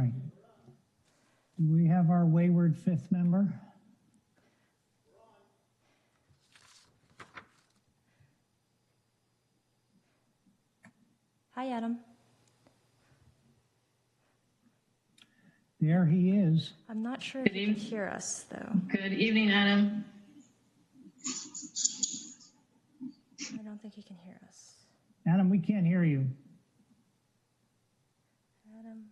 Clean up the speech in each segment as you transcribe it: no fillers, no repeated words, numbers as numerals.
right. Do we have our wayward fifth member? Hi, Adam. There he is. I'm not sure if you can hear us, though. Good evening, Adam. I don't think he can hear us. Adam, we can't hear you. Adam.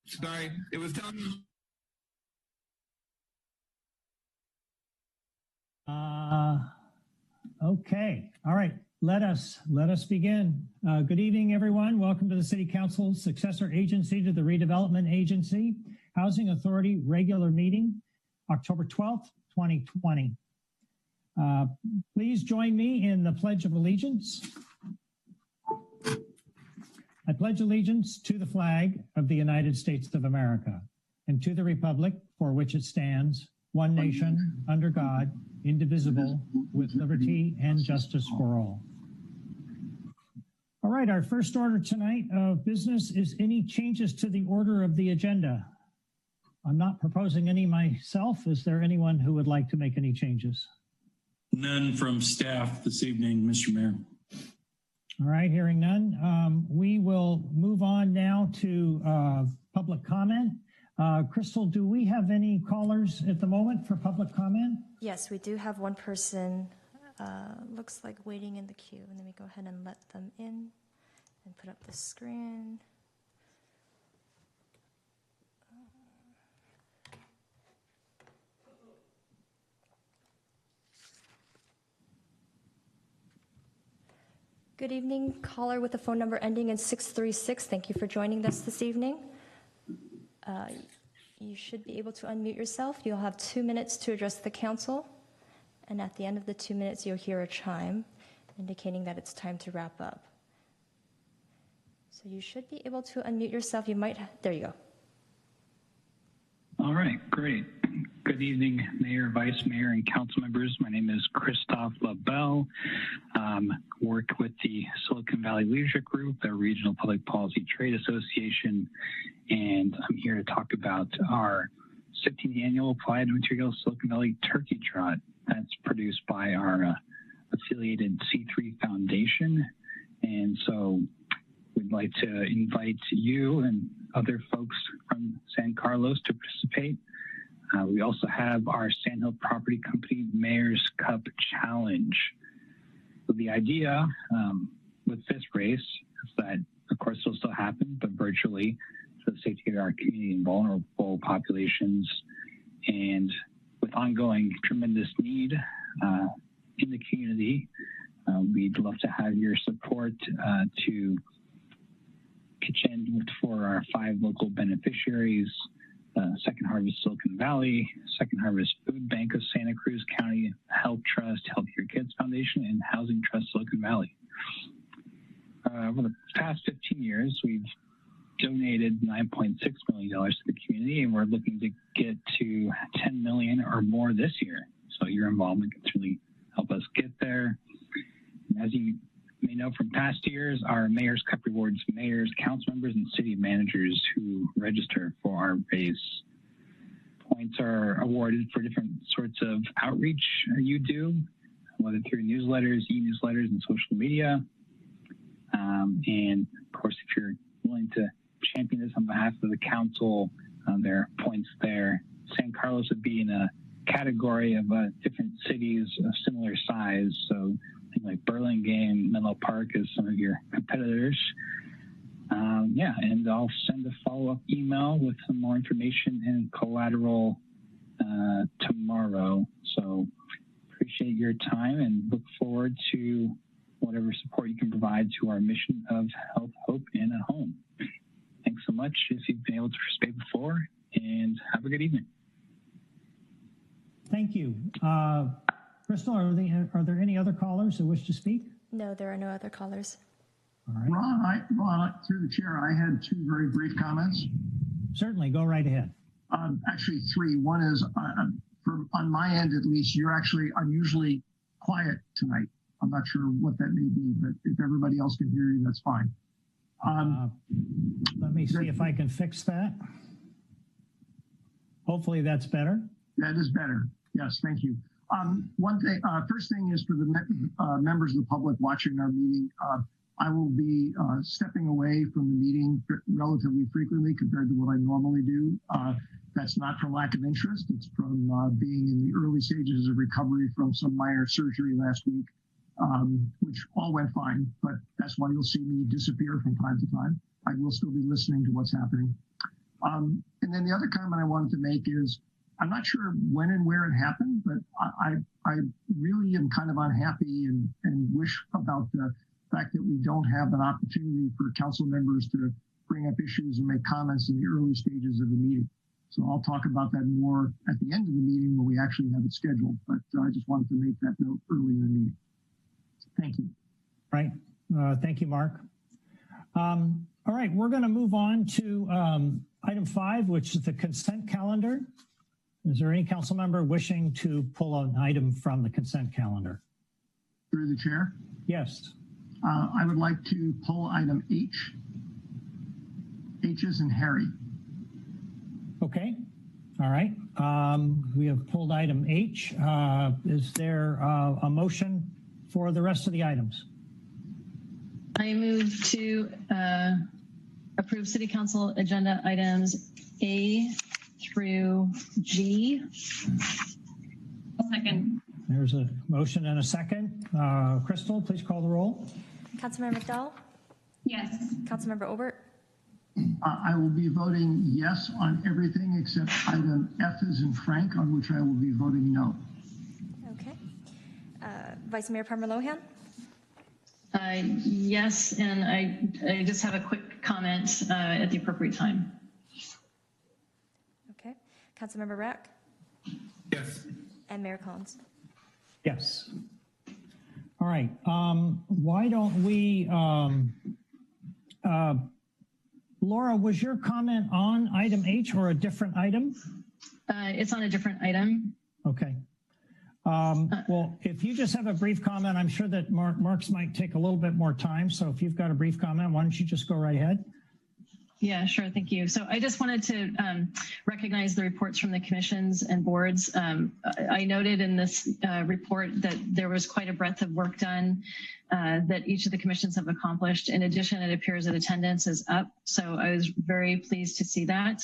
Sorry, it was done. Okay. All right. Let us begin. Good evening, everyone. Welcome to the City Council's successor agency to the Redevelopment Agency Housing Authority regular meeting, October 12th, 2020. Please join me in the Pledge of Allegiance. I pledge allegiance to the flag of the United States of America and to the republic for which it stands, one nation, under God, indivisible, with liberty and justice for all. All right, our first order tonight of business is any changes to the order of the agenda. I'm not proposing any myself. Is there anyone who would like to make any changes? None from staff this evening, Mr. Mayor. All right, hearing none. We will move on now to public comment. Crystal, do we have any callers at the moment for public comment? Yes, we do have one person, looks like waiting in the queue. And let me go ahead and let them in and put up the screen. Good evening, caller with the phone number ending in 636. Thank you for joining us this evening. You should be able to unmute yourself. You'll have 2 minutes to address the council. And at the end of the 2 minutes, you'll hear a chime indicating that it's time to wrap up. So you should be able to unmute yourself. You might, there you go. All right, great. Good evening, Mayor, Vice Mayor, and council members. My name is Christophe LaBelle. Work with the Silicon Valley Leadership Group, the Regional Public Policy Trade Association, and I'm here to talk about our 16th annual Applied Materials Silicon Valley Turkey Trot that's produced by our affiliated C3 Foundation. And so we'd like to invite you and other folks from San Carlos to participate. We also have our Sandhill Property Company Mayor's Cup Challenge. So the idea with this race is that, of course, it'll still happen, but virtually, for the safety of our community and vulnerable populations. And with ongoing tremendous need in the community, we'd love to have your support to pitch in for our 5 local beneficiaries: Second Harvest Silicon Valley, Second Harvest Food Bank of Santa Cruz County, Health Trust, Healthier Kids Foundation, and Housing Trust Silicon Valley. Over the past 15 years, we've donated $9.6 million to the community, and we're looking to get to $10 million or more this year. So your involvement can really help us get there. And as you may know from past years, our Mayor's Cup rewards mayors, council members, and city managers who register for our race. points are awarded for different sorts of outreach you do, whether through newsletters, e-newsletters, and social media. And of course, if you're willing to champion this on behalf of the council, there are points there. San Carlos would be in a category of different cities of similar size. So I think like Burlingame, Menlo Park is some of your competitors. Yeah, and I'll send a follow-up email with some more information and collateral tomorrow. So appreciate your time and look forward to whatever support you can provide to our mission of health, hope, and a home. Thanks so much if you've been able to participate before, and have a good evening. Thank you. Crystal, are there any other callers who wish to speak? No, there are no other callers. All right. Ron, through the chair, I had two very brief comments. Certainly, go right ahead. Actually, three. One is, on my end at least, you're actually unusually quiet tonight. I'm not sure what that may be, but if everybody else can hear you, that's fine. Let me see if I can fix that. Hopefully that's better. That is better. Yes, thank you. One thing, first thing is for the members of the public watching our meeting, I will be stepping away from the meeting relatively frequently compared to what I normally do. That's not for lack of interest. It's from being in the early stages of recovery from some minor surgery last week, which all went fine, but that's why you'll see me disappear from time to time. I will still be listening to what's happening. And then the other comment I wanted to make is, I'm not sure when and where it happened, but I really am kind of unhappy and wish about the fact that we don't have an opportunity for council members to bring up issues and make comments in the early stages of the meeting. So I'll talk about that more at the end of the meeting when we actually have it scheduled, but I just wanted to make that note early in the meeting. Thank you. Right. Thank you, Mark. All right, we're going to move on to item 5, which is the consent calendar. Is there any council member wishing to pull an item from the consent calendar? Through the chair? Yes. I would like to pull item H. H is in Harry. Okay. All right. We have pulled item H. Is there a motion for the rest of the items? I move to approve City Council agenda items A through G. Second. There's a motion and a second. Crystal, please call the roll. Councilmember McDowell? Yes. Councilmember Obert? I will be voting yes on everything except item F as in Frank, on which I will be voting no. Okay. Vice Mayor Palmer Lohan? Yes, and I just have a quick comment at the appropriate time. Okay. Councilmember Rack? Yes. And Mayor Collins? Yes. All right. Why don't we, Laura, was your comment on item H or a different item? It's on a different item. Okay. Well, if you just have a brief comment, I'm sure that Mark's might take a little bit more time. So if you've got a brief comment, why don't you just go right ahead? Yeah, sure. Thank you. So I just wanted to recognize the reports from the commissions and boards. I noted in this report that there was quite a breadth of work done that each of the commissions have accomplished. In addition, it appears that attendance is up. So I was very pleased to see that.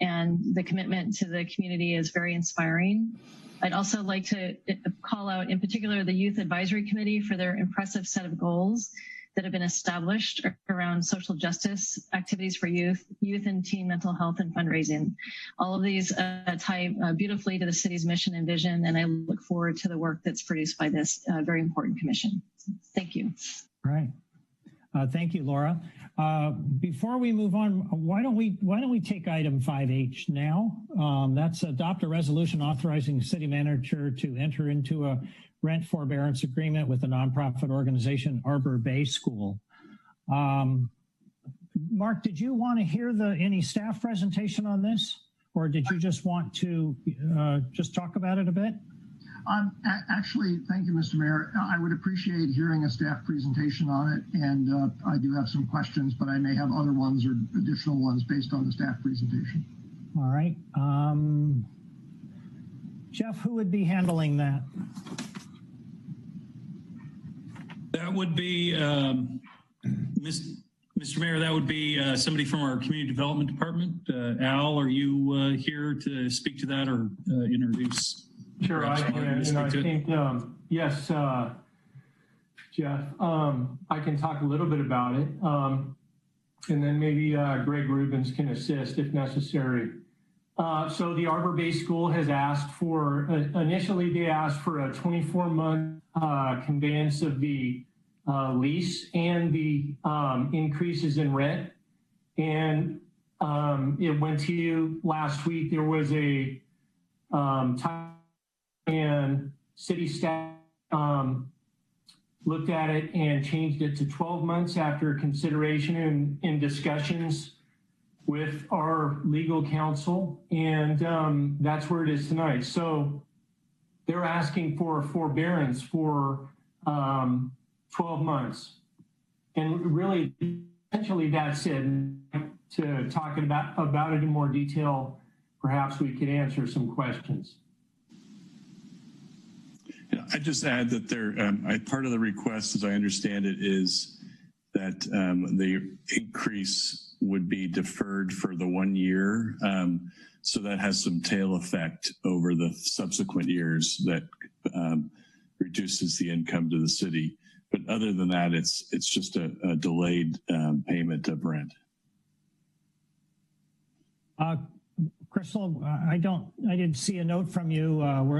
And the commitment to the community is very inspiring. I'd also like to call out in particular the Youth Advisory Committee for their impressive set of goals that have been established around social justice activities for youth and teen mental health and fundraising. All of these tie beautifully to the city's mission and vision, and I look forward to the work that's produced by this very important commission. Thank you. All right. Thank you, Laura. Before we move on, why don't we take item 5H now? That's adopt a resolution authorizing the city manager to enter into a rent forbearance agreement with a nonprofit organization, Arbor Bay School. Mark, did you want to hear any staff presentation on this, or did you just want to just talk about it a bit? Actually, thank you, Mr. Mayor. I would appreciate hearing a staff presentation on it, and I do have some questions, but I may have other ones or additional ones based on the staff presentation. All right. Jeff, who would be handling that? That would be, Mr. Mayor, that would be somebody from our Community Development Department. Al, are you here to speak to that or introduce? Sure, I can. And I think, yes, Jeff, I can talk a little bit about it. And then maybe Greg Rubens can assist if necessary. So the Arbor-based school has asked for, initially they asked for a 24-month conveyance of the lease and the increases in rent. And it went to you last week. There was a time and city staff looked at it and changed it to 12 months after consideration and in discussions with our legal counsel. And that's where it is tonight. So they're asking for forbearance for 12 months. And really, essentially that's it. To talk about it in more detail, perhaps we could answer some questions. I just add that there, part of the request, as I understand it, is that the increase would be deferred for the 1 year. So that has some tail effect over the subsequent years that reduces the income to the city. But other than that, it's just a delayed payment of rent. Crystal, I didn't see a note from you.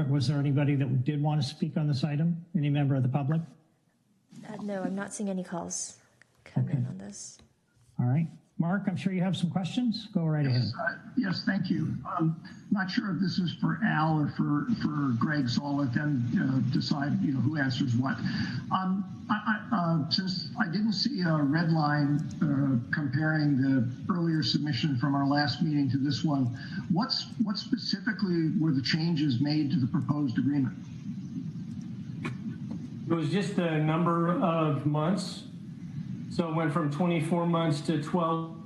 Was there anybody that did want to speak on this item? Any member of the public? No, I'm not seeing any calls come in on this. All right. Mark, I'm sure you have some questions. Go right ahead. Yes, thank you. Not sure if this is for Al or for Greg, so I'll let them decide who answers what. Since I didn't see a red line comparing the earlier submission from our last meeting to this one, what specifically were the changes made to the proposed agreement? It was just the number of months. So it went from 24 months to 12.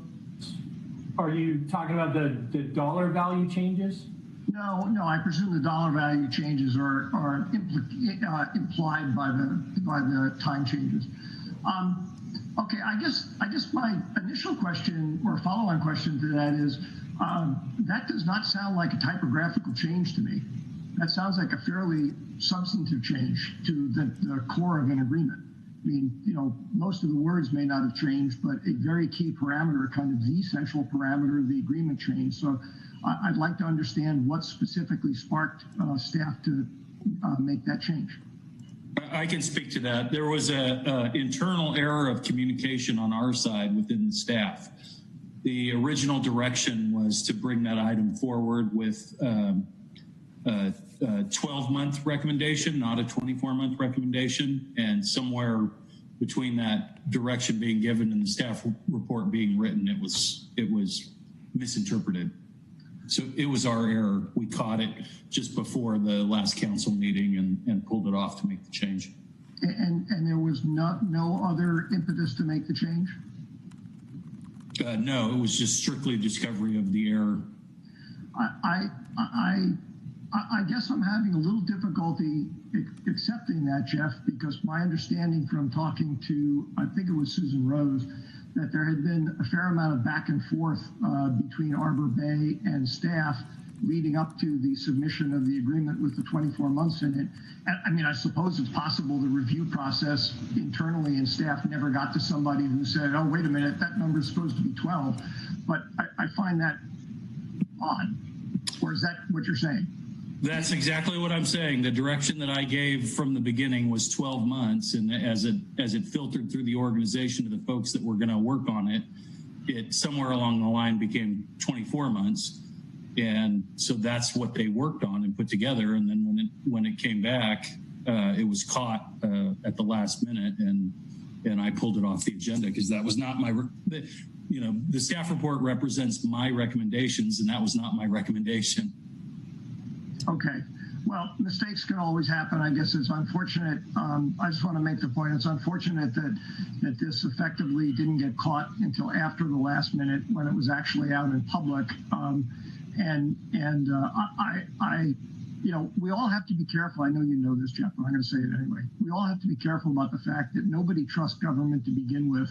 Are you talking about the dollar value changes? No, I presume the dollar value changes are implied by the time changes. Okay, I guess my initial question or follow-on question to that is that does not sound like a typographical change to me. That sounds like a fairly substantive change to the core of an agreement. I mean, most of the words may not have changed, but a very key parameter, kind of the central parameter of the agreement changed. So I'd like to understand what specifically sparked staff to make that change. I can speak to that. There was an internal error of communication on our side within the staff. The original direction was to bring that item forward with a 12-month recommendation, not a 24-month recommendation. And somewhere between that direction being given and the staff report being written, it was misinterpreted. So it was our error. We caught it just before the last council meeting and pulled it off to make the change. And there was no other impetus to make the change? No, it was just strictly discovery of the error. I guess I'm having a little difficulty accepting that, Jeff, because my understanding from talking to, I think it was Susan Rose, that there had been a fair amount of back and forth between Arbor Bay and staff leading up to the submission of the agreement with the 24 months in it. And, I mean, I suppose it's possible the review process internally and staff never got to somebody who said, oh, wait a minute, that number is supposed to be 12. But I find that odd. Or is that what you're saying? That's exactly what I'm saying. The direction that I gave from the beginning was 12 months. And as it filtered through the organization to the folks that were going to work on it, it somewhere along the line became 24 months. And so that's what they worked on and put together. And then when it came back, it was caught at the last minute, and I pulled it off the agenda because that was not my, the staff report represents my recommendations, and that was not my recommendation. Okay. Well, mistakes can always happen. I guess it's unfortunate. I just want to make the point. It's unfortunate that this effectively didn't get caught until after the last minute when it was actually out in public. you know, we all have to be careful. I know you know this, Jeff, but I'm going to say it anyway. We all have to be careful about the fact that nobody trusts government to begin with.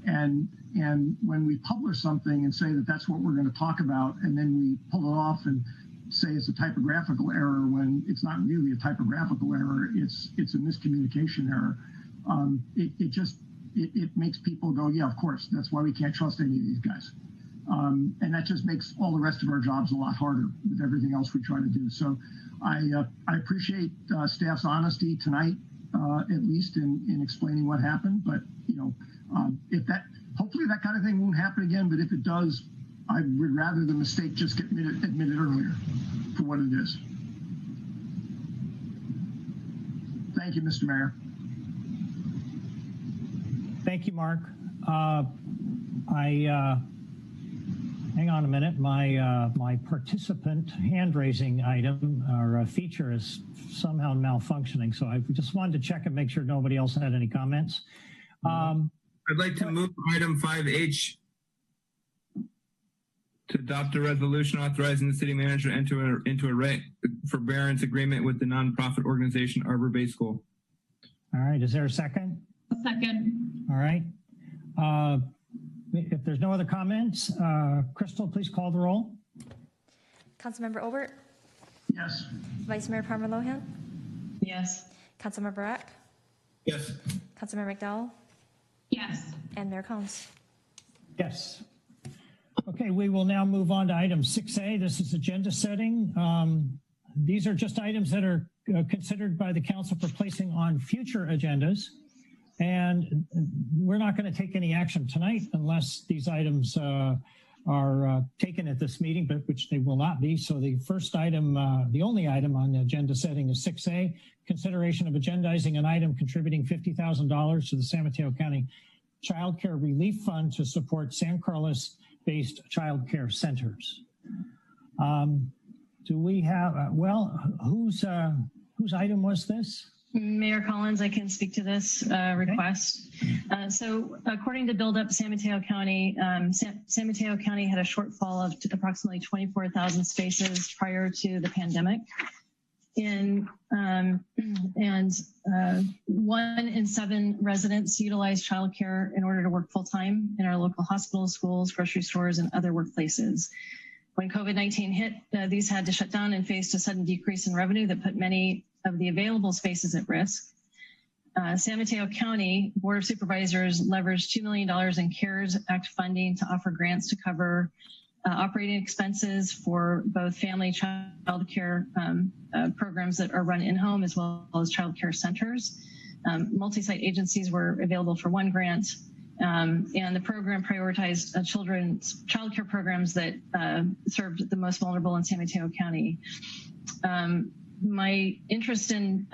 And when we publish something and say that that's what we're going to talk about, and then we pull it off and say it's a typographical error when it's not really a typographical error, it's a miscommunication error. It makes people go, yeah, of course, that's why we can't trust any of these guys. And that just makes all the rest of our jobs a lot harder with everything else we try to do. So I appreciate staff's honesty tonight, at least in explaining what happened. But, you know, hopefully that kind of thing won't happen again. But if it does, I would rather the mistake just get admitted earlier for what it is. Thank you, Mr. Mayor. Thank you, Mark. Hang on a minute. My participant hand raising item or feature is somehow malfunctioning. So I just wanted to check and make sure nobody else had any comments. I'd like to move item 5H to adopt a resolution authorizing the city manager to enter into a forbearance agreement with the nonprofit organization Arbor Bay School. All right. Is there a second? A second. All right. If there's no other comments, Crystal, please call the roll. Councilmember Obert? Yes. Vice Mayor Palmer Lohan? Yes. Councilmember Rack? Yes. Councilmember McDowell? Yes. And Mayor Collins? Yes. Okay, we will now move on to item 6A. This is agenda setting. These are just items that are considered by the council for placing on future agendas. And we're not going to take any action tonight unless these items are taken at this meeting, but which they will not be. So the first item, the only item on the agenda setting is 6A, consideration of agendizing an item contributing $50,000 to the San Mateo County Child Care Relief Fund to support San Carlos-based child care centers. Do we have, whose item was this? Mayor Collins, I can speak to this request. So according to Build Up San Mateo County, San Mateo County had a shortfall of approximately 24,000 spaces prior to the pandemic. And 1 in 7 residents utilize childcare in order to work full-time in our local hospitals, schools, grocery stores, and other workplaces. When COVID-19 hit, these had to shut down and faced a sudden decrease in revenue that put many of the available spaces at risk. San Mateo County Board of Supervisors leveraged $2 million in CARES Act funding to offer grants to cover operating expenses for both family child care programs that are run in-home as well as child care centers. Multi-site agencies were available for 1 grant. And the program prioritized children's child care programs that served the most vulnerable in San Mateo County. My interest in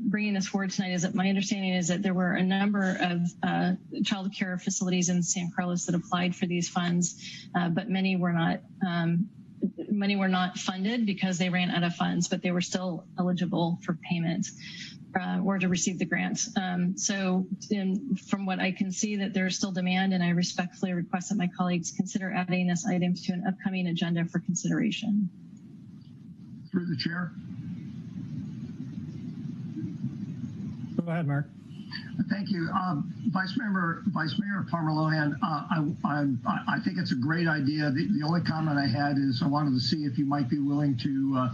bringing this forward tonight is that my understanding is that there were a number of child care facilities in San Carlos that applied for these funds, but many were not funded because they ran out of funds, but they were still eligible for payment or to receive the grants. So from what I can see that there's still demand, and I respectfully request that my colleagues consider adding this item to an upcoming agenda for consideration. Through the chair. Go ahead, Mark. Thank you. Vice Mayor Palmer Lohan, I think it's a great idea. The only comment I had is I wanted to see if you might be willing to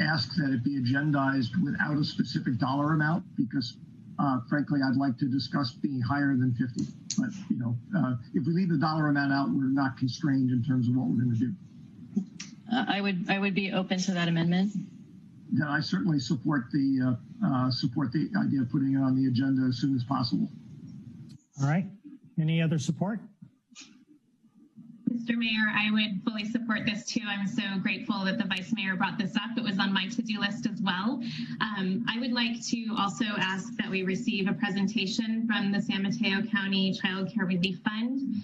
ask that it be agendized without a specific dollar amount, because frankly, I'd like to discuss being higher than 50. But, you know, if we leave the dollar amount out, we're not constrained in terms of what we're going to do. I would be open to that amendment. Then I certainly support the idea of putting it on the agenda as soon as possible. All right. Any other support? Mr. Mayor, I would fully support this too. I'm so grateful that the Vice Mayor brought this up. It was on my to-do list as well. I would like to also ask that we receive a presentation from the San Mateo County Child Care Relief Fund.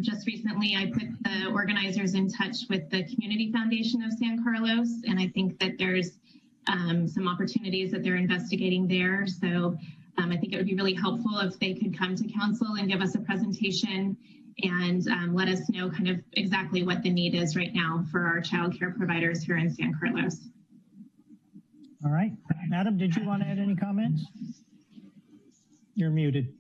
Just recently, I put the organizers in touch with the Community Foundation of San Carlos, and I think that there's some opportunities that they're investigating there. So I think it would be really helpful if they could come to council and give us a presentation and let us know kind of exactly what the need is right now for our child care providers here in San Carlos. All right. Adam, did you want to add any comments? You're muted.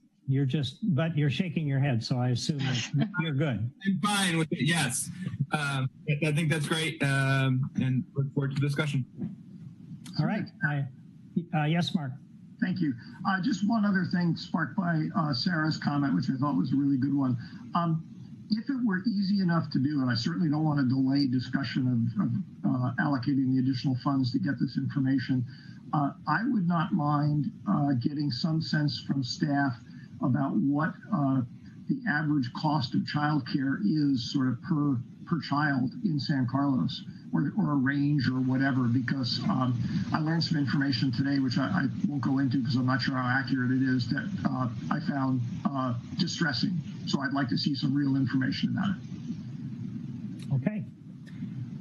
But you're shaking your head, so I assume that you're good. I'm fine with it, yes. I think that's great, and look forward to the discussion. All right. Yes, Mark. Thank you. Just one other thing sparked by Sarah's comment, which I thought was a really good one. If it were easy enough to do, and I certainly don't want to delay discussion of allocating the additional funds to get this information, I would not mind getting some sense from staff about what the average cost of childcare is sort of per child in San Carlos, or a range or whatever, because I learned some information today, which I won't go into because I'm not sure how accurate it is, that I found distressing. So I'd like to see some real information about it. Okay.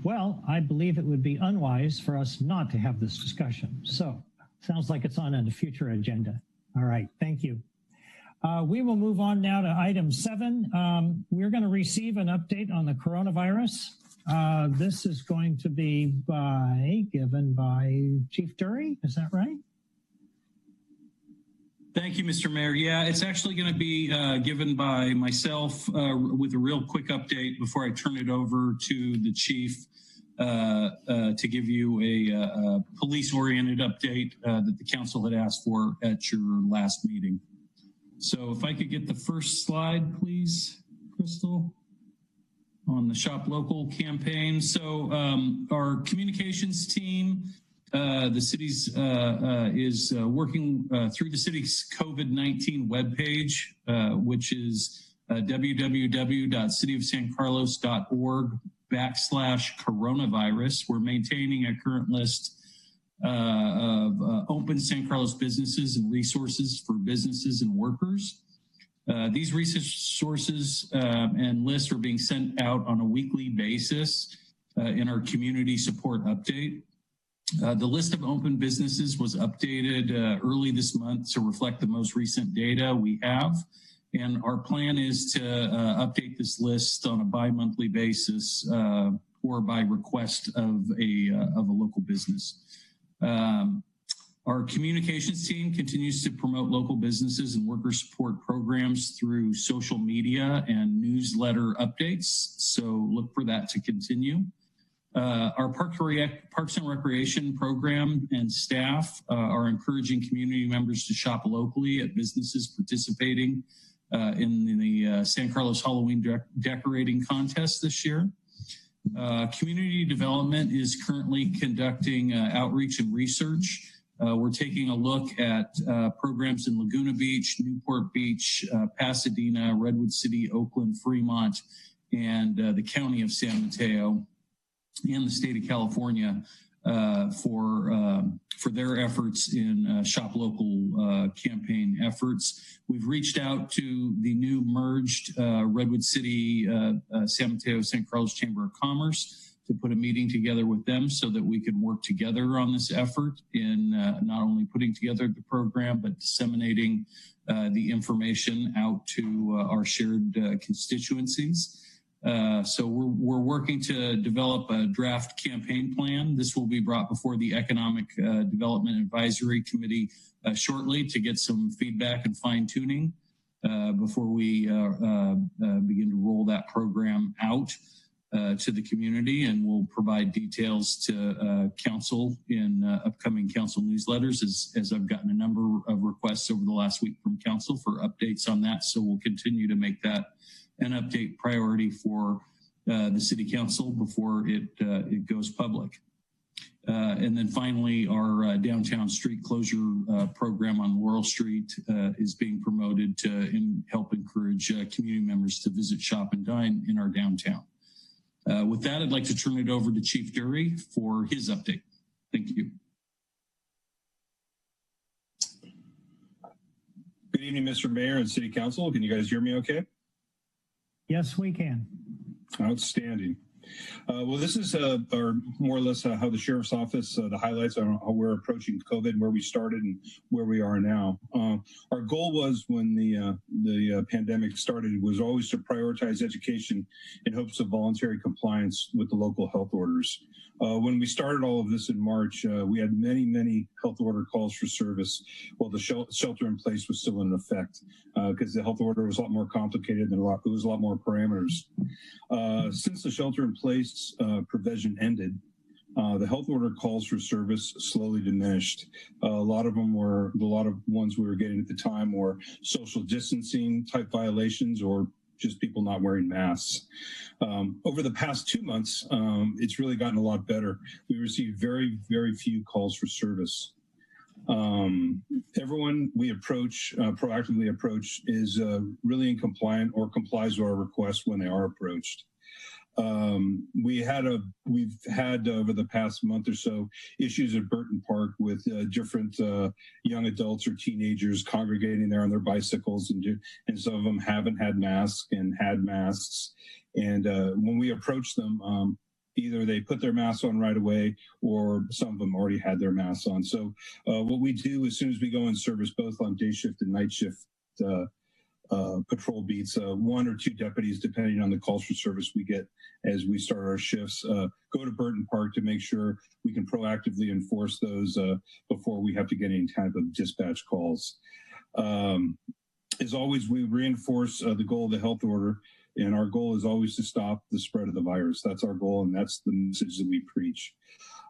Well, I believe it would be unwise for us not to have this discussion. So sounds like it's on a future agenda. All right. Thank you. We will move on now to item 7. We're going to receive an update on the coronavirus. This is going to be given by Chief Dury. Is that right? Thank you, Mr. Mayor. Yeah, it's actually going to be given by myself with a real quick update before I turn it over to the chief to give you a police-oriented update that the council had asked for at your last meeting. So if I could get the first slide, please, Crystal, on the Shop Local campaign. So our communications team, the city's is working through the city's COVID-19 webpage, which is www.cityofsancarlos.org/coronavirus. We're maintaining a current list of open San Carlos businesses and resources for businesses and workers. These resources and lists are being sent out on a weekly basis in our community support update. The list of open businesses was updated early this month to reflect the most recent data we have. And our plan is to update this list on a bi-monthly basis or by request of a local business. Our communications team continues to promote local businesses and worker support programs through social media and newsletter updates. So look for that to continue. Our Parks and Recreation program and staff are encouraging community members to shop locally at businesses participating in the San Carlos Halloween decorating contest this year. Community development is currently conducting outreach and research. We're taking a look at programs in Laguna Beach, Newport Beach, Pasadena, Redwood City, Oakland, Fremont, and the county of San Mateo and the state of California for their efforts in Shop Local campaign efforts. We've reached out to the new merged Redwood City, San Mateo, San Carlos Chamber of Commerce to put a meeting together with them so that we can work together on this effort in not only putting together the program, but disseminating the information out to our shared constituencies. So we're working to develop a draft campaign plan. This will be brought before the Economic Development Advisory Committee shortly to get some feedback and fine tuning before we begin to roll that program out to the community, and we'll provide details to council in upcoming council newsletters as I've gotten a number of requests over the last week from council for updates on that. So we'll continue to make that an update priority for the city council before it goes public. And then finally, our downtown street closure program on Laurel Street is being promoted to help encourage community members to visit, shop, and dine in our downtown. With that, I'd like to turn it over to Chief Dury for his update. Thank you. Good evening, Mr. Mayor and City Council. Can you guys hear me okay? Yes, we can. Outstanding. Well, this is our more or less how the sheriff's office, the highlights on how we're approaching COVID, where we started and where we are now. Our goal was when the pandemic started was always to prioritize education in hopes of voluntary compliance with the local health orders. When we started all of this in March, we had many health order calls for service while the shelter in place was still in effect because the health order was a lot more complicated and it was a lot more parameters. Since the shelter in place provision ended, the health order calls for service slowly diminished. A lot of ones we were getting at the time were social distancing type violations or just people not wearing masks. Over the past 2 months, it's really gotten a lot better. We received very few calls for service. Everyone we approach, proactively approach, is really in compliant or complies with our requests when they are approached. We've had over the past month or so issues at Burton Park with different young adults or teenagers congregating there on their bicycles, and some of them haven't had masks and had masks. And when we approach them, either they put their masks on right away or some of them already had their masks on. So what we do as soon as we go in service, both on day shift and night shift, patrol beats, 1 or 2 deputies, depending on the calls for service we get as we start our shifts, go to Burton Park to make sure we can proactively enforce those before we have to get any type of dispatch calls. As always, we reinforce the goal of the health order, and our goal is always to stop the spread of the virus. That's our goal, and that's the message that we preach.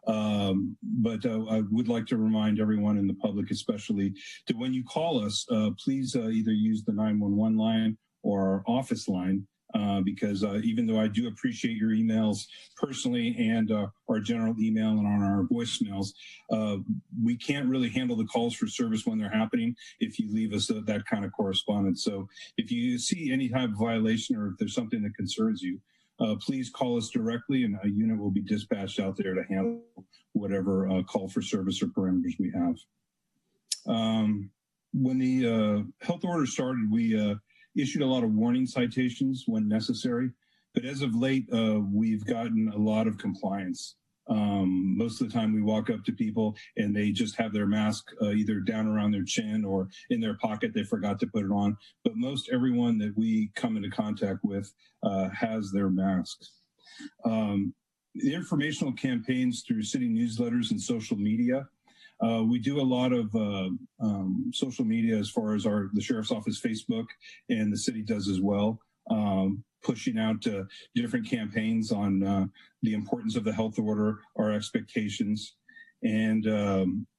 But I would like to remind everyone in the public, especially, that when you call us, please either use the 911 line or our office line, because even though I do appreciate your emails personally and our general email and on our voicemails, we can't really handle the calls for service when they're happening if you leave us that kind of correspondence. So if you see any type of violation or if there's something that concerns you, please call us directly, and a unit will be dispatched out there to handle whatever call for service or parameters we have. When the health order started, we issued a lot of warning citations when necessary, but as of late, we've gotten a lot of compliance. Most of the time we walk up to people and they just have their mask either down around their chin or in their pocket. They forgot to put it on. But most everyone that we come into contact with has their masks. The informational campaigns through city newsletters and social media. We do a lot of social media as far as the Sheriff's Office Facebook, and the city does as well. Pushing out different campaigns on the importance of the health order, our expectations, and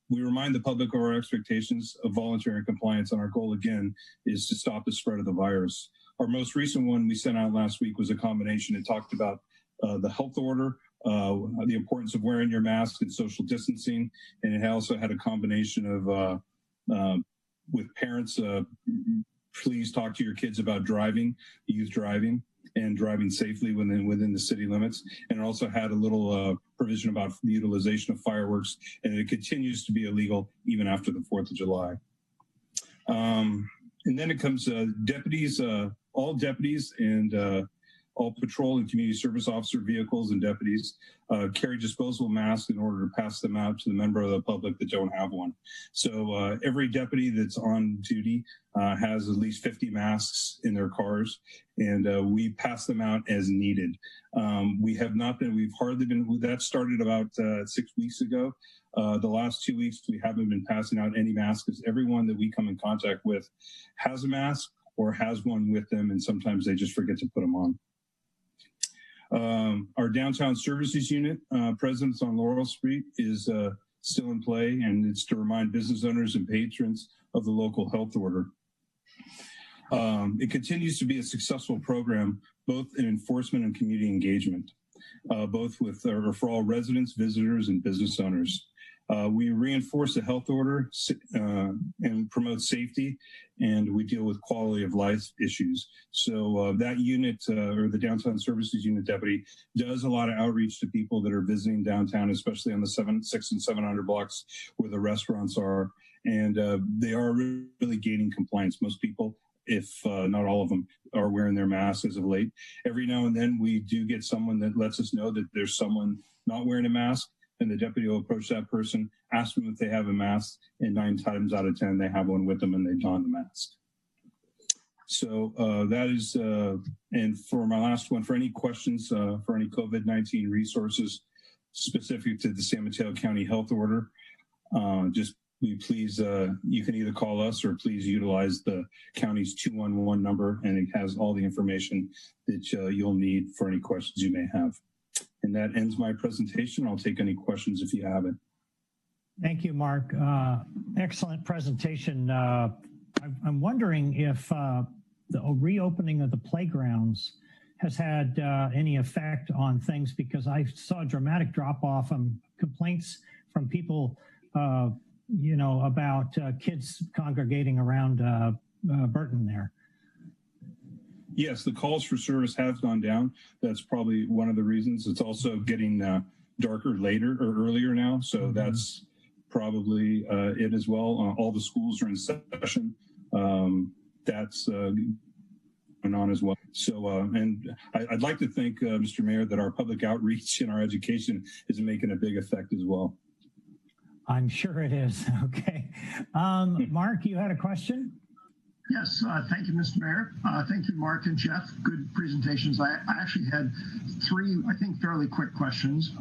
we remind the public of our expectations of voluntary compliance, and our goal again is to stop the spread of the virus. Our most recent one we sent out last week was a combination. It talked about the health order, the importance of wearing your mask and social distancing, and it also had a combination of with parents, please talk to your kids about driving, youth driving, and driving safely within the city limits. And it also had a little provision about the utilization of fireworks, and it continues to be illegal even after the 4th of July. And then it comes deputies, all deputies and all patrol and community service officer vehicles and deputies carry disposable masks in order to pass them out to the member of the public that don't have one. So every deputy that's on duty has at least 50 masks in their cars, and we pass them out as needed. We've hardly been, that started about 6 weeks ago. The last 2 weeks, we haven't been passing out any masks because everyone that we come in contact with has a mask or has one with them, and sometimes they just forget to put them on. Our downtown services unit presence on Laurel Street is still in play, and it's to remind business owners and patrons of the local health order. It continues to be a successful program, both in enforcement and community engagement, both with for all residents, visitors, and business owners. We reinforce the health order and promote safety, and we deal with quality of life issues. So that unit, or the downtown services unit deputy, does a lot of outreach to people that are visiting downtown, especially on the 600 and 700 blocks where the restaurants are, and they are really gaining compliance. Most people if not all of them are wearing their masks as of late. Every now and then we do get someone that lets us know that there's someone not wearing a mask, and the deputy will approach that person, ask them if they have a mask, and 9 times out of 10 they have one with them and they don the mask. So that is, and for my last one, for any questions for any COVID-19 resources specific to the San Mateo County Health Order, just please, you can either call us or please utilize the county's 211 number, and it has all the information that you'll need for any questions you may have. And that ends my presentation. I'll take any questions if you have it. Thank you, Mark. Excellent presentation. I'm wondering if the reopening of the playgrounds has had any effect on things, because I saw a dramatic drop-off on complaints from people, you know, about kids congregating around Burton there. Yes, the calls for service have gone down. That's probably one of the reasons. It's also getting darker later or earlier now, so that's probably it as well. All the schools are in session. That's going on as well. So, and I'd like to think, Mr. Mayor, that our public outreach and our education is making a big effect as well. I'm sure it is. Okay. Mark, you had a question? Yes, thank you, Mr. Mayor. Thank you, Mark and Jeff. Good presentations. I actually had 3, I think, fairly quick questions,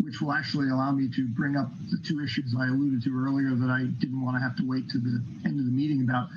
which will actually allow me to bring up the 2 issues I alluded to earlier that I didn't want to have to wait to the end of the meeting about.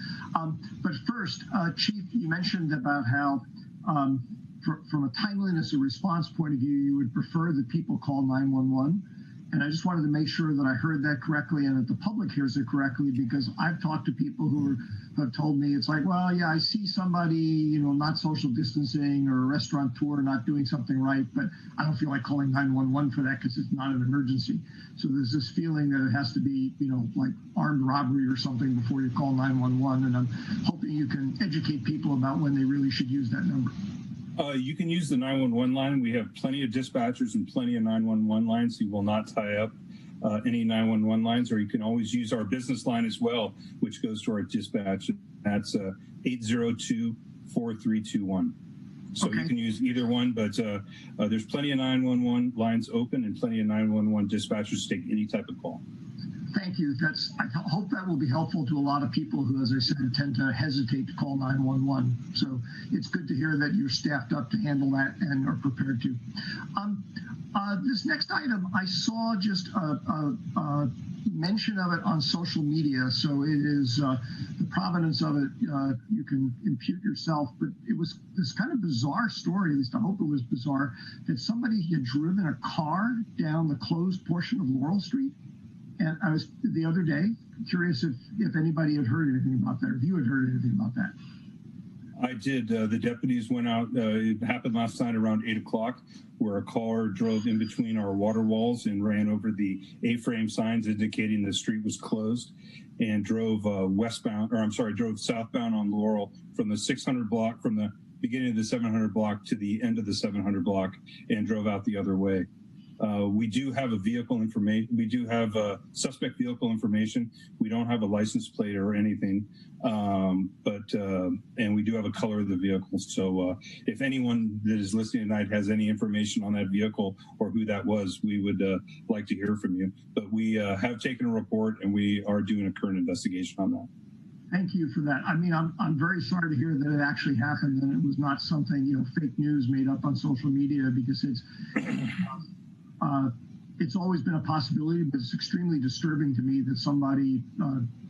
But first, Chief, you mentioned about how from a timeliness of response point of view, you would prefer that people call 911. And I just wanted to make sure that I heard that correctly and that the public hears it correctly, because I've talked to people who have told me it's like, well, yeah, I see somebody, you know, not social distancing or a restaurateur not doing something right, but I don't feel like calling 911 for that because it's not an emergency. So there's this feeling that it has to be, you know, like armed robbery or something before you call 911. And I'm hoping you can educate people about when they really should use that number. You can use the 911 line. We have plenty of dispatchers and plenty of 911 lines. You will not tie up any 911 lines, or you can always use our business line as well, which goes to our dispatch. That's 802-4321. So okay. You can use either one, but there's plenty of 911 lines open and plenty of 911 dispatchers to take any type of call. Thank you. I hope that will be helpful to a lot of people who, as I said, tend to hesitate to call 911. So it's good to hear that you're staffed up to handle that and are prepared to. This next item, I saw just a mention of it on social media. So it is the provenance of it. You can impute yourself, but it was this kind of bizarre story, at least I hope it was bizarre, that somebody had driven a car down the closed portion of Laurel Street. And I was the other day curious if anybody had heard anything about that, if you had heard anything about that. I did. The deputies went out. It happened last night around 8 o'clock, where a car drove in between our water walls and ran over the A-frame signs indicating the street was closed, and drove drove southbound on Laurel from the 600 block, from the beginning of the 700 block to the end of the 700 block, and drove out the other way. We do have a vehicle information. We do have suspect vehicle information. We don't have a license plate or anything, and we do have a color of the vehicle. So if anyone that is listening tonight has any information on that vehicle or who that was, we would like to hear from you. But we have taken a report and we are doing a current investigation on that. Thank you for that. I mean, I'm very sorry to hear that it actually happened and it was not something, you know, fake news made up on social media, because it's always been a possibility, but it's extremely disturbing to me that somebody,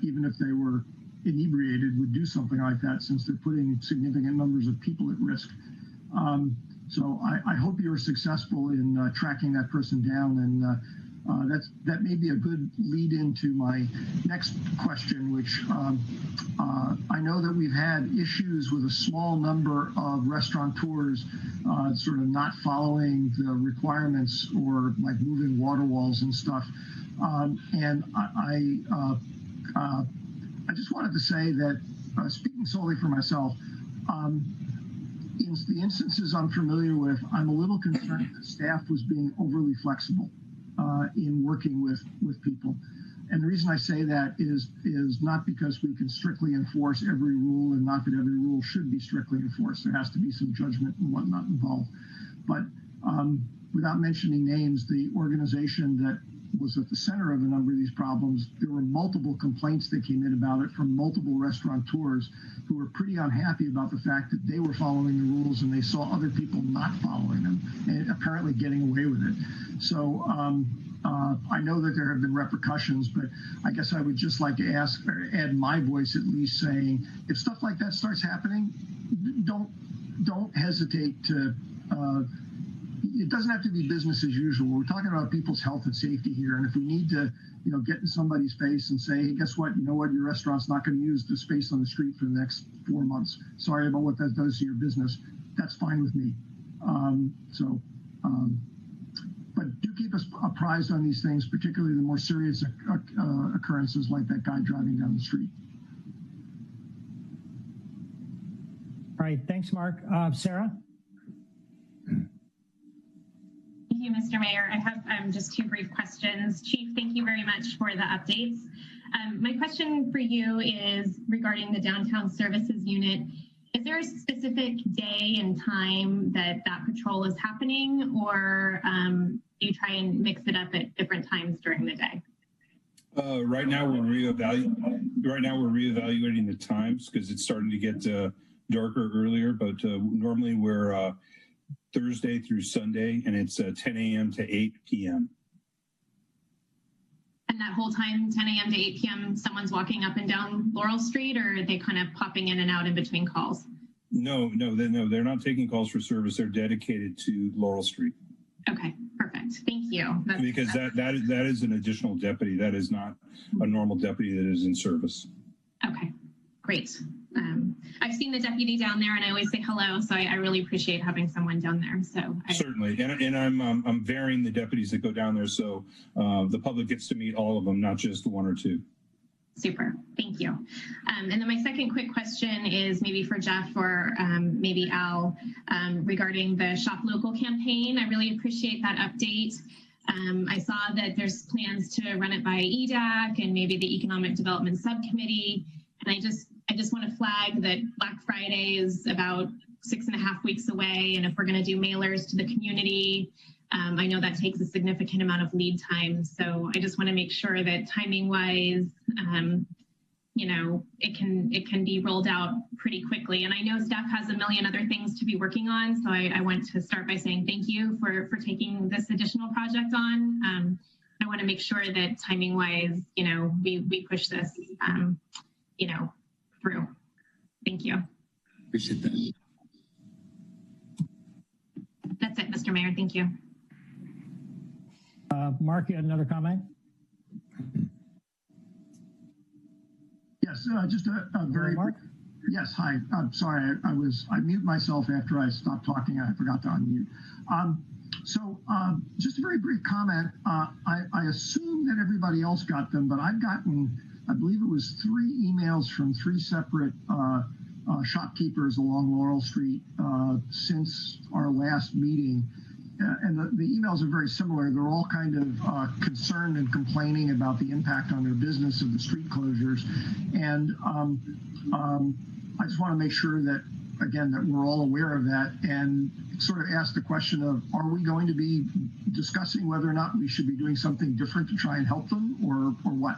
even if they were inebriated, would do something like that, since they're putting significant numbers of people at risk. So I hope you're successful in tracking that person down, and that may be a good lead into my next question, which I know that we've had issues with a small number of restaurateurs sort of not following the requirements, or like moving water walls and stuff. And I just wanted to say that, speaking solely for myself, in the instances I'm familiar with, I'm a little concerned that staff was being overly flexible in working with people. And the reason I say that is not because we can strictly enforce every rule, and not that every rule should be strictly enforced. There has to be some judgment and whatnot involved. But without mentioning names, the organization that was at the center of a number of these problems, there were multiple complaints that came in about it from multiple restaurateurs who were pretty unhappy about the fact that they were following the rules and they saw other people not following them and apparently getting away with it. So I know that there have been repercussions, but I guess I would just like to ask, or add my voice at least, saying if stuff like that starts happening, don't hesitate to it doesn't have to be business as usual. We're talking about people's health and safety here. And if we need to, get in somebody's face and say, hey, guess what? You know what? Your restaurant's not going to use the space on the street for the next 4 months. Sorry about what that does to your business. That's fine with me. But do keep us apprised on these things, particularly the more serious occurrences like that guy driving down the street. All right. Thanks, Mark. Sarah? Thank you, Mr. Mayor. I have just two brief questions. Chief, thank you very much for the updates. My question for you is regarding the Downtown Services Unit. Is there a specific day and time that patrol is happening, or do you try and mix it up at different times during the day? Right now we're reevaluating the times because it's starting to get darker earlier, but normally we're Thursday through Sunday, and it's 10 a.m. to 8 p.m. And that whole time, 10 a.m. to 8 p.m., someone's walking up and down Laurel Street, or are they kind of popping in and out in between calls? No, they're not taking calls for service. They're dedicated to Laurel Street. Okay, perfect. Thank you. Because that is an additional deputy. That is not a normal deputy that is in service. Okay, great. I've seen the deputy down there, and I always say hello, so I really appreciate having someone down there. So certainly, and I'm varying the deputies that go down there, so the public gets to meet all of them, not just one or two. Super, thank you. And then my second quick question is maybe for Jeff or maybe Al regarding the Shop Local campaign. I really appreciate that update. I saw that there's plans to run it by EDAC and maybe the Economic Development Subcommittee, and I just want to flag that Black Friday is about 6.5 weeks away. And if we're going to do mailers to the community, I know that takes a significant amount of lead time. So I just want to make sure that timing wise, it can be rolled out pretty quickly. And I know staff has a million other things to be working on. So I want to start by saying thank you for taking this additional project on. I want to make sure that timing wise, we push this, through. Thank you. Appreciate that. That's it, Mr. Mayor. Thank you. Mark, you had another comment? Yes, just a very Mark? Yes, hi. I'm sorry. I muted myself after I stopped talking. I forgot to unmute. Just a very brief comment. I assume that everybody else got them, but I've gotten, I believe it was 3 emails from 3 separate shopkeepers along Laurel Street since our last meeting. And the emails are very similar. They're all kind of concerned and complaining about the impact on their business of the street closures. And I just want to make sure that, again, that we're all aware of that and sort of ask the question of, are we going to be discussing whether or not we should be doing something different to try and help them, or what?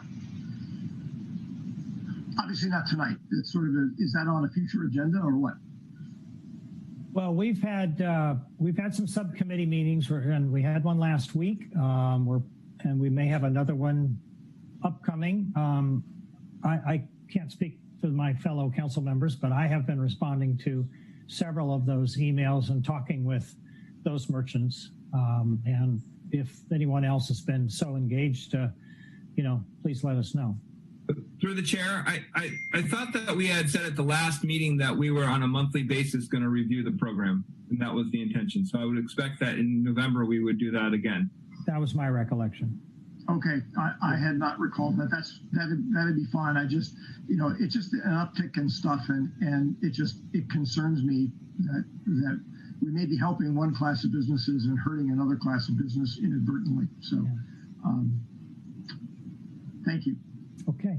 Obviously not tonight. It's sort of is that on a future agenda or what? Well, we've had some subcommittee meetings, and we had one last week, and we may have another one upcoming. I can't speak to my fellow council members, but I have been responding to several of those emails and talking with those merchants. And if anyone else has been so engaged, please let us know. Through the chair, I thought that we had said at the last meeting that we were on a monthly basis going to review the program, and that was the intention. So I would expect that in November we would do that again. That was my recollection. Okay, I had not recalled that. That'd be fine. I just, it's just an uptick in stuff, and it concerns me that we may be helping one class of businesses and hurting another class of business inadvertently. So. Thank you. Okay.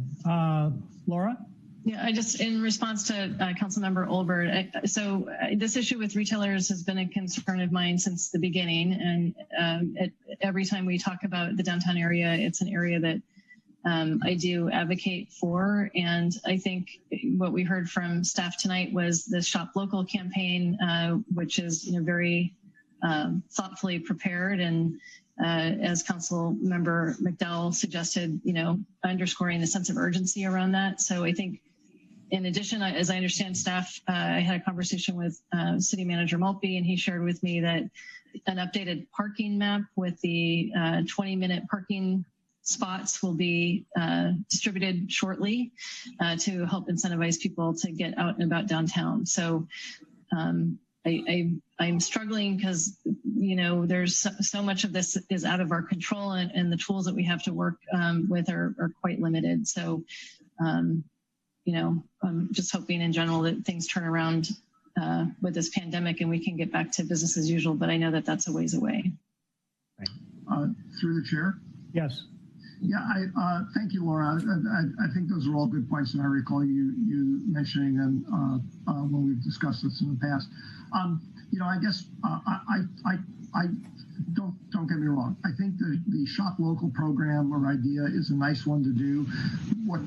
Laura? Yeah, I just, in response to Councilmember Olbert, this issue with retailers has been a concern of mine since the beginning. And every time we talk about the downtown area, it's an area that I do advocate for. And I think what we heard from staff tonight was the Shop Local campaign, which is very thoughtfully prepared. And as Council Member McDowell suggested, underscoring the sense of urgency around that. So I think, in addition, as I understand staff, I had a conversation with City Manager Maltby, and he shared with me that an updated parking map with the 20-minute parking spots will be distributed shortly to help incentivize people to get out and about downtown. So I'm struggling because, there's so much of this is out of our control, and the tools that we have to work with are quite limited. So, I'm just hoping in general that things turn around with this pandemic and we can get back to business as usual, but I know that that's a ways away. Through the chair? Yes. Yeah, thank you, Laura. I think those are all good points, and I recall you mentioning them when we've discussed this in the past. I guess I don't get me wrong. I think the Shop Local program or idea is a nice one to do. What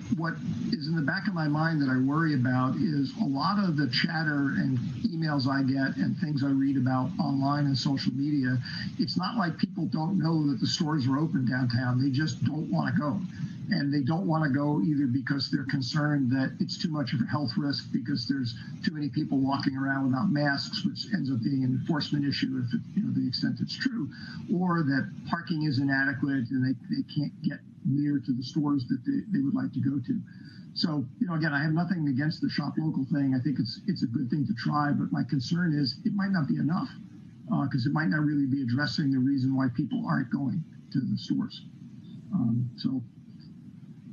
is in the back of my mind that I worry about is a lot of the chatter and emails I get and things I read about online and social media. It's not like people don't know that the stores are open downtown. They just don't want to go. And they don't want to go either because they're concerned that it's too much of a health risk because there's too many people walking around without masks, which ends up being an enforcement issue if the extent it's true, or that parking is inadequate and they can't get near to the stores that they would like to go to. So, again, I have nothing against the Shop Local thing. I think it's a good thing to try, but my concern is it might not be enough because it might not really be addressing the reason why people aren't going to the stores.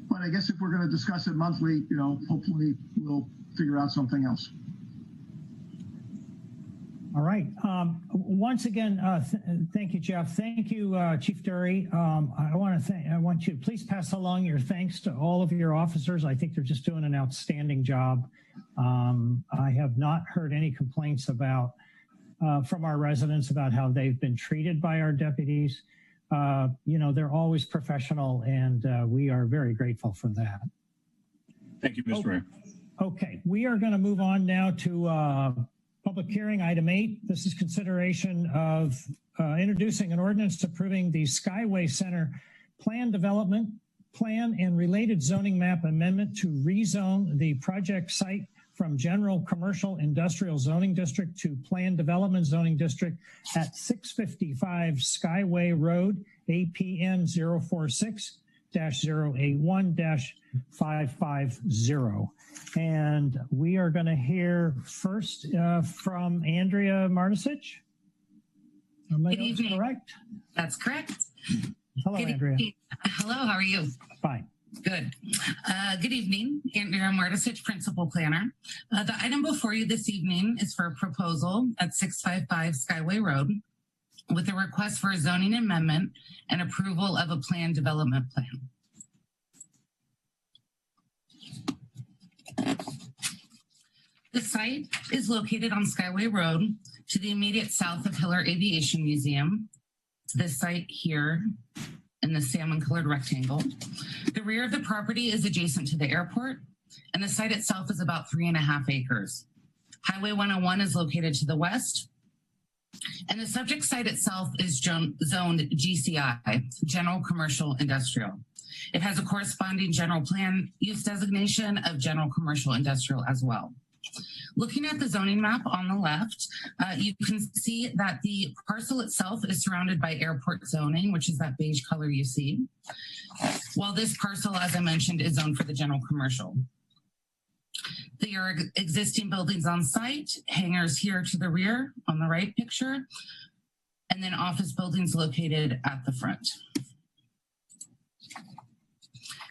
But I guess if we're going to discuss it monthly, hopefully we'll figure out something else. All right. Once again, thank you, Jeff. Thank you, Chief Dury. I want you to please pass along your thanks to all of your officers. I think they're just doing an outstanding job. I have not heard any complaints from our residents about how they've been treated by our deputies. They're always professional, and we are very grateful for that. Thank you, Mr. Mayor. Okay, we are going to move on now to public hearing, item 8. This is consideration of introducing an ordinance approving the Skyway Center plan development plan and related zoning map amendment to rezone the project site from general commercial industrial zoning district to planned development zoning district at 655 Skyway Road, APN 046-081-550. And we are going to hear first from Andrea Martisich. Good evening. Correct? That's correct. Hello, Andrea. Hello, how are you? Fine. Good. Good evening, Andrea Martisich, Principal Planner. The item before you this evening is for a proposal at 655 Skyway Road with a request for a zoning amendment and approval of a planned development plan. The site is located on Skyway Road to the immediate south of Hiller Aviation Museum. This site here in the salmon-colored rectangle. The rear of the property is adjacent to the airport, and the site itself is about 3.5 acres. Highway 101 is located to the west, and the subject site itself is zoned GCI, General Commercial Industrial. It has a corresponding general plan use designation of General Commercial Industrial as well. Looking at the zoning map on the left, you can see that the parcel itself is surrounded by airport zoning, which is that beige color you see, while this parcel, as I mentioned, is zoned for the general commercial. There are existing buildings on site, hangars here to the rear on the right picture, and then office buildings located at the front.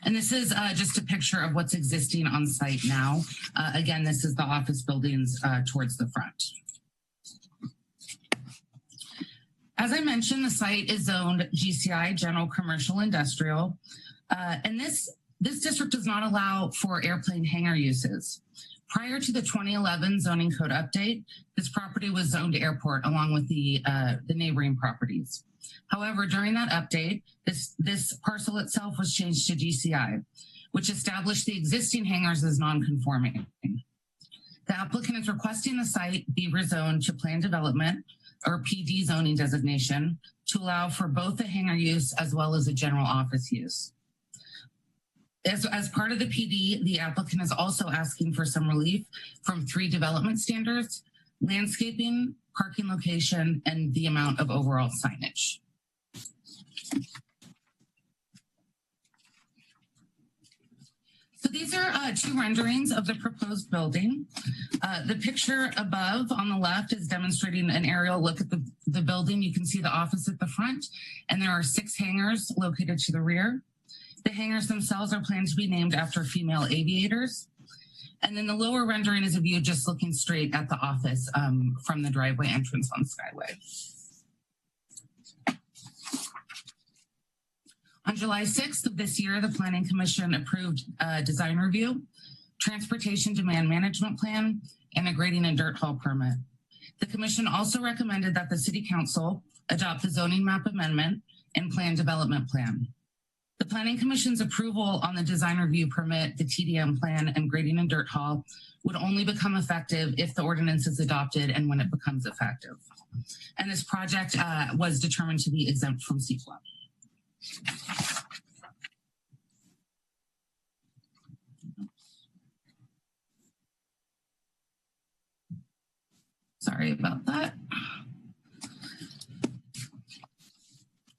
And this is just a picture of what's existing on site now. Again, this is the office buildings towards the front. As I mentioned, the site is zoned GCI, General Commercial Industrial. And this district does not allow for airplane hangar uses. Prior to the 2011 zoning code update, this property was zoned airport along with the neighboring properties. However, during that update, this parcel itself was changed to GCI, which established the existing hangars as non-conforming. The applicant is requesting the site be rezoned to planned development or PD zoning designation to allow for both the hangar use as well as a general office use. As part of the PD, the applicant is also asking for some relief from 3 development standards: landscaping, parking location, and the amount of overall signage. So these are 2 renderings of the proposed building. The picture above on the left is demonstrating an aerial look at the building. You can see the office at the front, and there are 6 hangars located to the rear. The hangars themselves are planned to be named after female aviators. And then the lower rendering is a view just looking straight at the office from the driveway entrance on Skyway. On July 6th of this year, the Planning Commission approved a design review, transportation demand management plan, and a grading and dirt haul permit. The commission also recommended that the City Council adopt the zoning map amendment and plan development plan. The Planning Commission's approval on the design review permit, the TDM plan, and grading and dirt haul would only become effective if the ordinance is adopted and when it becomes effective. And this project was determined to be exempt from CEQA. Sorry about that.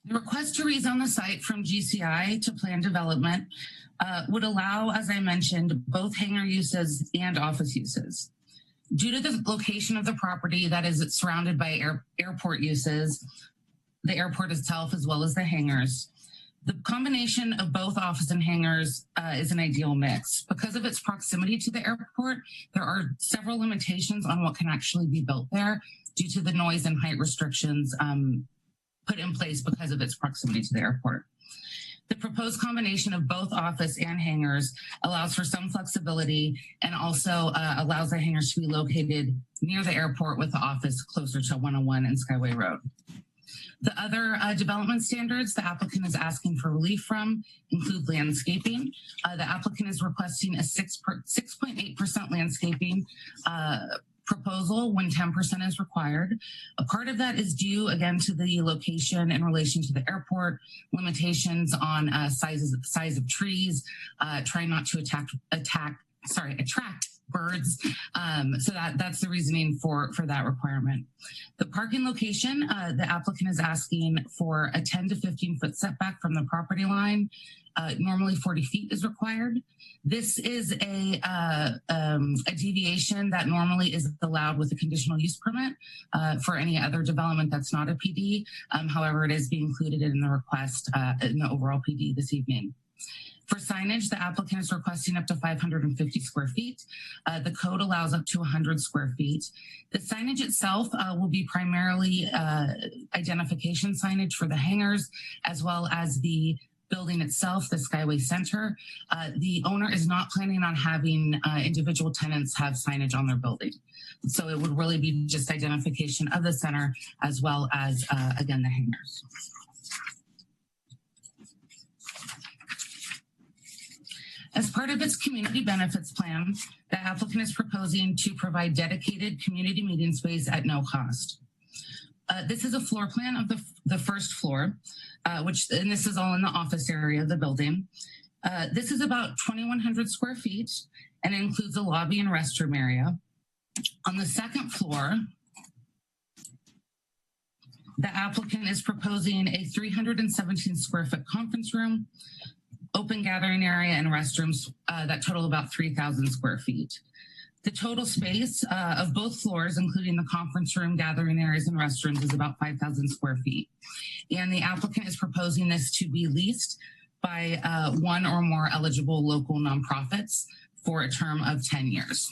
The request to rezone the site from GCI to planned development would allow, as I mentioned, both hangar uses and office uses. Due to the location of the property that is surrounded by airport uses, the airport itself, as well as the hangars, the combination of both office and hangars is an ideal mix. Because of its proximity to the airport, there are several limitations on what can actually be built there due to the noise and height restrictions put in place because of its proximity to the airport. The proposed combination of both office and hangars allows for some flexibility and also allows the hangars to be located near the airport with the office closer to 101 and Skyway Road. The other development standards the applicant is asking for relief from include landscaping. The applicant is requesting a 6.8% landscaping proposal when 10% is required. A part of that is due again to the location in relation to the airport, limitations on size of trees, trying not to attract birds. So that's the reasoning for that requirement. The parking location, the applicant is asking for a 10 to 15 foot setback from the property line. Normally 40 feet is required. This is a deviation that normally is allowed with a conditional use permit for any other development that's not a PD. However, it is being included in the request in the overall PD this evening. For signage, the applicant is requesting up to 550 square feet. The code allows up to 100 square feet. The signage itself will be primarily identification signage for the hangars, as well as the building itself, the Skyway Center. The owner is not planning on having individual tenants have signage on their building. So it would really be just identification of the center, as well as, again, the hangars. As part of its community benefits plan, the applicant is proposing to provide dedicated community meeting space at no cost. This is a floor plan of the first floor, and this is all in the office area of the building. This is about 2,100 square feet and includes a lobby and restroom area. On the second floor, the applicant is proposing a 317 square foot conference room, open gathering area, and restrooms that total about 3,000 square feet. The total space of both floors, including the conference room, gathering areas, and restrooms, is about 5,000 square feet. And the applicant is proposing this to be leased by one or more eligible local nonprofits for a term of 10 years.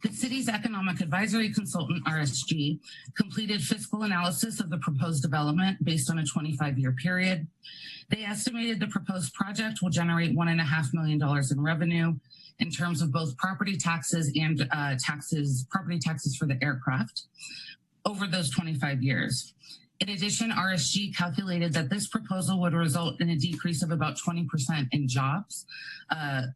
The city's economic advisory consultant, RSG, completed fiscal analysis of the proposed development based on a 25-year period. They estimated the proposed project will generate $1.5 million in revenue in terms of both property taxes and property taxes for the aircraft over those 25 years. In addition, RSG calculated that this proposal would result in a decrease of about 20% in jobs,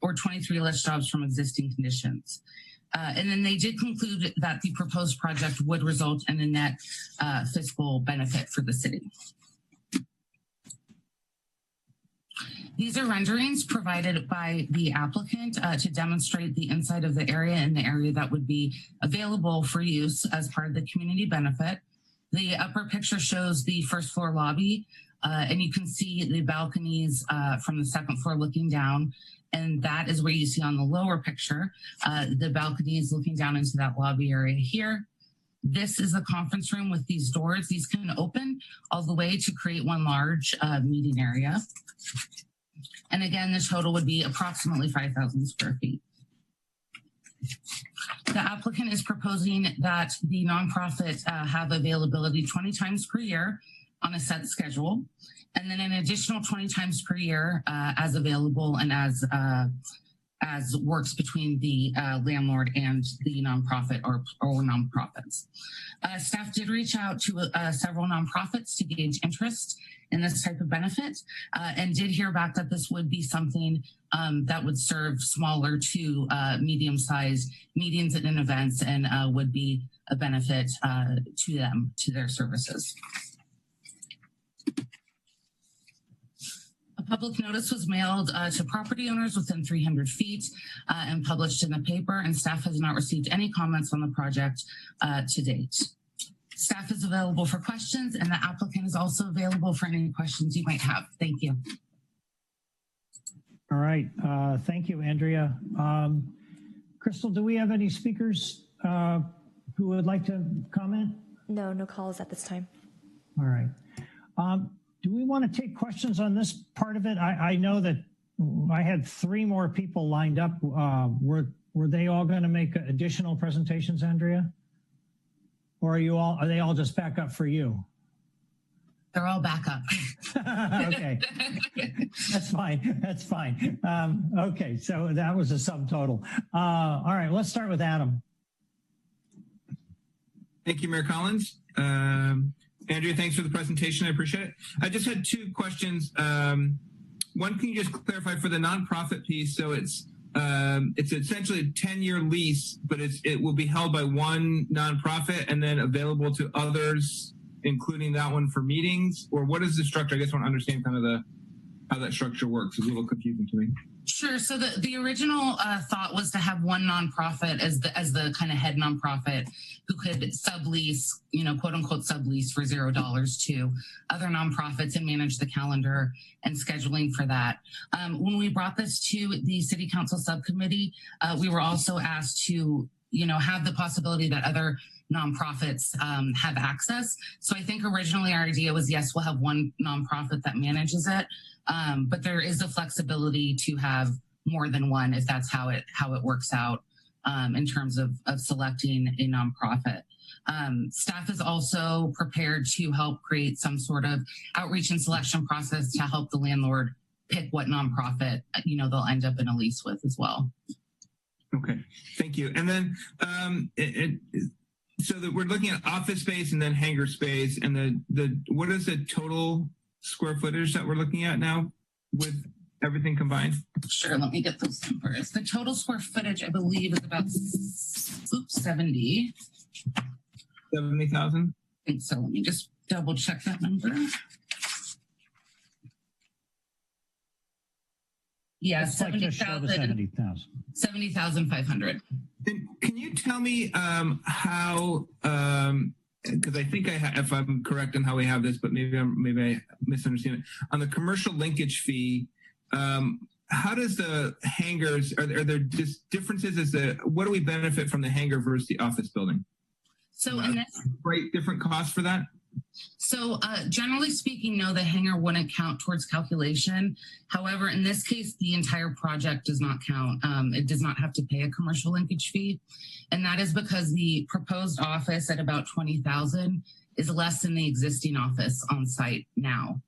or 23 less jobs from existing conditions. And then they did conclude that the proposed project would result in a net fiscal benefit for the city. These are renderings provided by the applicant to demonstrate the inside of the area and the area that would be available for use as part of the community benefit. The upper picture shows the first floor lobby, and you can see the balconies from the second floor looking down. And that is where you see on the lower picture, the balconies looking down into that lobby area here. This is the conference room with these doors. These can open all the way to create one large meeting area. And again, the total would be approximately 5,000 square feet. The applicant is proposing that the nonprofit have availability 20 times per year on a set schedule, and then an additional 20 times per year as available and as works between the landlord and the nonprofit or nonprofits. Staff did reach out to several nonprofits to gauge interest in this type of benefit and did hear back that this would be something that would serve smaller to medium-sized meetings and events and would be a benefit to them, to their services. A public notice was mailed to property owners within 300 feet and published in the paper, and staff has not received any comments on the project to date. Staff is available for questions, and the applicant is also available for any questions you might have. Thank you. All right. Thank you, Andrea. Crystal, do we have any speakers who would like to comment? No, no calls at this time. All right. Do we want to take questions on this part of it? I know that I had 3 more people lined up. Were they all going to make additional presentations, Andrea? Or are they all just back up for you? They're all back up. Okay, that's fine. That's fine. Okay, so that was a subtotal. All right, let's start with Adam. Thank you, Mayor Collins. Andrea, thanks for the presentation. I appreciate it. I just had 2 questions. One, can you just clarify for the nonprofit piece? So it's essentially a 10-year lease, but it will be held by one nonprofit and then available to others, including that one for meetings? Or what is the structure? I guess I want to understand kind of how that structure works. It's a little confusing to me. Sure. So the original thought was to have one nonprofit as the kind of head nonprofit who could sublease, quote unquote sublease for $0 to other nonprofits and manage the calendar and scheduling for that. When we brought this to the City Council subcommittee, we were also asked to, have the possibility that other nonprofits have access. So I think originally our idea was, yes, we'll have one nonprofit that manages it. But there is a flexibility to have more than one if that's how it works out in terms of selecting a nonprofit. Staff is also prepared to help create some sort of outreach and selection process to help the landlord pick what nonprofit they'll end up in a lease with as well. Okay, thank you. And then so that we're looking at office space and then hangar space, and what is the total square footage that we're looking at now with everything combined? Sure, let me get those numbers. The total square footage, I believe, is about 70,000. I think so. Let me just double check that number. Yeah, 70,000. 70,500. Can you tell me how? Because I think if I'm correct on how we have this, but maybe I misunderstand it. On the commercial linkage fee, how does the hangars, are there just differences what do we benefit from the hangar versus the office building? So in this, different costs for that? So generally speaking, no, the hangar wouldn't count towards calculation. However, in this case, the entire project does not count. It does not have to pay a commercial linkage fee. And that is because the proposed office at about 20,000 is less than the existing office on site now.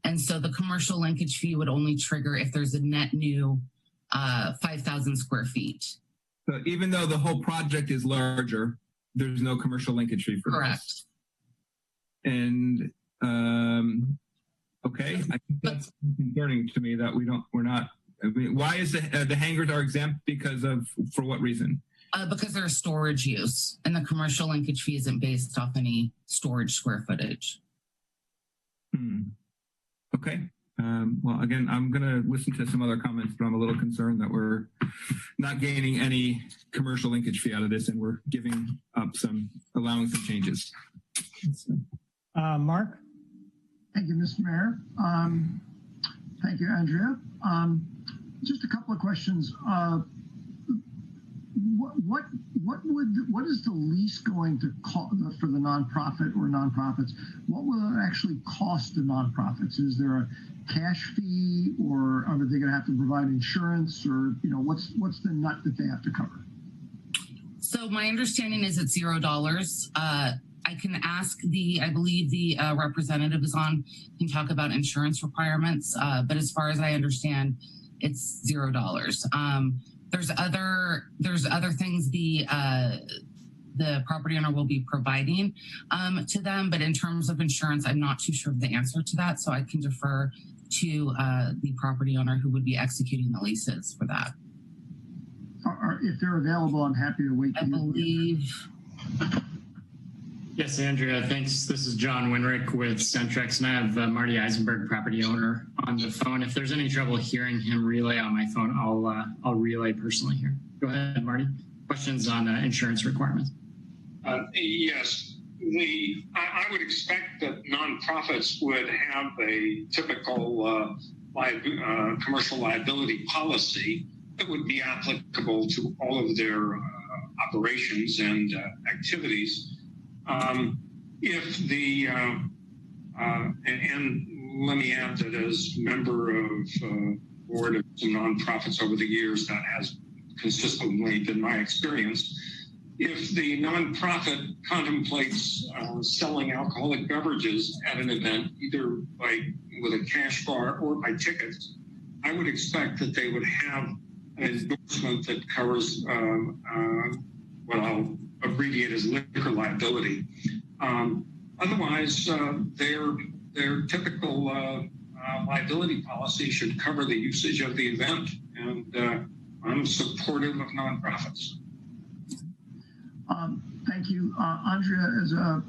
And so the commercial linkage fee would only trigger if there's a net new 5,000 square feet. So even though the whole project is larger, there's no commercial linkage fee for Correct. this. And okay, I think that's concerning to me that we're not. I mean, why is the hangars are exempt for what reason? Because they're a storage use, and the commercial linkage fee isn't based off any storage square footage. Okay. Well, again, I'm going to listen to some other comments, but I'm a little concerned that we're not gaining any commercial linkage fee out of this, and we're giving up allowing some changes. Mark? Thank you, Mr. Mayor. Thank you, Andrea. Just a couple of questions. What is the lease going to cost for the nonprofit or nonprofits? What will it actually cost the nonprofits? Is there a cash fee, or are they going to have to provide insurance, or what's the nut that they have to cover? So my understanding is it's $0. I can ask I believe the representative is on, can talk about insurance requirements, but as far as I understand, it's $0. There's other things the property owner will be providing to them, but in terms of insurance, I'm not too sure of the answer to that, so I can defer to the property owner who would be executing the leases for that. If they're available, I'm happy to wait. I believe. Yes, Andrea, thanks. This is John Winrick with Centrex, and I have Marty Eisenberg, property owner, on the phone. If there's any trouble hearing him relay on my phone, I'll relay personally here. Go ahead, Marty. Questions on insurance requirements? Yes, I would expect that nonprofits would have a typical commercial liability policy that would be applicable to all of their operations and activities. If the and let me add that as member of board of some nonprofits over the years, that has consistently been my experience. If the nonprofit contemplates selling alcoholic beverages at an event, either with a cash bar or by tickets, I would expect that they would have an endorsement that covers what I'll abbreviate as liquor liability. Otherwise, their typical liability policy should cover the usage of the event, and I'm supportive of nonprofits. Thank you. Andrea,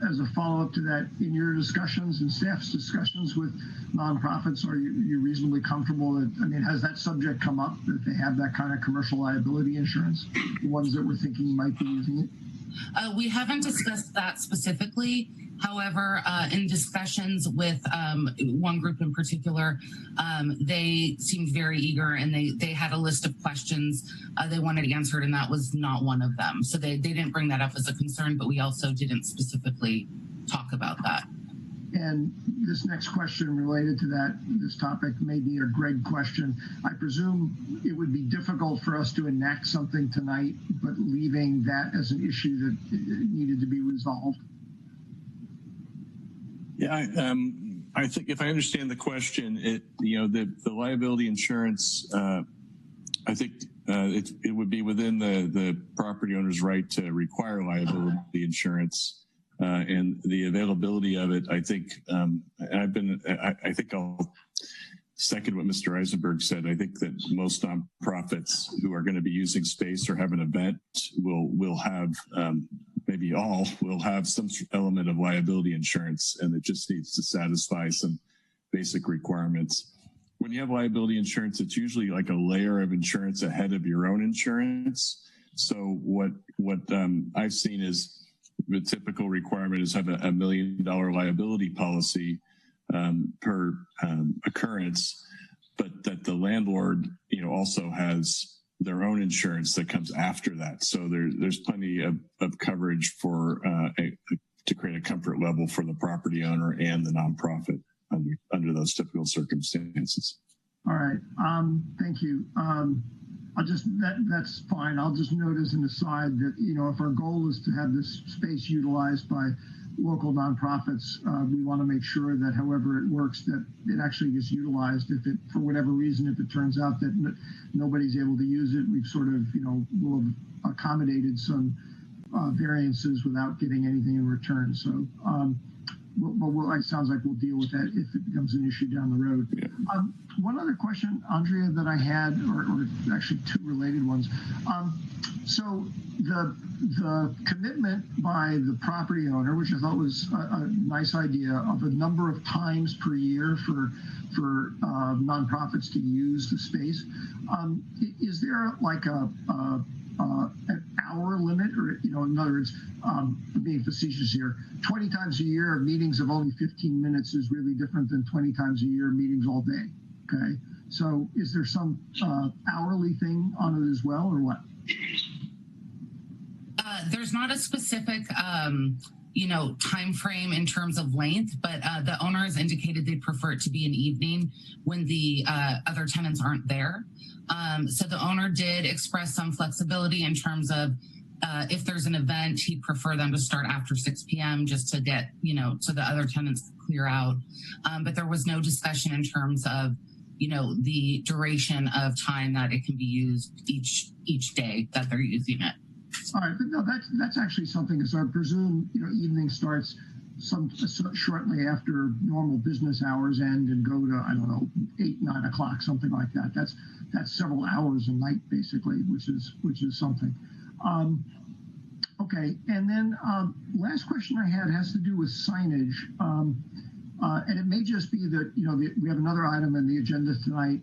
as a follow-up to that, in your discussions and staff's discussions with nonprofits, are you reasonably comfortable that, has that subject come up, that they have that kind of commercial liability insurance, the ones that we're thinking might be using it? We haven't discussed that specifically. However, in discussions with one group in particular, they seemed very eager, and they had a list of questions they wanted answered, and that was not one of them. So they didn't bring that up as a concern, but we also didn't specifically talk about that. And this next question related to this topic may be a Greg question. I presume it would be difficult for us to enact something tonight, but leaving that as an issue that needed to be resolved. Yeah, I think if I understand the question, the liability insurance, I think it would be within the property owner's right to require liability insurance. And the availability of it, I think, I think I'll second what Mr. Eisenberg said. I think that most nonprofits who are going to be using space or have an event will have, maybe all will have some element of liability insurance, and it just needs to satisfy some basic requirements. When you have liability insurance, it's usually like a layer of insurance ahead of your own insurance. So what I've seen is, the typical requirement is have a $1 million liability policy per occurrence, but that the landlord, also has their own insurance that comes after that. So there's plenty of coverage for to create a comfort level for the property owner and the nonprofit under those typical circumstances. All right. Thank you. That's fine. I'll just note as an aside that, you know, if our goal is to have this space utilized by local nonprofits, we want to make sure that however it works, that it actually gets utilized. If it, for whatever reason, if it turns out that nobody's able to use it, we've sort of, you know, will have accommodated some variances without getting anything in return. So, it sounds like we'll deal with that if it becomes an issue down the road. Yeah. One other question, Andrea, that I had, or actually two related ones. So the commitment by the property owner, which I thought was a nice idea, of a number of times per year for nonprofits to use the space. Is there like an hour limit, or, you know, in other words, being facetious here, 20 times a year of meetings of only 15 minutes is really different than 20 times a year meetings all day. Okay, so is there some hourly thing on it as well, or what? There's not a specific, you know, time frame in terms of length, but the owner has indicated they'd prefer it to be an evening when the other tenants aren't there. So the owner did express some flexibility in terms of if there's an event, he'd prefer them to start after 6 p.m. just to get, you know, so the other tenants clear out. But there was no discussion in terms of, you know, the duration of time that it can be used each day that they're using it. All right, but no, that's actually something, as I presume, you know, evening starts shortly after normal business hours end and go to, I don't know, 8, 9 o'clock, something like that. That's several hours a night, basically, which is something. Okay, and then last question I had has to do with signage. And it may just be that, you know, we have another item in the agenda tonight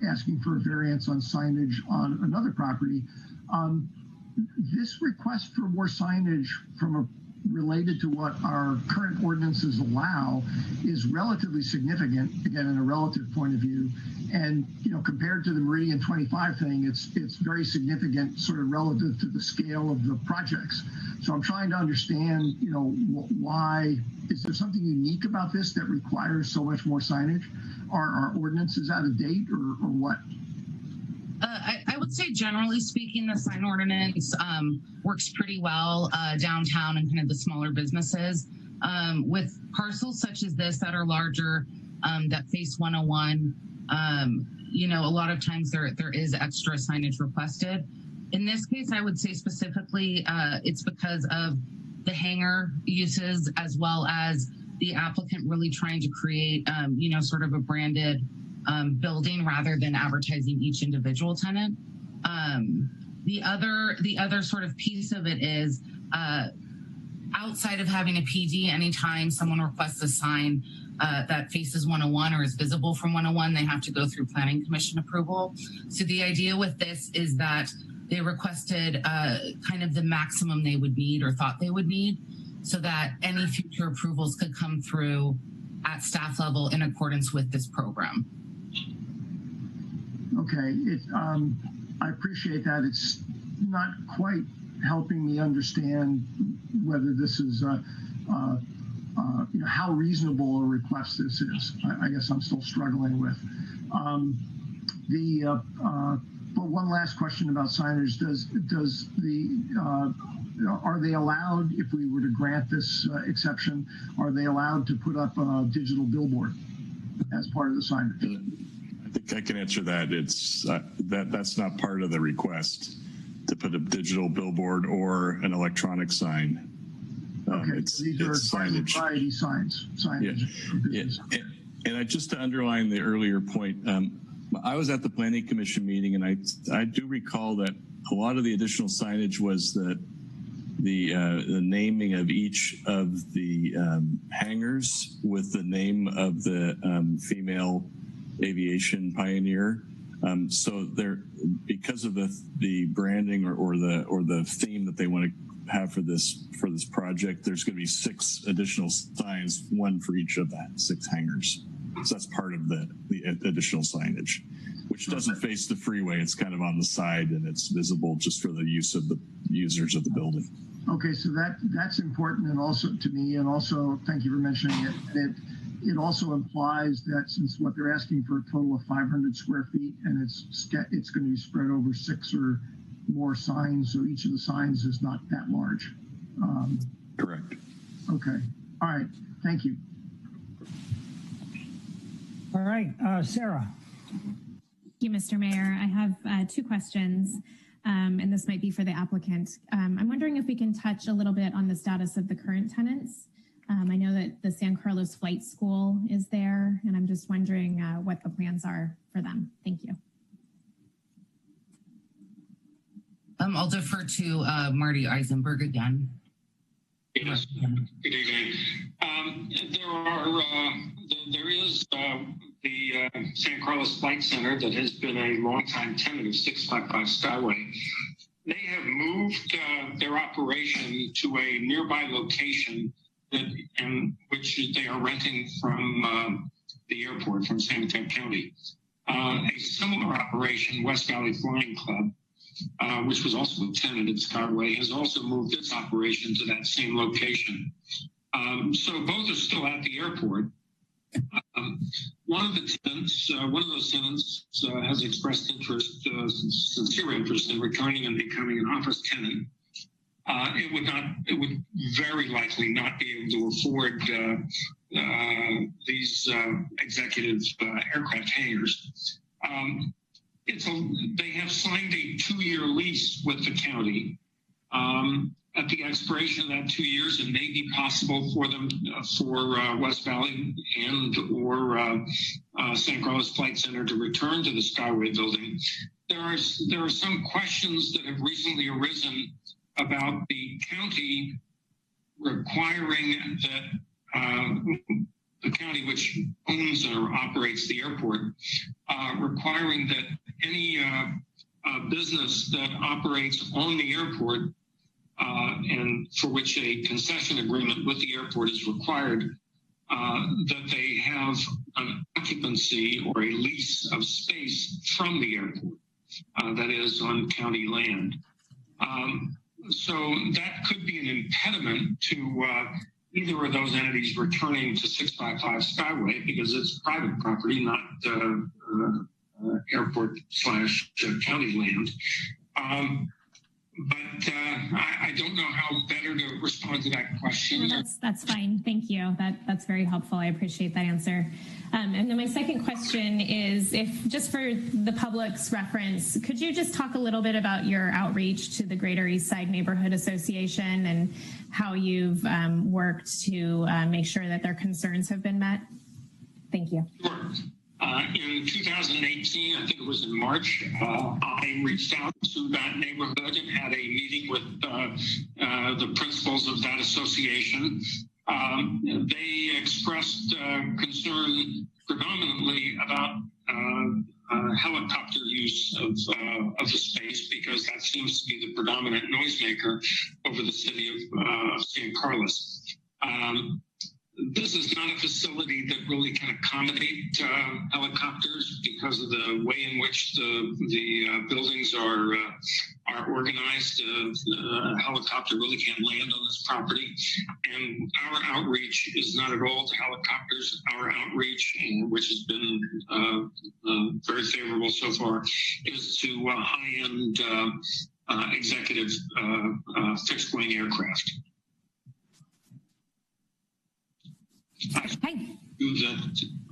asking for a variance on signage on another property. This request for more signage related to what our current ordinances allow is relatively significant, again, in a relative point of view. And, you know, compared to the Meridian 25 thing, it's very significant sort of relative to the scale of the projects. So I'm trying to understand, you know, why, is there something unique about this that requires so much more signage? Are our ordinances out of date, or what? I would say, generally speaking, the sign ordinance works pretty well downtown and kind of the smaller businesses. With parcels such as this that are larger, that face 101, you know, a lot of times there is extra signage requested. In this case, I would say specifically it's because of the hangar uses, as well as the applicant really trying to create, you know, sort of a branded building rather than advertising each individual tenant. The other sort of piece of it is outside of having a PD, anytime someone requests a sign that faces 101 or is visible from 101, they have to go through Planning Commission approval. So the idea with this is that they requested kind of the maximum they would need or thought they would need, so that any future approvals could come through at staff level in accordance with this program. Okay, I appreciate that. It's not quite helping me understand whether this is, you know, how reasonable a request this is. I guess I'm still struggling with. But one last question about signage: are they allowed, if we were to grant this exception, are they allowed to put up a digital billboard as part of the signage? I think I can answer that. It's that's not part of the request to put a digital billboard or an electronic sign. Okay, these are signage. Variety signs. Signage. Yeah. And just to underline the earlier point, I was at the Planning Commission meeting, and I do recall that a lot of the additional signage was that the naming of each of the hangars with the name of the female aviation pioneer. So there, because of the branding or the theme that they want to have for this project, there's going to be 6 additional signs, 1 for each of that 6 hangars. So that's part of the additional signage. which doesn't face the freeway. It's kind of on the side, and it's visible just for the use of the users of the building. Okay, so that's important, and also to me, and also thank you for mentioning it. It also implies that since what they're asking for a total of 500 square feet, and it's going to be spread over 6 or more signs, so each of the signs is not that large. Correct. Okay. All right. Thank you. All right, Sarah. Thank you, Mr. Mayor. I have 2 questions, and this might be for the applicant. I'm wondering if we can touch a little bit on the status of the current tenants. I know that the San Carlos Flight School is there, and I'm just wondering what the plans are for them. Thank you. I'll defer to Marty Eisenberg again. Yes. Good evening. There is the San Carlos Flight Center that has been a longtime tenant of 655 Skyway. They have moved their operation to a nearby location in which they are renting from the airport, from San Mateo County. A similar operation, West Valley Flying Club, which was also a tenant at Skyway, has also moved its operation to that same location. So both are still at the airport. One of those tenants has expressed interest, sincere interest in returning and becoming an office tenant. It would very likely not be able to afford these executive aircraft hangars. They have signed a 2-year lease with the county. At the expiration of that 2 years, it may be possible for them, for West Valley and or San Carlos Flight Center to return to the Skyway building. There are some questions that have recently arisen about the county requiring that the county, which owns or operates the airport, requiring that any business that operates on the airport and for which a concession agreement with the airport is required, that they have an occupancy or a lease of space from the airport, that is on county land. So that could be an impediment to either of those entities returning to 655 Skyway, because it's private property, not airport/county land. But I don't know how better to respond to that question. No, that's fine. Thank you. That's very helpful. I appreciate that answer. And then my second question is, if just for the public's reference, could you just talk a little bit about your outreach to the Greater East Side Neighborhood Association and how you've worked to make sure that their concerns have been met? Thank you. Sure. In 2018, I think it was in March, I reached out to that neighborhood and had a meeting with the principals of that association. They expressed concern predominantly about helicopter use of the space, because that seems to be the predominant noisemaker over the city of San Carlos. This is not a facility that really can accommodate helicopters because of the way in which the buildings are organized. A helicopter really can't land on this property, and our outreach is not at all to helicopters. Our outreach, which has been very favorable so far, is to high-end executive fixed-wing aircraft.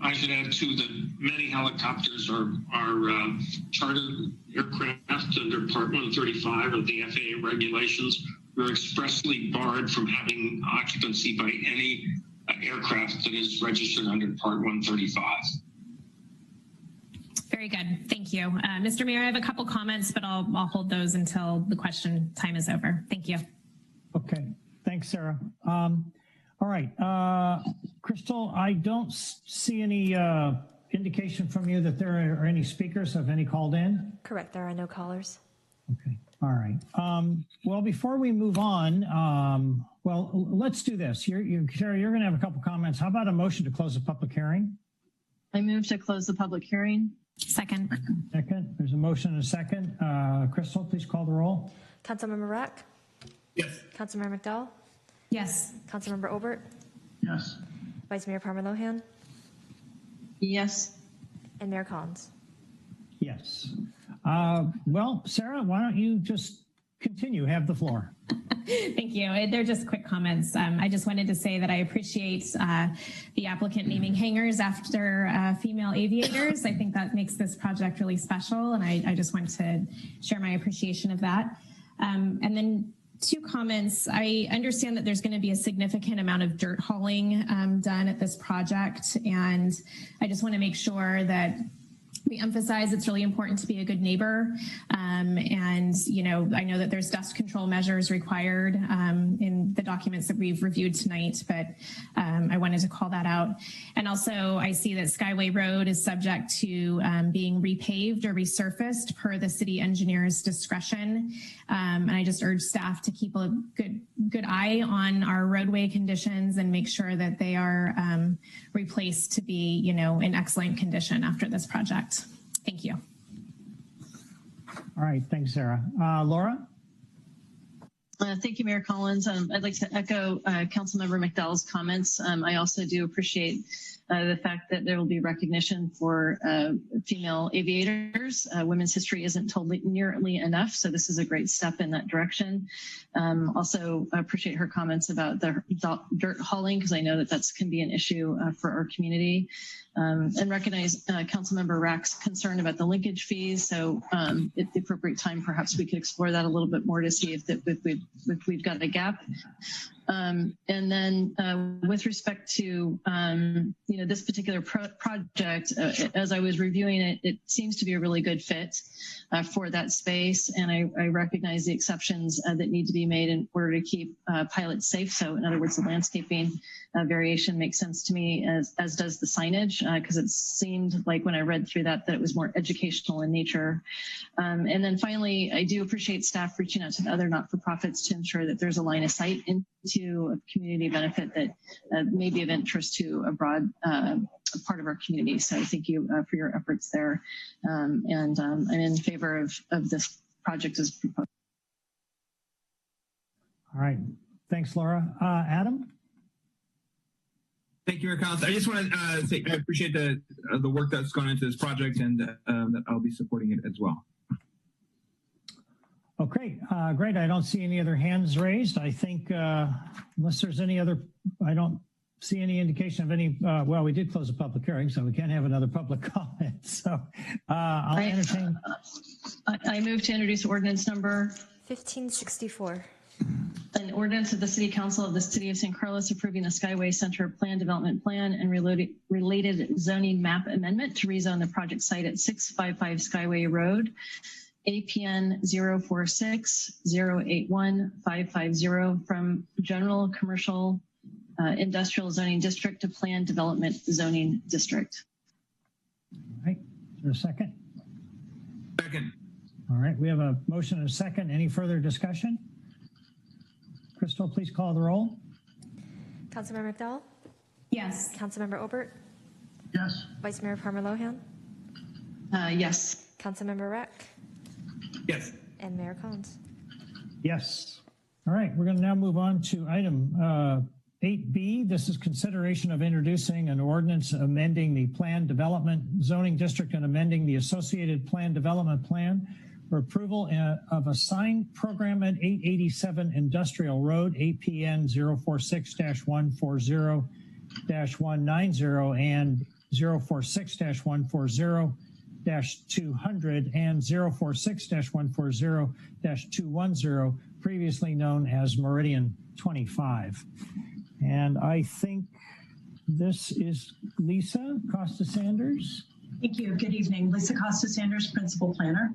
I should add too that many helicopters are chartered aircraft under Part 135 of the FAA regulations. We're expressly barred from having occupancy by any aircraft that is registered under Part 135. Very good. Thank you. Mr. Mayor, I have a couple comments, but I'll hold those until the question time is over. Thank you. Okay. Thanks, Sarah. All right, Crystal, I don't see any indication from you that there are any speakers. Have any called in? Correct, there are no callers. Okay, all right. Well, before we move on, well, let's do this. Sarah, you're going to have a couple comments. How about a motion to close the public hearing? I move to close the public hearing. Second. Second. There's a motion and a second. Crystal, please call the roll. Councilmember Rack? Yes. Councilmember McDowell? Yes. Councilmember Obert? Yes. Vice Mayor Palmer Lohan? Yes. And Mayor Collins? Yes. Well, Sarah, why don't you just continue? Have the floor. Thank you. They're just quick comments. I just wanted to say that I appreciate the applicant naming hangars after female aviators. I think that makes this project really special, and I just want to share my appreciation of that. And then 2 comments. I understand that there's going to be a significant amount of dirt hauling done at this project, and I just want to make sure that we emphasize it's really important to be a good neighbor. And, you know, I know that there's dust control measures required in the documents that we've reviewed tonight, but I wanted to call that out. And also I see that Skyway Road is subject to being repaved or resurfaced per the city engineer's discretion. And I just urge staff to keep a good eye on our roadway conditions and make sure that they are replaced to be, you know, in excellent condition after this project. Thank you. All right. Thanks, Sarah. Laura? Thank you, Mayor Collins. I'd like to echo Councilmember McDowell's comments. I also do appreciate the fact that there will be recognition for female aviators. Women's history isn't told nearly enough, so this is a great step in that direction. Also appreciate her comments about the dirt hauling, because I know that can be an issue for our community. And recognize Councilmember Rack's concern about the linkage fees. So at the appropriate time, perhaps we could explore that a little bit more to see if we've got a gap. And then with respect to this particular project, as I was reviewing it, it seems to be a really good fit for that space. And I recognize the exceptions that need to be made in order to keep pilots safe. So in other words, the landscaping variation makes sense to me, as does the signage, because it seemed like when I read through that it was more educational in nature. And then finally, I do appreciate staff reaching out to the other not-for-profits to ensure that there's a line of sight into a community benefit that may be of interest to a broad part of our community. So thank you for your efforts there. And I'm in favor of this project as proposed. All right. Thanks, Laura. Adam? Thank you, Mayor Collins. I just want to say I appreciate the work that's gone into this project, and that I'll be supporting it as well. Oh, great. Great. I don't see any other hands raised. I think unless there's any other, I don't see any indication of any, well, we did close a public hearing, so we can't have another public comment. So I'll entertain. I move to introduce ordinance number 1564. An ordinance of the City Council of the City of San Carlos approving the Skyway Center Plan Development Plan and related zoning map amendment to rezone the project site at 655 Skyway Road, APN 046-081-550 from General Commercial Industrial Zoning District to Plan Development Zoning District. All right. Is there a second? Second. All right. We have a motion and a second. Any further discussion? Crystal, please call the roll. Councilmember McDowell? Yes. Councilmember Obert? Yes. Vice Mayor Palmer Lohan? Yes. Councilmember Rack? Yes. And Mayor Collins? Yes. All right. We're going to now move on to item 8B. This is consideration of introducing an ordinance amending the Plan Development Zoning District and amending the associated Plan Development Plan for approval of a sign program at 887 Industrial Road, APN 046-140-190 and 046-140-200 and 046-140-210, previously known as Meridian 25. And I think this is Lisa Costa-Sanders. Thank you. Good evening. Lisa Costa-Sanders, Principal Planner.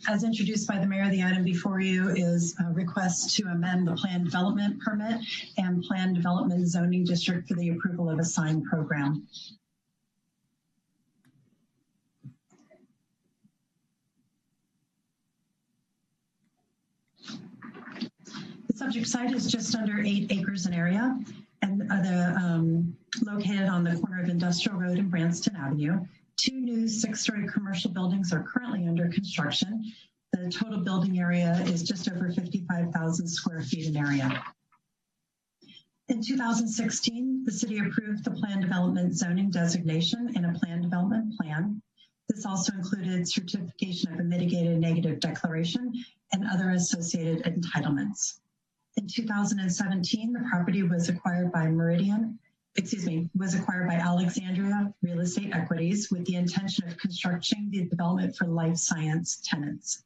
As introduced by the Mayor, the item before you is a request to amend the Plan Development Permit and Plan Development Zoning District for the approval of a sign program. The subject site is just under 8 acres in area and located on the corner of Industrial Road and Branston Avenue. 2 new 6-story commercial buildings are currently under construction. The total building area is just over 55,000 square feet in area. In 2016, the city approved the plan development zoning designation in a plan development plan. This also included certification of a mitigated negative declaration and other associated entitlements. In 2017, the property was acquired by Alexandria Real Estate Equities with the intention of constructing the development for life science tenants.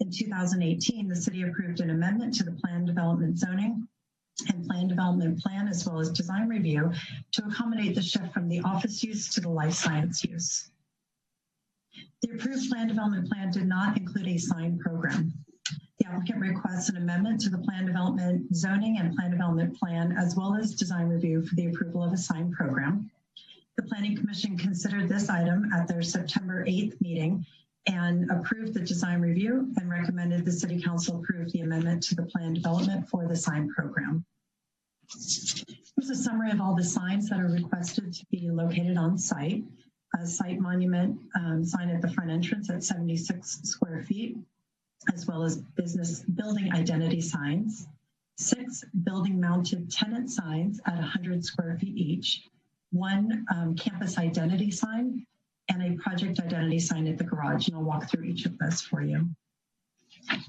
In 2018, the city approved an amendment to the plan development zoning and plan development plan, as well as design review, to accommodate the shift from the office use to the life science use. The approved plan development plan did not include a sign program. The applicant requests an amendment to the plan development zoning and plan development plan, as well as design review for the approval of a sign program. The Planning Commission considered this item at their September 8th meeting and approved the design review and recommended the City Council approve the amendment to the plan development for the sign program. Here's a summary of all the signs that are requested to be located on site. A site monument sign at the front entrance at 76 square feet, as well as business building identity signs, 6 building mounted tenant signs at 100 square feet each, 1 campus identity sign, and a project identity sign at the garage. And I'll walk through each of those for you.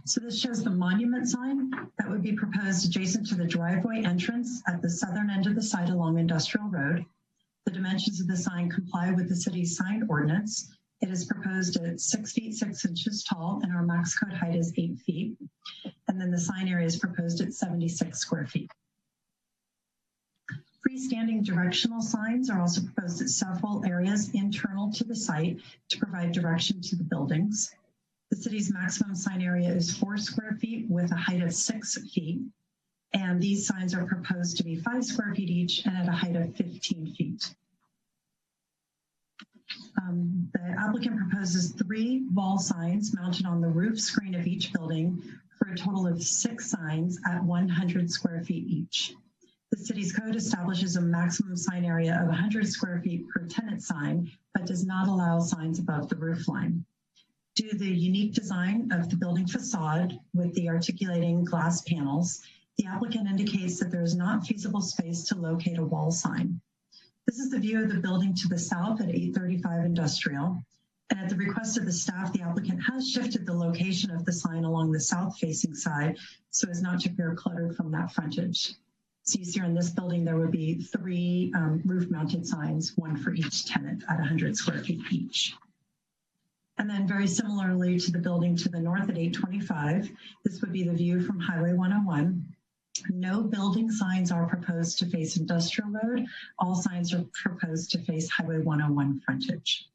So this shows the monument sign that would be proposed adjacent to the driveway entrance at the southern end of the site along Industrial Road. The dimensions of the sign comply with the city's sign ordinance. It is proposed at 6 feet 6 inches tall, and our max code height is 8 feet. And then the sign area is proposed at 76 square feet. Freestanding directional signs are also proposed at several areas internal to the site to provide direction to the buildings. The city's maximum sign area is 4 square feet with a height of 6 feet. And these signs are proposed to be 5 square feet each and at a height of 15 feet. The applicant proposes 3 wall signs mounted on the roof screen of each building for a total of 6 signs at 100 square feet each. The city's code establishes a maximum sign area of 100 square feet per tenant sign, but does not allow signs above the roof line. Due to the unique design of the building facade with the articulating glass panels, the applicant indicates that there is not feasible space to locate a wall sign. This is the view of the building to the south at 835 Industrial. And at the request of the staff, the applicant has shifted the location of the sign along the south-facing side so as not to appear cluttered from that frontage. So you see in this building, there would be 3 roof-mounted signs, 1 for each tenant at 100 square feet each. And then very similarly to the building to the north at 825, this would be the view from Highway 101. No building signs are proposed to face Industrial Road. All signs are proposed to face Highway 101 frontage.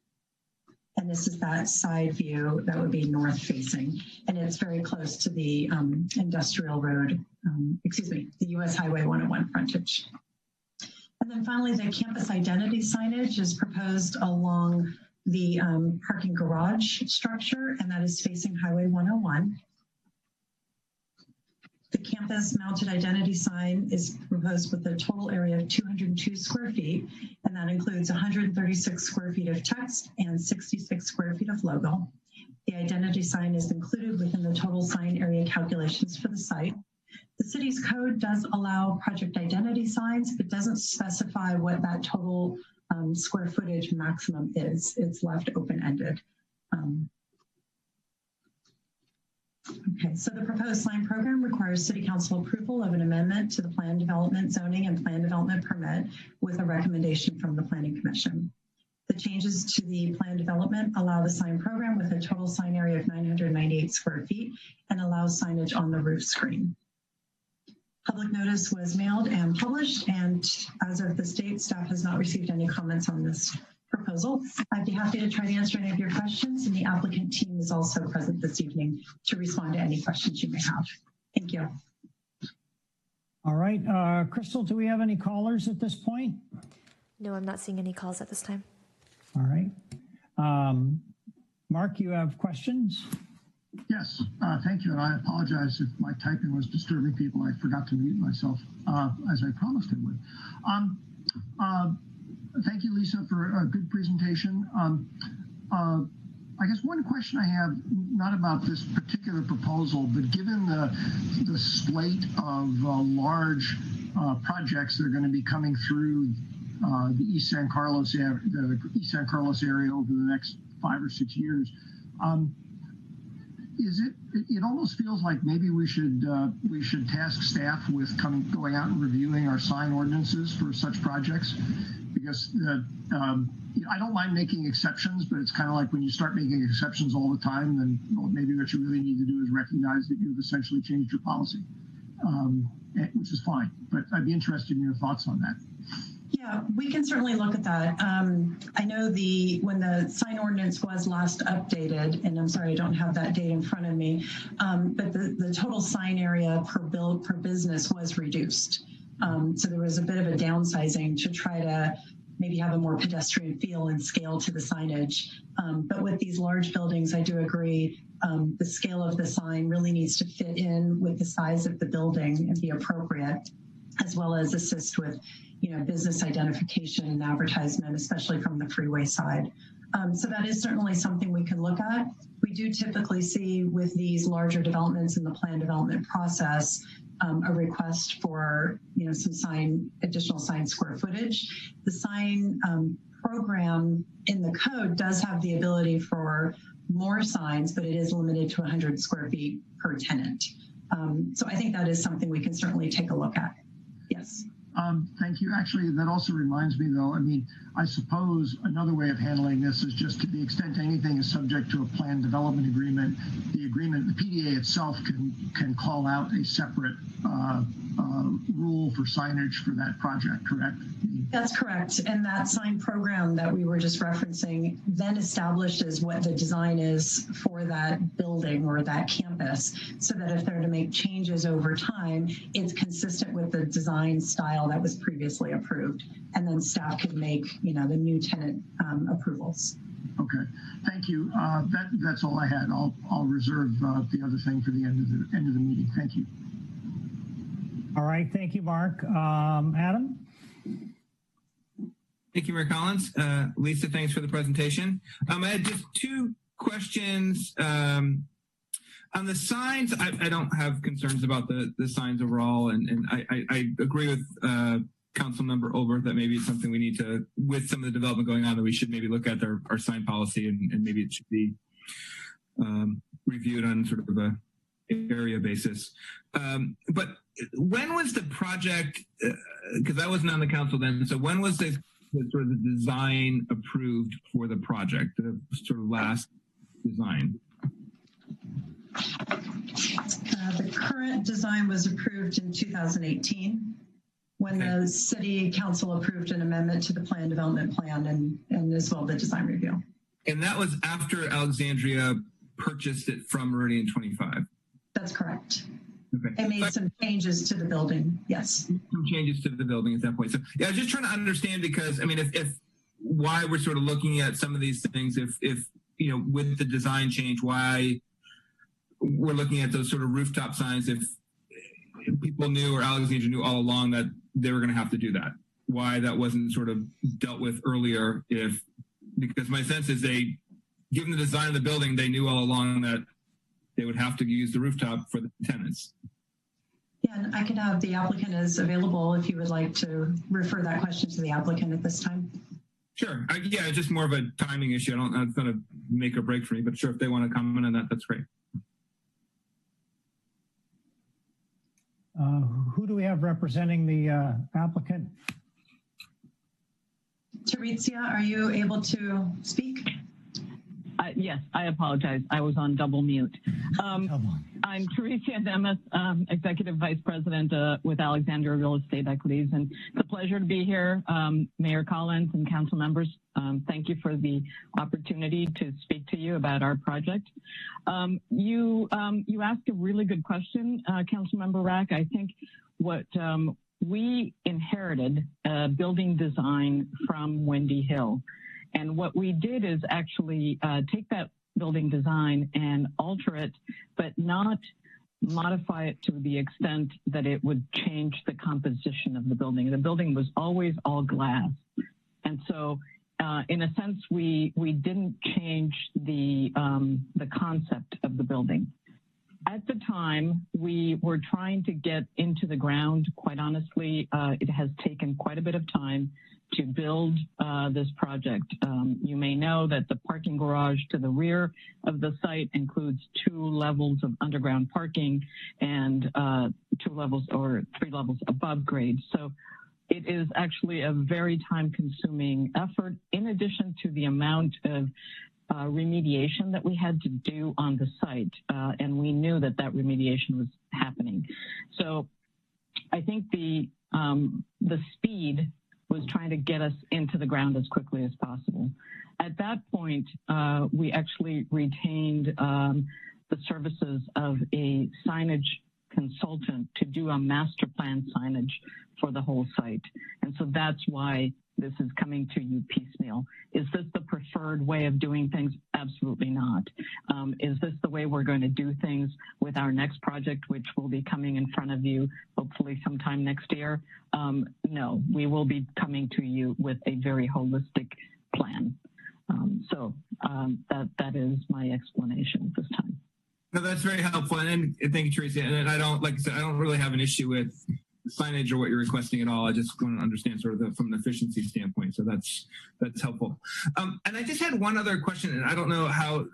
And this is that side view that would be north facing. And it's very close to the Industrial Road, the US Highway 101 frontage. And then finally, the campus identity signage is proposed along the parking garage structure, and that is facing Highway 101. The campus mounted identity sign is proposed with a total area of 202 square feet, and that includes 136 square feet of text and 66 square feet of logo. The identity sign is included within the total sign area calculations for the site. The city's code does allow project identity signs, but doesn't specify what that total square footage maximum is. It's left open-ended. Okay, so the proposed sign program requires City Council approval of an amendment to the plan development zoning and plan development permit with a recommendation from the Planning Commission. The changes to the plan development allow the sign program with a total sign area of 998 square feet and allows signage on the roof screen. Public notice was mailed and published, and as of this date, staff has not received any comments on this proposal. I'd be happy to try to answer any of your questions, and the applicant team is also present this evening to respond to any questions you may have. Thank you. All right, Crystal, do we have any callers at this point? No, I'm not seeing any calls at this time. All right. Mark, you have questions? Yes, thank you. And I apologize if my typing was disturbing people. I forgot to mute myself as I promised I would. Thank you, Lisa, for a good presentation. I guess one question I have, not about this particular proposal, but given the slate of large projects that are going to be coming through the East San Carlos area over the next 5 or 6 years, it almost feels like maybe we should task staff with going out and reviewing our sign ordinances for such projects, because I don't mind making exceptions, but it's kind of like when you start making exceptions all the time, then maybe what you really need to do is recognize that you've essentially changed your policy, which is fine. But I'd be interested in your thoughts on that. Yeah, we can certainly look at that. I know when the sign ordinance was last updated, and I'm sorry, I don't have that date in front of me, but the total sign area per business was reduced. So there was a bit of a downsizing to try to maybe have a more pedestrian feel and scale to the signage. But with these large buildings, I do agree, the scale of the sign really needs to fit in with the size of the building and be appropriate, as well as assist with business identification and advertisement, especially from the freeway side. So that is certainly something we can look at. We do typically see with these larger developments in the plan development process, a request for some additional sign square footage. The sign program in the code does have the ability for more signs, but it is limited to 100 square feet per tenant. So I think that is something we can certainly take a look at. Yes. Thank you. Actually, that also reminds me, though, I suppose another way of handling this is just to the extent anything is subject to a planned development agreement, the PDA itself can call out a separate rule for signage for that project, correct? That's correct. And that sign program that we were just referencing then establishes what the design is for that building or that campus, so that if they're to make changes over time, it's consistent with the design style that was previously approved. And then staff can make, the new tenant approvals. Okay, thank you. That's all I had. I'll reserve the other thing for the end of the meeting. Thank you. All right, thank you, Mark. Adam? Thank you, Mayor Collins. Lisa, thanks for the presentation. I had just 2 questions. On the signs, I don't have concerns about the signs overall, and I agree with Councilmember Olbert that maybe it's something we need to, with some of the development going on, that we should maybe look at our sign policy, and maybe it should be reviewed on sort of a area basis. But when was the project, because I wasn't on the council then, so when was the sort of the design approved for the project, the sort of last design? The current design was approved in 2018 when the city council approved an amendment to the plan development plan and as well the design review. And that was after Alexandria purchased it from Meridian 25? That's correct. Okay. They made some changes to the building, yes. Some changes to the building at that point. So yeah, I was just trying to understand, because if why we're sort of looking at some of these things, if with the design change, why we're looking at those sort of rooftop signs, if people knew, or Alexandria knew all along, that they were going to have to do that. Why that wasn't sort of dealt with earlier, because my sense is given the design of the building, they knew all along that they would have to use the rooftop for the tenants. Yeah, and I can have the applicant is available if you would like to refer that question to the applicant at this time. Sure. Yeah, it's just more of a timing issue. It's not a make or break for me, but sure, if they want to comment on that, that's great. Who do we have representing the applicant? Teresa, are you able to speak? Yes, I apologize. I was on double mute. I'm Teresa Demas, Executive Vice President with Alexandria Real Estate Equities, and it's a pleasure to be here. Mayor Collins and council members, thank you for the opportunity to speak to you about our project. You asked a really good question, Councilmember Rack. I think what we inherited building design from Wendy Hill. And what we did is actually take that building design and alter it, but not modify it to the extent that it would change the composition of the building. The building was always all glass. And And so in a sense, we didn't change the concept of the building. At the time, we were trying to get into the ground. Quite honestly, it has taken quite a bit of time to build this project. You may know that the parking garage to the rear of the site includes 2 levels of underground parking and 2 levels or 3 levels above grade. So it is actually a very time-consuming effort, in addition to the amount of remediation that we had to do on the site, and we knew that remediation was happening. So I think the speed was trying to get us into the ground as quickly as possible. At that point, we actually retained the services of a signage consultant to do a master plan signage for the whole site. And so that's why this is coming to you piecemeal. Is this the preferred way of doing things? Absolutely not. Is this the way we're going to do things with our next project, which will be coming in front of you hopefully sometime next year? No, we will be coming to you with a very holistic plan. That is my explanation at this time. No, that's very helpful, and thank you, Teresa. And I don't, like I said, I don't really have an issue with signage or what you're requesting at all. I just want to understand sort of from an efficiency standpoint. So that's helpful. And I just had one other question, and I don't know how.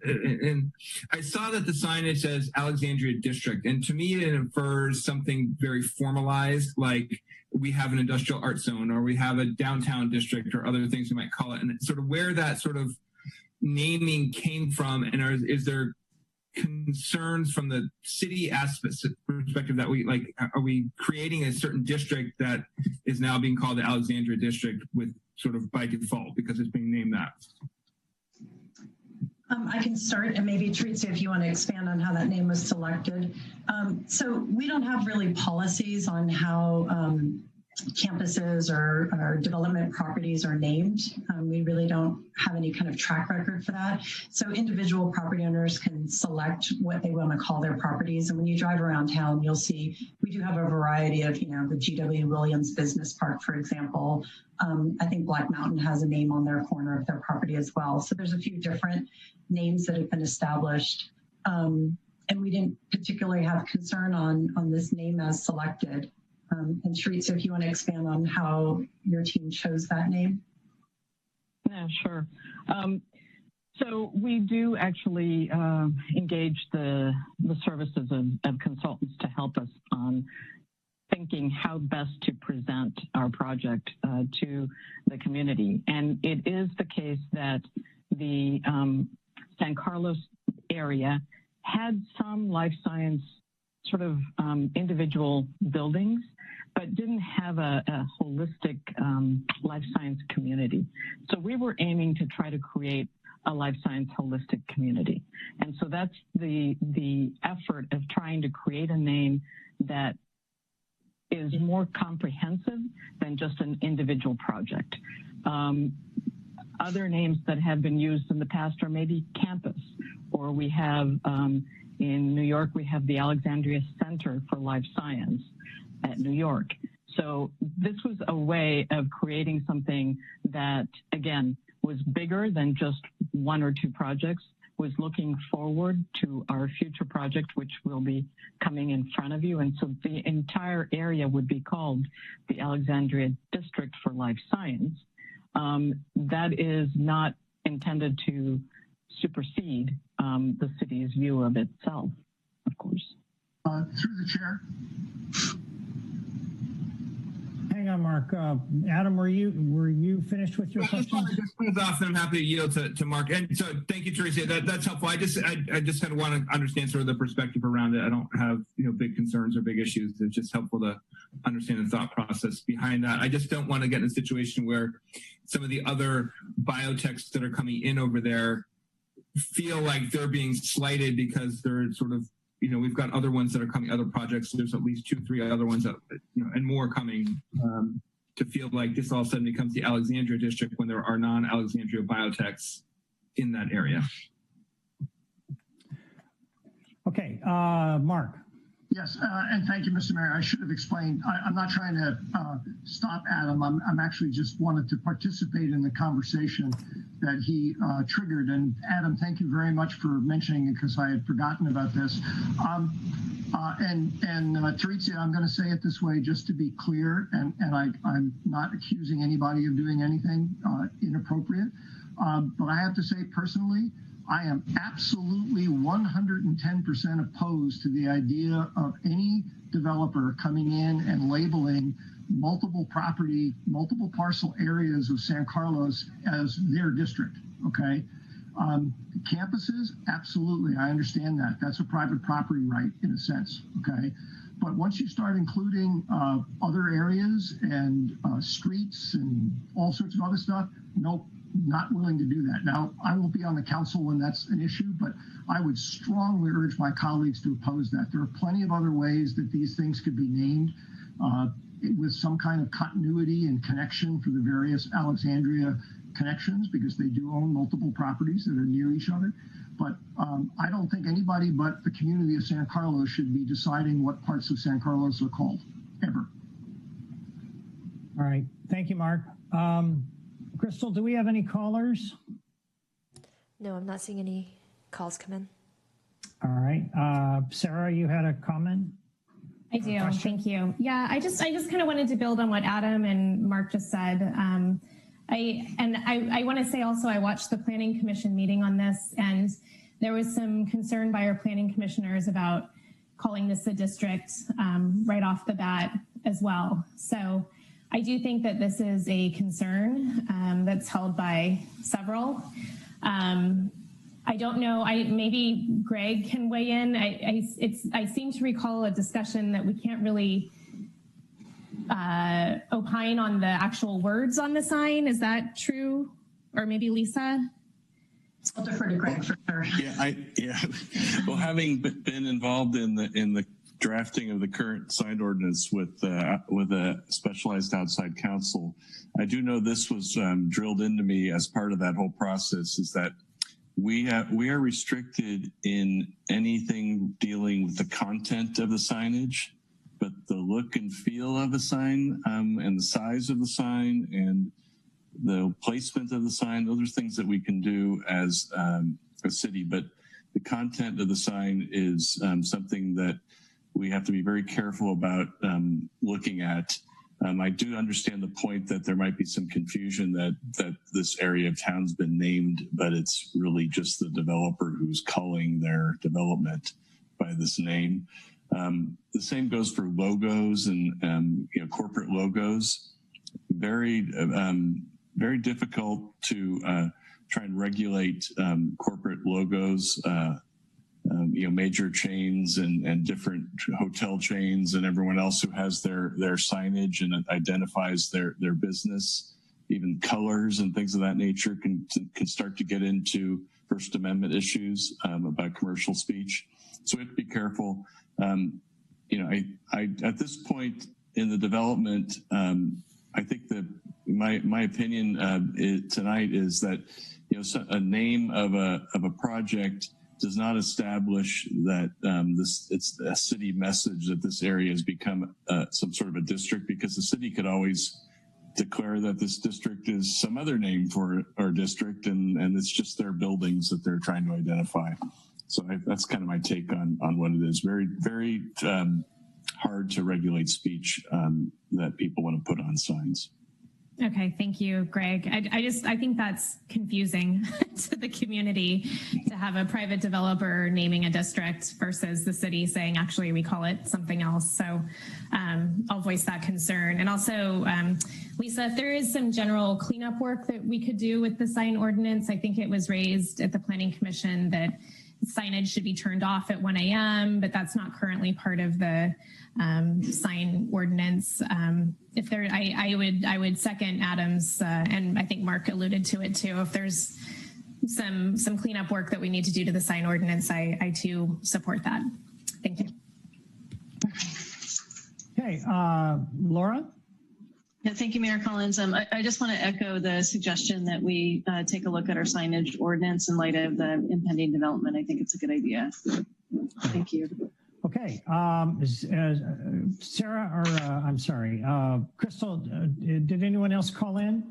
And I saw that the signage says Alexandria District, and to me it infers something very formalized, like we have an industrial art zone, or we have a downtown district, or other things we might call it, and sort of where that sort of naming came from, and is there concerns from the city aspect perspective that we like, are we creating a certain district that is now being called the Alexandria District with sort of by default because it's being named that? I can start, and maybe Teresa, if you want to expand on how that name was selected. So we don't have really policies on how campuses or development properties are named. We really don't have any kind of track record for that. So individual property owners can select what they want to call their properties. And when you drive around town, you'll see we do have a variety of, the G.W. Williams Business Park, for example. I think Black Mountain has a name on their corner of their property as well. So there's a few different names that have been established. And we didn't particularly have concern on this name as selected. And Teresa, if you want to expand on how your team chose that name. Yeah, sure. So we do actually engage the services of consultants to help us on thinking how best to present our project to the community. And it is the case that the San Carlos area had some life science sort of individual buildings, but didn't have a holistic life science community. So we were aiming to try to create a life science holistic community. And so that's the effort of trying to create a name that is more comprehensive than just an individual project. Other names that have been used in the past are maybe campus, or we have in New York, we have the Alexandria Center for Life Science at New York. So this was a way of creating something that, again, was bigger than just 1 or 2 projects, was looking forward to our future project, which will be coming in front of you. And so the entire area would be called the Alexandria District for Life Science. That is not intended to supersede the city's view of itself, of course. Through the chair. Hang on, Mark. Adam, were you finished with your questions? I just close off, and I'm happy to yield to Mark. And so, thank you, Teresa. That's helpful. I just kind of want to understand sort of the perspective around it. I don't have big concerns or big issues. It's just helpful to understand the thought process behind that. I just don't want to get in a situation where some of the other biotechs that are coming in over there feel like they're being slighted because they're sort of, we've got other ones that are coming, other projects. There's at least 2, 3 other ones that, and more coming, to feel like this all of a sudden becomes the Alexandria District when there are non-Alexandria biotechs in that area. Okay, Mark. Yes, and thank you, Mr. Mayor. I should have explained. I'm not trying to stop Adam. I'm actually just wanted to participate in the conversation that he triggered. And Adam, thank you very much for mentioning it because I had forgotten about this. Teresa, I'm going to say it this way just to be clear, and I'm not accusing anybody of doing anything inappropriate. But I have to say personally, I am absolutely 110% opposed to the idea of any developer coming in and labeling multiple parcel areas of San Carlos as their district, okay? Campuses, absolutely, I understand that. That's a private property right in a sense, okay? But once you start including other areas and streets and all sorts of other stuff, nope. Not willing to do that. Now, I won't be on the council when that's an issue, but I would strongly urge my colleagues to oppose that. There are plenty of other ways that these things could be named with some kind of continuity and connection for the various Alexandria connections, because they do own multiple properties that are near each other. But I don't think anybody but the community of San Carlos should be deciding what parts of San Carlos are called, ever. All right. Thank you, Mark. Crystal, do we have any callers? No, I'm not seeing any calls come in. All right. Sarah, you had a comment? I do. Thank you. Yeah, I just kind of wanted to build on what Adam and Mark just said. I want to say also I watched the Planning Commission meeting on this, and there was some concern by our planning commissioners about calling this a district right off the bat as well. So I do think that this is a concern that's held by several. I don't know, maybe Greg can weigh in. I seem to recall a discussion that we can't really opine on the actual words on the sign. Is that true? Or maybe Lisa? I'll defer to Greg for sure. Yeah. Well, having been involved in the drafting of the current sign ordinance with a specialized outside counsel, I do know this was drilled into me as part of that whole process, is that we are restricted in anything dealing with the content of the signage, but the look and feel of a sign and the size of the sign and the placement of the sign, those are things that we can do as a city, but the content of the sign is something that we have to be very careful about looking at. I do understand the point that there might be some confusion that this area of town's been named, but it's really just the developer who's calling their development by this name. The same goes for logos and corporate logos. Very difficult to try and regulate corporate logos. Major chains and different hotel chains and everyone else who has their signage and identifies their business, even colors and things of that nature can start to get into First Amendment issues about commercial speech. So we have to be careful. I at this point in the development, I think that my opinion tonight is that a name of a project does not establish that it's a city message that this area has become some sort of a district, because the city could always declare that this district is some other name for our district, and it's just their buildings that they're trying to identify. So that's kind of my take on what it is. Very, very hard to regulate speech that people want to put on signs. Okay, thank you, Greg. I think that's confusing to the community to have a private developer naming a district versus the city saying, actually, we call it something else. So I'll voice that concern. And also, Lisa, if there is some general cleanup work that we could do with the sign ordinance, I think it was raised at the Planning Commission that signage should be turned off at 1 a.m., but that's not currently part of the sign ordinance. I would second Adam's, and I think Mark alluded to it too. If there's some cleanup work that we need to do to the sign ordinance, I too support that. Thank you. Okay, Laura? Yeah, thank you, Mayor Collins. I just want to echo the suggestion that we take a look at our signage ordinance in light of the impending development. I think it's a good idea. Thank you. Okay. Okay, Sarah, or I'm sorry, Crystal, did anyone else call in?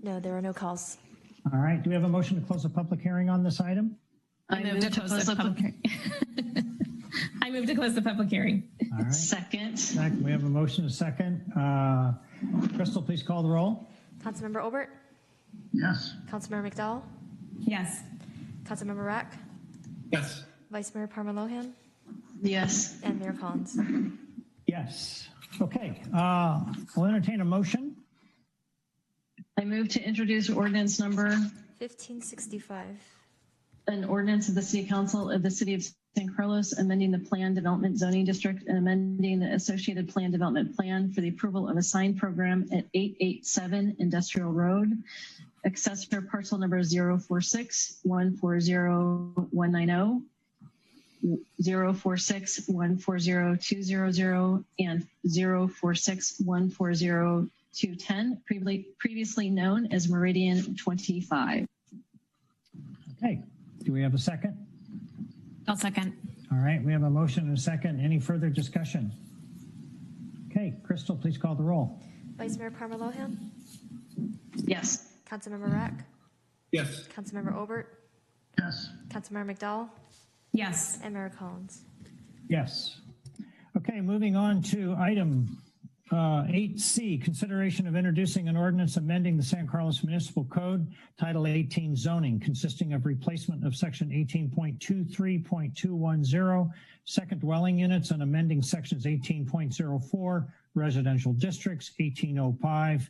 No, there are no calls. All right, do we have a motion to close the public hearing on this item? I move to close the public hearing. I move to close the public hearing. All right. Second. We have a motion, a second. Crystal, please call the roll. Councilmember Obert? Yes. Councilmember McDowell? Yes. Councilmember Rack? Yes. Vice Mayor Parma-Lohan? Yes. And Mayor Collins? Yes. Okay, we'll entertain a motion. I move to introduce ordinance number 1565. An ordinance of the City Council of the City of San Carlos amending the Plan Development Zoning District and amending the associated Plan Development Plan for the approval of a sign program at 887 Industrial Road, accessor parcel number 046-140-190, 046-140-200, and 046-140-210, previously known as Meridian 25. Okay, do we have a second? I'll second. All right, we have a motion and a second. Any further discussion? Okay, Crystal, please call the roll. Vice Mayor Parma-Lohan? Yes. Councilmember Rack? Yes. Councilmember Obert? Yes. Councilmember McDowell? Yes. And Mayor Collins? Yes. Okay, moving on to item 8C, consideration of introducing an ordinance amending the San Carlos Municipal Code, Title 18 zoning, consisting of replacement of section 18.23.210, second dwelling units, and amending sections 18.04, residential districts, 1805,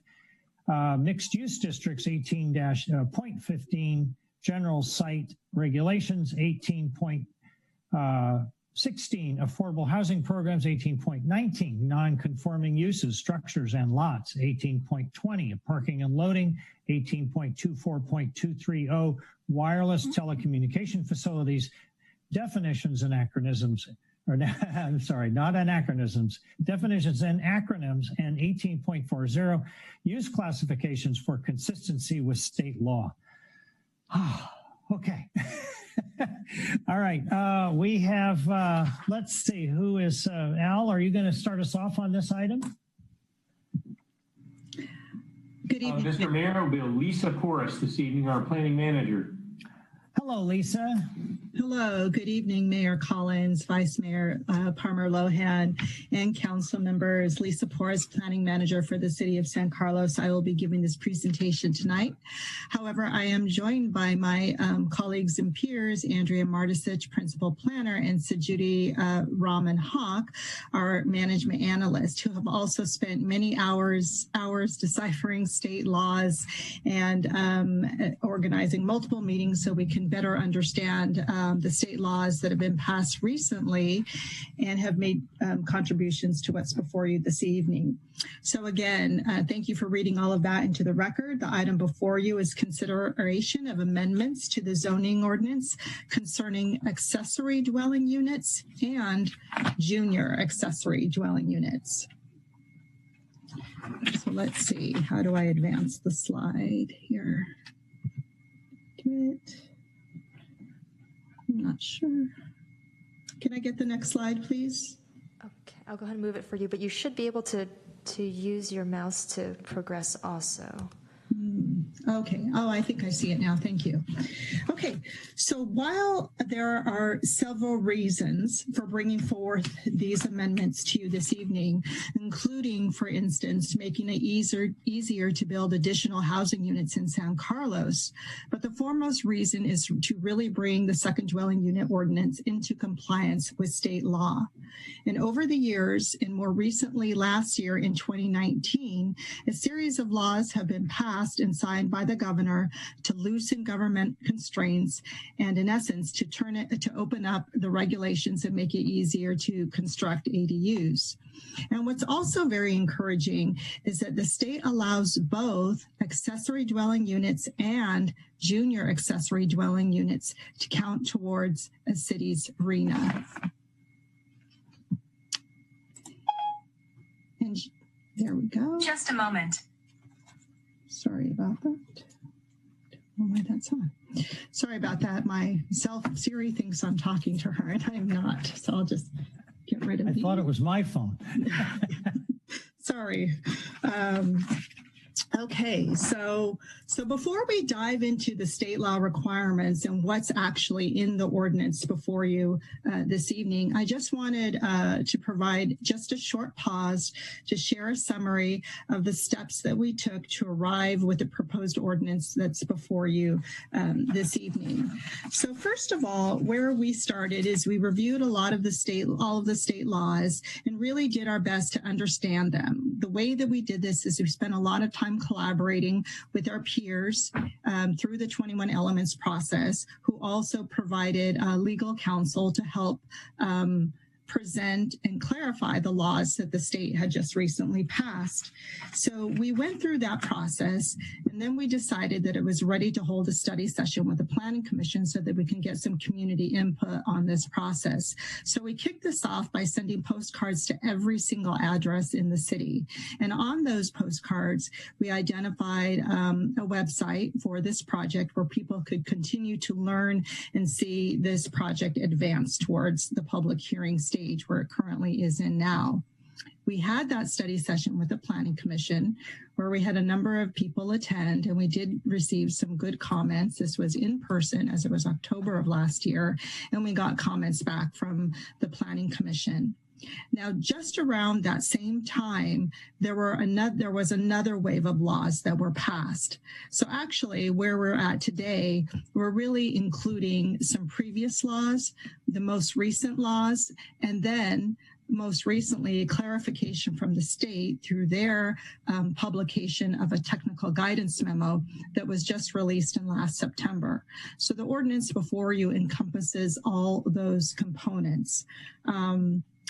mixed use districts, 18-.15, general site regulations, 18.16, affordable housing programs, 18.19, non-conforming uses, structures and lots, 18.20, parking and loading, 18.24.230, wireless telecommunication facilities, definitions and acronyms, or I'm sorry, not anachronisms, definitions and acronyms, and 18.40, use classifications for consistency with state law. Okay. All right. We have, let's see, who is, Al, are you going to start us off on this item? Good evening. Mr. Mayor, will be Lisa Porras this evening, our planning manager. Hello, Lisa. Hello, good evening, Mayor Collins, Vice Mayor Parma-Lohan, and council members. Lisa Porras, Planning Manager for the City of San Carlos. I will be giving this presentation tonight. However, I am joined by my colleagues and peers, Andrea Martisich, Principal Planner, and Sajudi Rahman Hawk, our Management Analyst, who have also spent many hours deciphering state laws and organizing multiple meetings so we can better understand the state laws that have been passed recently and have made contributions to what's before you this evening. So again, thank you for reading all of that into the record. The item before you is consideration of amendments to the zoning ordinance concerning accessory dwelling units and junior accessory dwelling units. So let's see, how do I advance the slide here? Do it. I'm not sure. Can I get the next slide, please? Okay, I'll go ahead and move it for you, but you should be able to use your mouse to progress also. Okay. Oh, I think I see it now. Thank you. Okay. So while there are several reasons for bringing forth these amendments to you this evening, including, for instance, making it easier to build additional housing units in San Carlos, but the foremost reason is to really bring the second dwelling unit ordinance into compliance with state law. And over the years, and more recently last year in 2019, a series of laws have been passed and signed by the governor to loosen government constraints and, in essence, to open up the regulations and make it easier to construct ADUs. And what's also very encouraging is that the state allows both accessory dwelling units and junior accessory dwelling units to count towards a city's RHNA. And there we go. Just a moment. Sorry about that. Oh, why that's on. Sorry about that. My Siri thinks I'm talking to her and I'm not. So I'll just get rid of I these. thought it was my phone. Sorry. Okay, so before we dive into the state law requirements and what's actually in the ordinance before you this evening, I just wanted to provide just a short pause to share a summary of the steps that we took to arrive with the proposed ordinance that's before you this evening. So first of all, where we started is we reviewed all of the state laws and really did our best to understand them. The way that we did this is we spent a lot of time collaborating with our peers through the 21 Elements process, who also provided legal counsel to help present and clarify the laws that the state had just recently passed. So we went through that process, and then we decided that it was ready to hold a study session with the Planning Commission so that we can get some community input on this process. So we kicked this off by sending postcards to every single address in the city. And on those postcards, we identified a website for this project where people could continue to learn and see this project advance towards the public hearing stage where it currently is in now. We had that study session with the Planning Commission where we had a number of people attend, and we did receive some good comments. This was in person, as it was October of last year, and we got comments back from the Planning Commission. Now, just around that same time, there was another wave of laws that were passed. So actually, where we're at today, we're really including some previous laws, the most recent laws, and then most recently, clarification from the state through their publication of a technical guidance memo that was just released in last September. So the ordinance before you encompasses all those components.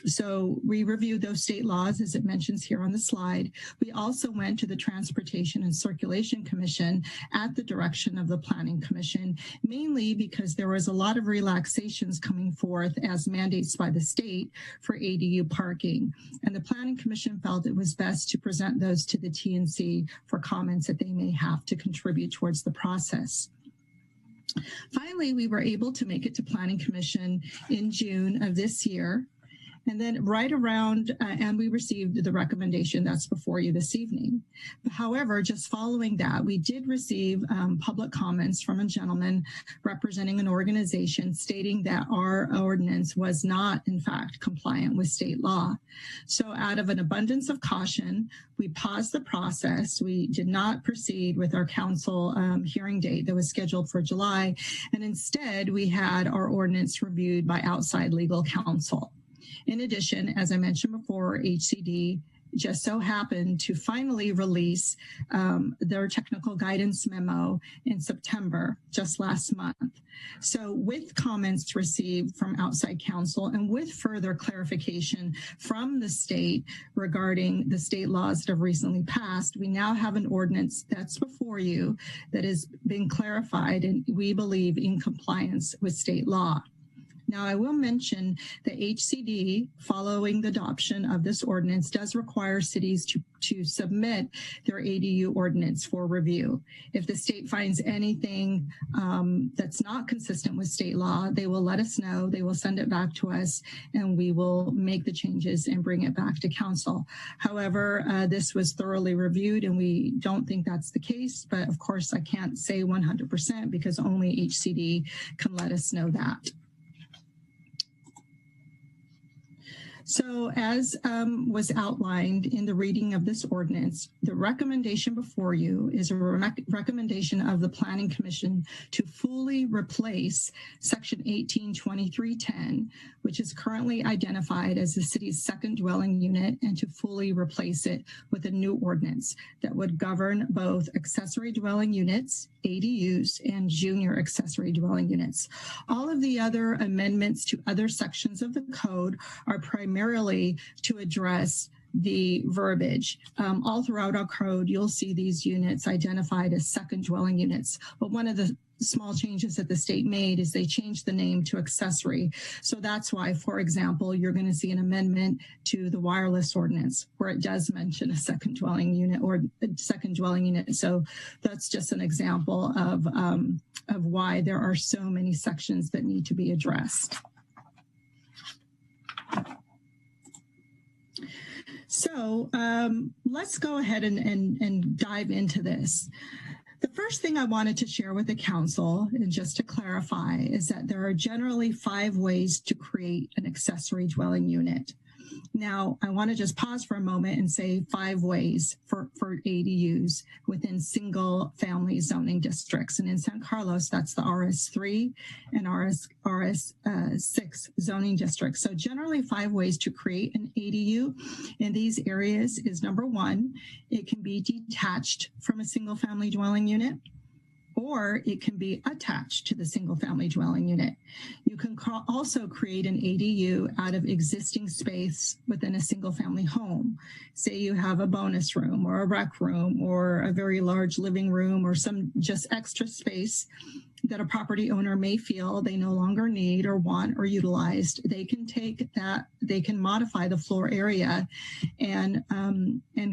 So we reviewed those state laws, as it mentions here on the slide. We also went to the Transportation and Circulation Commission at the direction of the Planning Commission, mainly because there was a lot of relaxations coming forth as mandates by the state for ADU parking. And the Planning Commission felt it was best to present those to the TNC for comments that they may have to contribute towards the process. Finally, we were able to make it to Planning Commission in June of this year. And then right around, and we received the recommendation that's before you this evening. However, just following that, we did receive public comments from a gentleman representing an organization stating that our ordinance was not, in fact, compliant with state law. So out of an abundance of caution, we paused the process. We did not proceed with our council hearing date that was scheduled for July. And instead, we had our ordinance reviewed by outside legal counsel. In addition, as I mentioned before, HCD just so happened to finally release their technical guidance memo in September, just last month. So with comments received from outside counsel and with further clarification from the state regarding the state laws that have recently passed, we now have an ordinance that's before you that has been clarified and we believe in compliance with state law. Now, I will mention that HCD, following the adoption of this ordinance, does require cities to submit their ADU ordinance for review. If the state finds anything that's not consistent with state law, they will let us know, they will send it back to us, and we will make the changes and bring it back to council. However, this was thoroughly reviewed, and we don't think that's the case, but of course, I can't say 100% because only HCD can let us know that. So as was outlined in the reading of this ordinance, the recommendation before you is a recommendation of the Planning Commission to fully replace Section 182310, which is currently identified as the city's second dwelling unit, and to fully replace it with a new ordinance that would govern both accessory dwelling units, ADUs, and junior accessory dwelling units. All of the other amendments to other sections of the code are primarily to address the verbiage. All throughout our code, you'll see these units identified as second dwelling units. But one of the small changes that the state made is they changed the name to accessory. So that's why, for example, you're going to see an amendment to the wireless ordinance where it does mention a second dwelling unit or a second dwelling unit. So that's just an example of why there are so many sections that need to be addressed. So let's go ahead and dive into this. The first thing I wanted to share with the council, and just to clarify, is that there are generally 5 ways to create an accessory dwelling unit. Now, I want to just pause for a moment and say 5 ways for ADUs within single family zoning districts. And in San Carlos, that's the RS3 and RS6 zoning districts. So generally 5 ways to create an ADU in these areas is: number 1, it can be detached from a single family dwelling unit, or it can be attached to the single family dwelling unit. You can also create an ADU out of existing space within a single family home. Say you have a bonus room or a rec room or a very large living room or some just extra space that a property owner may feel they no longer need or want or utilized. They can take that, they can modify the floor area and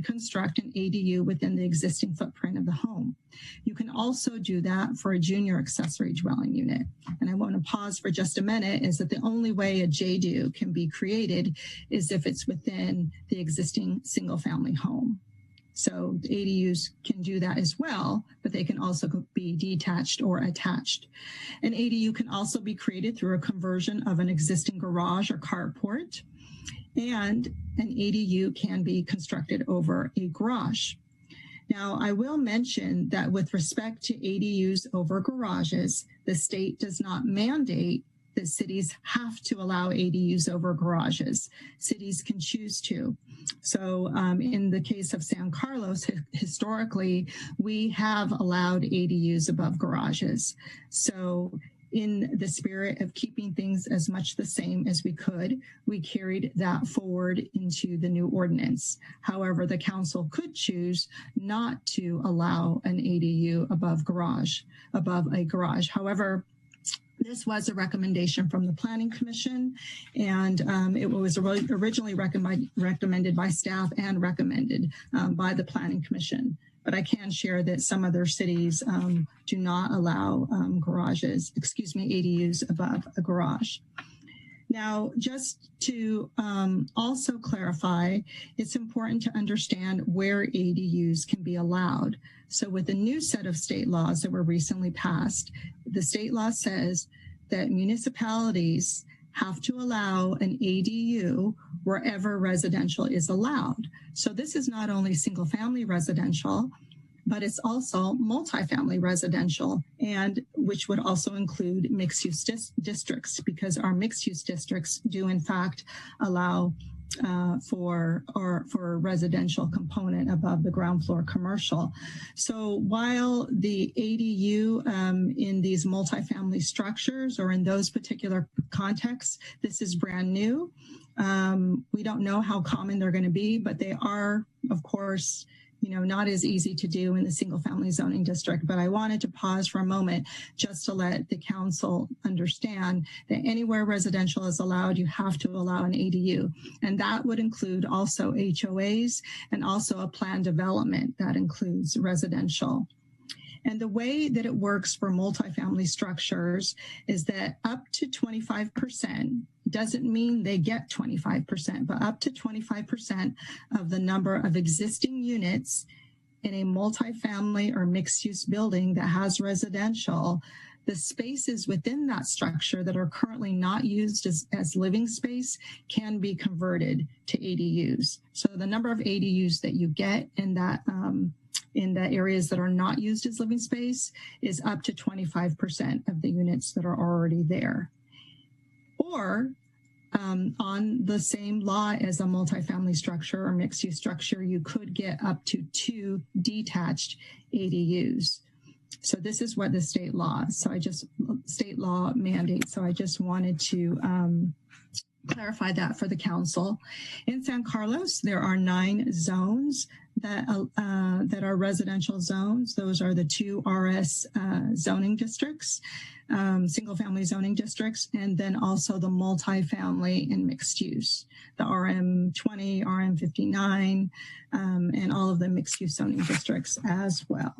construct an ADU within the existing footprint of the home. You can also do that for a junior accessory dwelling unit. And I want to pause for just a minute, is that the only way a JDU can be created is if it's within the existing single family home. So the ADUs can do that as well, but they can also be detached or attached. An ADU can also be created through a conversion of an existing garage or carport, and an ADU can be constructed over a garage. Now, I will mention that with respect to ADUs over garages, the state does not mandate that cities have to allow ADUs over garages. Cities can choose to. So in the case of San Carlos, historically, we have allowed ADUs above garages. So in the spirit of keeping things as much the same as we could, we carried that forward into the new ordinance. However, the council could choose not to allow an ADU above a garage. However, this was a recommendation from the Planning Commission, and it was originally recommended by staff and recommended by the Planning Commission. But I can share that some other cities do not allow ADUs above a garage. Now, just to also clarify, it's important to understand where ADUs can be allowed. So with the new set of state laws that were recently passed, the state law says that municipalities have to allow an ADU wherever residential is allowed. So this is not only single family residential, but it's also multifamily residential, and which would also include mixed-use districts, because our mixed-use districts do in fact allow for a residential component above the ground floor commercial. So while the ADU in these multifamily structures or in those particular contexts, this is brand new. We don't know how common they're going to be, but they are, of course, not as easy to do in the single family zoning district. But I wanted to pause for a moment just to let the council understand that anywhere residential is allowed, you have to allow an ADU. And that would include also HOAs and also a planned development that includes residential. And the way that it works for multifamily structures is that up to 25%, doesn't mean they get 25%, but up to 25% of the number of existing units in a multifamily or mixed-use building that has residential, the spaces within that structure that are currently not used as living space can be converted to ADUs. So the number of ADUs that you get in the areas that are not used as living space is up to 25% of the units that are already there. Or on the same law as a multifamily structure or mixed-use structure, you could get up to 2 detached ADUs. So this is what the state law mandates. So I just wanted to clarify that for the council. In San Carlos, there are 9 zones that are residential zones. Those are the 2 RS zoning districts, single family zoning districts, and then also the multifamily and mixed use, the RM20, RM59, and all of the mixed use zoning districts as well.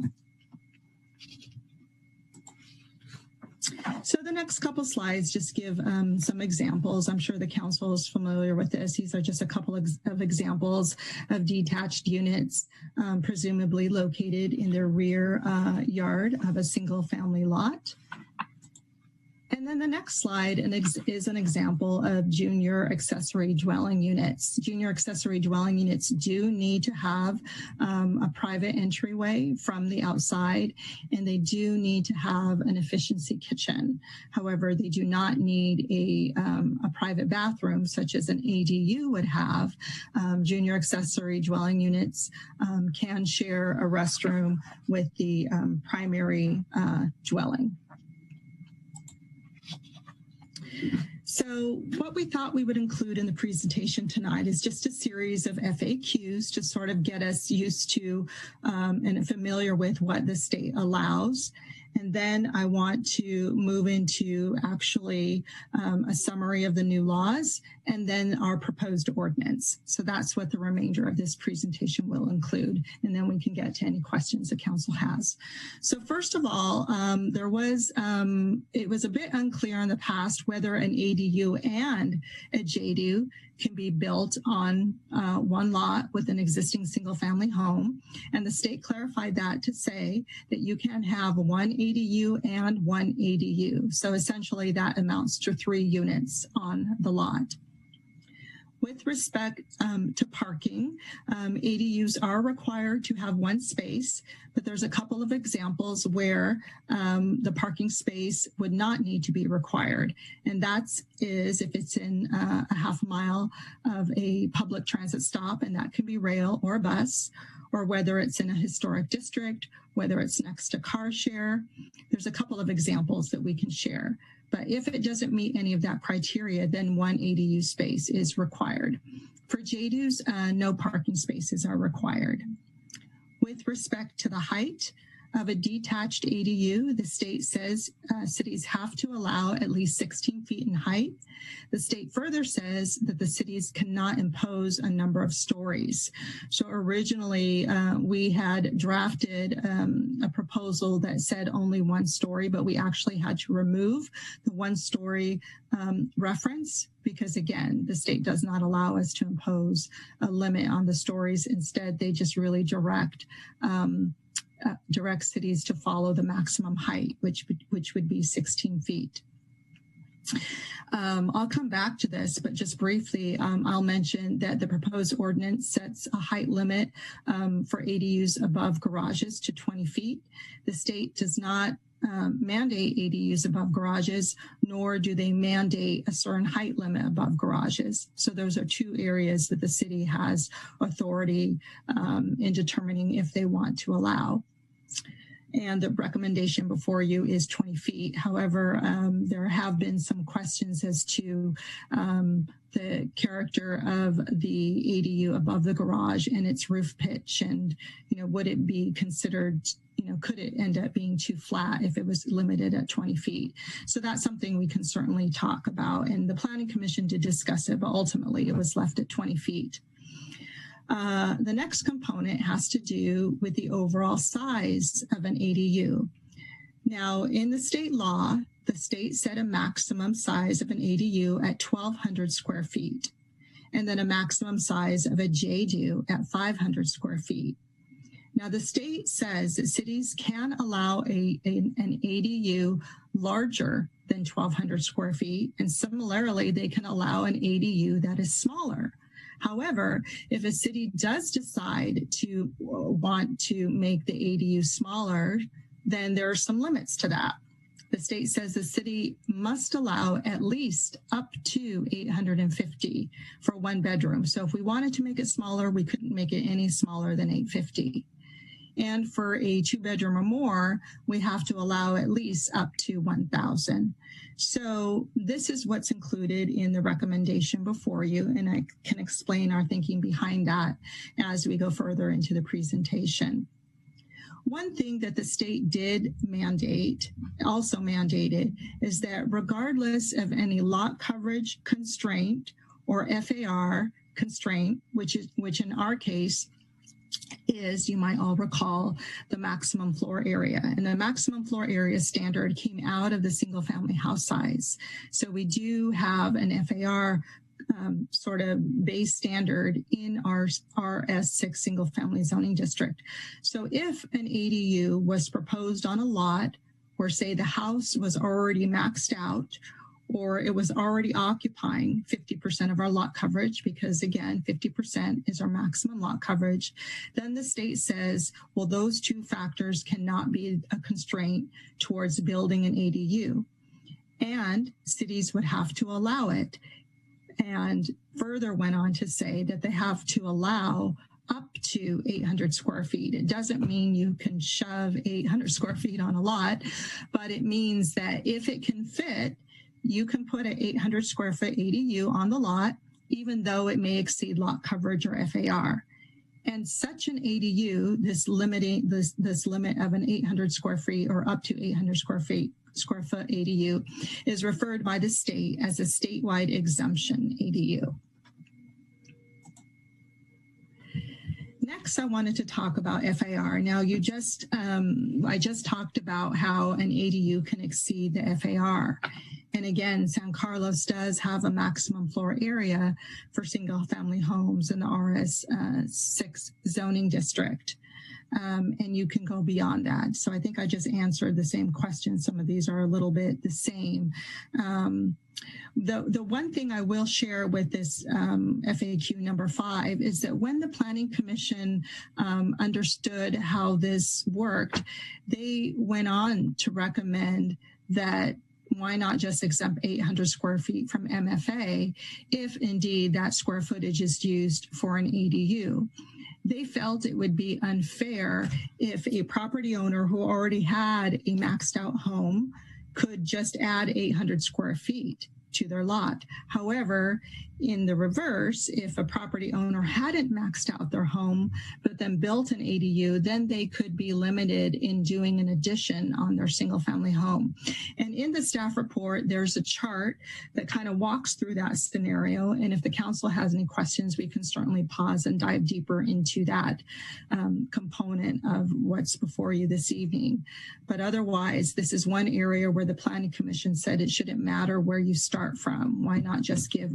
So the next couple slides just give some examples. I'm sure the council is familiar with this. These are just a couple of examples of detached units, presumably located in the rear yard of a single family lot. And then the next slide is an example of junior accessory dwelling units. Junior accessory dwelling units do need to have a private entryway from the outside, and they do need to have an efficiency kitchen. However, they do not need a private bathroom such as an ADU would have. Junior accessory dwelling units can share a restroom with the primary dwelling. So what we thought we would include in the presentation tonight is just a series of FAQs to sort of get us used to and familiar with what the state allows. And then I want to move into actually a summary of the new laws and then our proposed ordinance. So that's what the remainder of this presentation will include. And then we can get to any questions the council has. So first of all, it was a bit unclear in the past whether an ADU and a JDU can be built on one lot with an existing single family home. And the state clarified that to say that you can have one ADU and one ADU. So essentially that amounts to 3 units on the lot. With respect to parking, ADUs are required to have 1 space, but there's a couple of examples where the parking space would not need to be required. And that is if it's in a half mile of a public transit stop, and that can be rail or bus, or whether it's in a historic district, whether it's next to car share. There's a couple of examples that we can share. But if it doesn't meet any of that criteria, then 1 ADU space is required. For JDUs, no parking spaces are required. With respect to the height of a detached ADU, the state says cities have to allow at least 16 feet in height. The state further says that the cities cannot impose a number of stories. So originally we had drafted a proposal that said only 1 story, but we actually had to remove the 1 story reference because, again, the state does not allow us to impose a limit on the stories. Instead, they just really direct cities to follow the maximum height, which would be 16 feet. I'll come back to this, but just briefly, I'll mention that the proposed ordinance sets a height limit for ADUs above garages to 20 feet. The state does not mandate ADUs above garages, nor do they mandate a certain height limit above garages. So those are 2 areas that the city has authority in determining if they want to allow. And the recommendation before you is 20 feet. However, there have been some questions as to the character of the ADU above the garage and its roof pitch, and would it be considered, could it end up being too flat if it was limited at 20 feet? So that's something we can certainly talk about. And the Planning Commission did discuss it, but ultimately it was left at 20 feet. The next component has to do with the overall size of an ADU. Now, in the state law, the state set a maximum size of an ADU at 1,200 square feet, and then a maximum size of a JDU at 500 square feet. Now, the state says that cities can allow an ADU larger than 1,200 square feet, and similarly, they can allow an ADU that is smaller. However, if a city does decide to want to make the ADU smaller, then there are some limits to that. The state says the city must allow at least up to 850 for 1 bedroom. So if we wanted to make it smaller, we couldn't make it any smaller than 850. And for a 2-bedroom or more, we have to allow at least up to 1,000. So this is what's included in the recommendation before you, and I can explain our thinking behind that as we go further into the presentation. One thing that the state did also mandated, is that regardless of any lot coverage constraint or FAR constraint, which in our case is, you might all recall, the maximum floor area. And the maximum floor area standard came out of the single family house size. So we do have an FAR sort of base standard in our RS6 single family zoning district. So if an ADU was proposed on a lot where, say, the house was already maxed out, or it was already occupying 50% of our lot coverage, because again, 50% is our maximum lot coverage, then the state says, well, those two factors cannot be a constraint towards building an ADU, and cities would have to allow it. And further went on to say that they have to allow up to 800 square feet. It doesn't mean you can shove 800 square feet on a lot, but it means that if it can fit, you can put an 800 square foot ADU on the lot, even though it may exceed lot coverage or FAR. And such an ADU, this limit of an 800 square feet or up to 800 square foot ADU, is referred by the state as a statewide exemption ADU. Next, I wanted to talk about FAR. Now, I just talked about how an ADU can exceed the FAR. And again, San Carlos does have a maximum floor area for single family homes in the RS6 zoning district. And you can go beyond that. So I think I just answered the same question. Some of these are a little bit the same. The one thing I will share with this FAQ number 5 is that when the Planning Commission understood how this worked, they went on to recommend that why not just exempt 800 square feet from MFA if indeed that square footage is used for an ADU. They felt it would be unfair if a property owner who already had a maxed out home could just add 800 square feet to their lot. However, in the reverse, if a property owner hadn't maxed out their home, but then built an ADU, then they could be limited in doing an addition on their single family home. And in the staff report, there's a chart that kind of walks through that scenario. And if the council has any questions, we can certainly pause and dive deeper into that component of what's before you this evening. But otherwise, this is one area where the Planning Commission said it shouldn't matter where you start from. Why not just give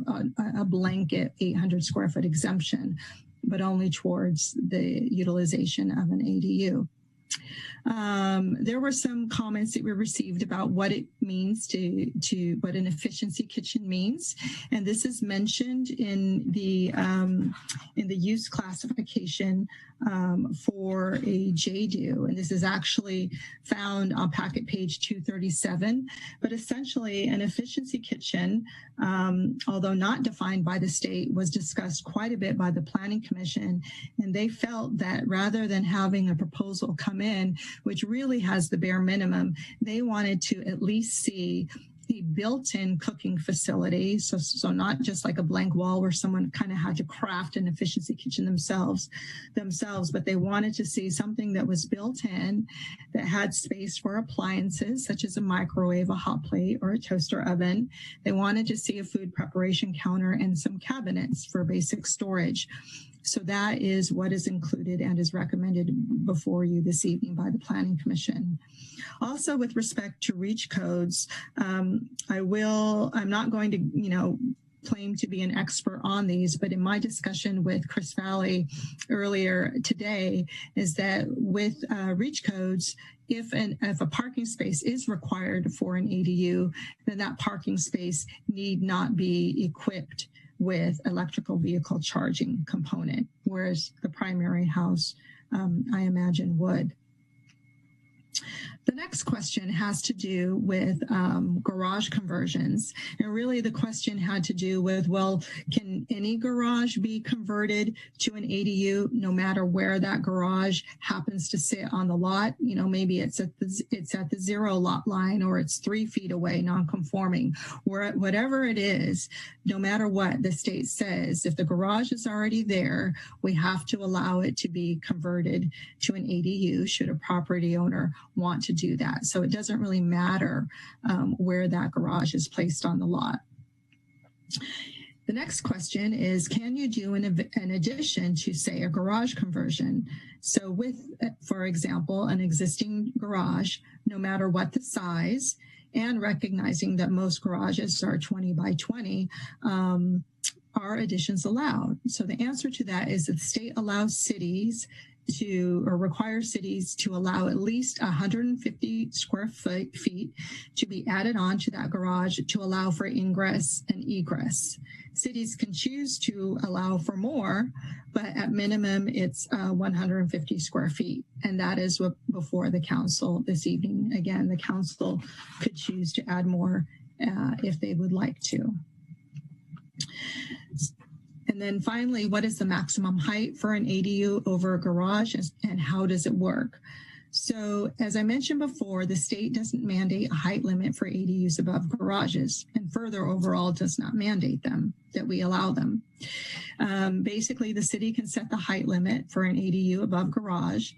a blanket 800 square foot exemption, but only towards the utilization of an ADU. There were some comments that we received about what it means to what an efficiency kitchen means, and this is mentioned in the use classification for a JDU, and this is actually found on packet page 237. But essentially, an efficiency kitchen, although not defined by the state, was discussed quite a bit by the Planning Commission, and they felt that rather than having a proposal come in, which really has the bare minimum, they wanted to at least see a built-in cooking facility. So not just like a blank wall where someone kind of had to craft an efficiency kitchen themselves, but they wanted to see something that was built in, that had space for appliances such as a microwave, a hot plate, or a toaster oven. They wanted to see a food preparation counter and some cabinets for basic storage. So that is what is included and is recommended before you this evening by the Planning Commission. Also, with respect to REACH codes, I'm not going to, claim to be an expert on these, but in my discussion with Chris Valley earlier today, is that with REACH codes, if a parking space is required for an ADU, then that parking space need not be equipped with electrical vehicle charging component, whereas the primary house, I imagine, would. The next question has to do with garage conversions. And really the question had to do with, well, can any garage be converted to an ADU no matter where that garage happens to sit on the lot? Maybe it's at the 0 lot line, or it's 3 feet away, non-conforming, whatever it is. No matter what the state says, if the garage is already there, we have to allow it to be converted to an ADU should a property owner want to do that. So it doesn't really matter where that garage is placed on the lot. The next question is, can you do an addition to, say, a garage conversion? So with, for example, an existing garage, no matter what the size, and recognizing that most garages are 20 by 20, are additions allowed? So the answer to that is that the state allows cities to, or requires cities to allow at least 150 square feet to be added on to that garage to allow for ingress and egress. Cities can choose to allow for more, but at minimum it's 150 square feet. And that is what before the council this evening. Again, the council could choose to add more if they would like to. And then finally, what is the maximum height for an ADU over a garage, and how does it work? So as I mentioned before, the state doesn't mandate a height limit for ADUs above garages, and further overall does not mandate them, that we allow them. Basically, the city can set the height limit for an ADU above garage.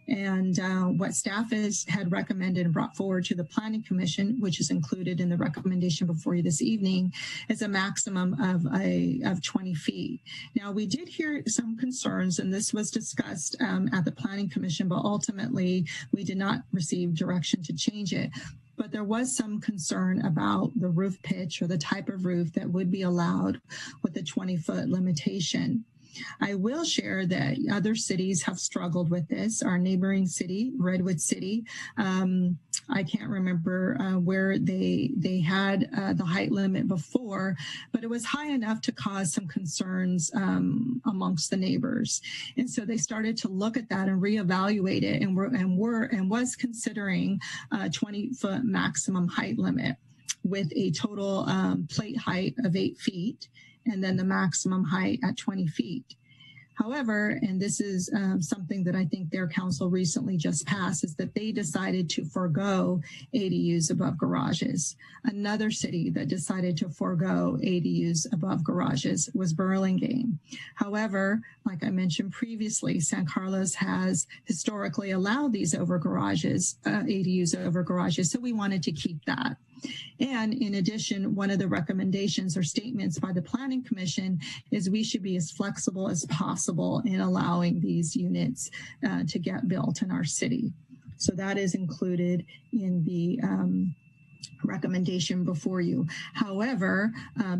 And what staff had recommended and brought forward to the Planning Commission, which is included in the recommendation before you this evening, is a maximum of 20 feet. Now, we did hear some concerns, and this was discussed at the Planning Commission, but ultimately we did not receive direction to change it. But there was some concern about the roof pitch or the type of roof that would be allowed with the 20-foot limitation. I will share that other cities have struggled with this. Our neighboring city, Redwood City, I can't remember where they had the height limit before, but it was high enough to cause some concerns amongst the neighbors. And so they started to look at that and reevaluate it, and was considering a 20-foot maximum height limit with a total plate height of 8 feet. And then the maximum height at 20 feet. However, and this is something that I think their council recently just passed, is that they decided to forego ADUs above garages. Another city that decided to forego ADUs above garages was Burlingame. However, like I mentioned previously, San Carlos has historically allowed these over garages, ADUs over garages, so we wanted to keep that. And in addition, one of the recommendations or statements by the Planning Commission is we should be as flexible as possible in allowing these units to get built in our city. So that is included in the recommendation before you. However,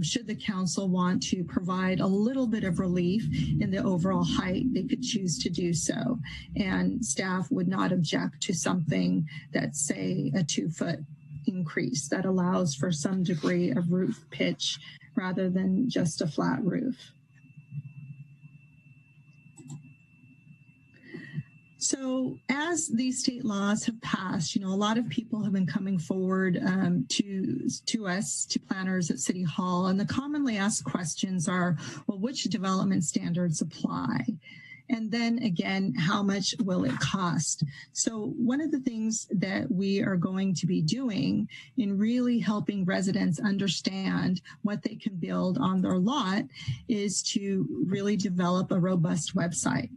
should the council want to provide a little bit of relief in the overall height, they could choose to do so. And staff would not object to something that's, say, a 2-foot increase that allows for some degree of roof pitch rather than just a flat roof. So as these state laws have passed, a lot of people have been coming forward to us, to planners at City Hall, and the commonly asked questions are, well, which development standards apply? And then again, how much will it cost? So one of the things that we are going to be doing in really helping residents understand what they can build on their lot is to really develop a robust website.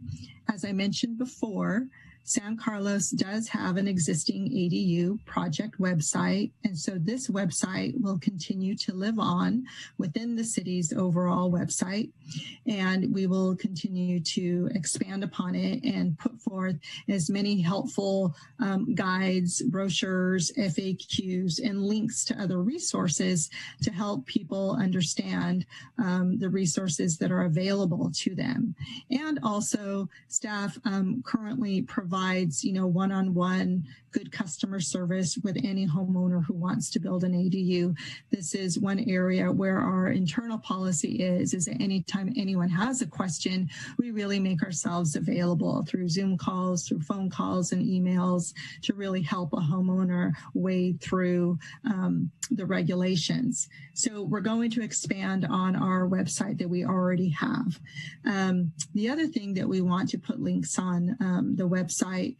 As I mentioned before, San Carlos does have an existing ADU project website, and so this website will continue to live on within the city's overall website, and we will continue to expand upon it and put forth as many helpful guides, brochures, FAQs, and links to other resources to help people understand the resources that are available to them. And also, staff currently provides one-on-one good customer service with any homeowner who wants to build an ADU. This is one area where our internal policy is that anytime anyone has a question, we really make ourselves available through Zoom calls, through phone calls and emails to really help a homeowner wade through the regulations. So we're going to expand on our website that we already have. The other thing that we want to put links on the website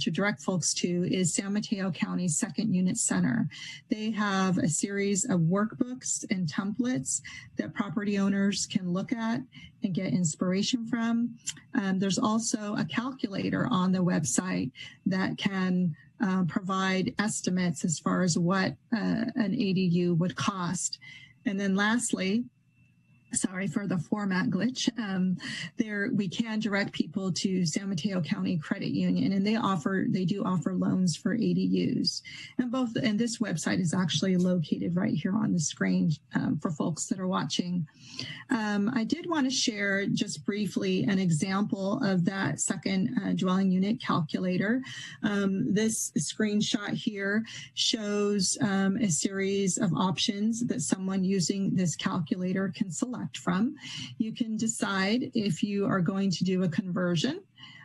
to direct folks to is San Mateo County's Second Unit Center. They have a series of workbooks and templates that property owners can look at and get inspiration from. There's also a calculator on the website that can provide estimates as far as what an ADU would cost. And then lastly, Sorry for the format glitch. There, we can direct people to San Mateo County Credit Union, and they do offer loans for ADUs. And this website is actually located right here on the screen for folks that are watching. I did want to share just briefly an example of that second dwelling unit calculator. This screenshot here shows a series of options that someone using this calculator can select from. You can decide if you are going to do a conversion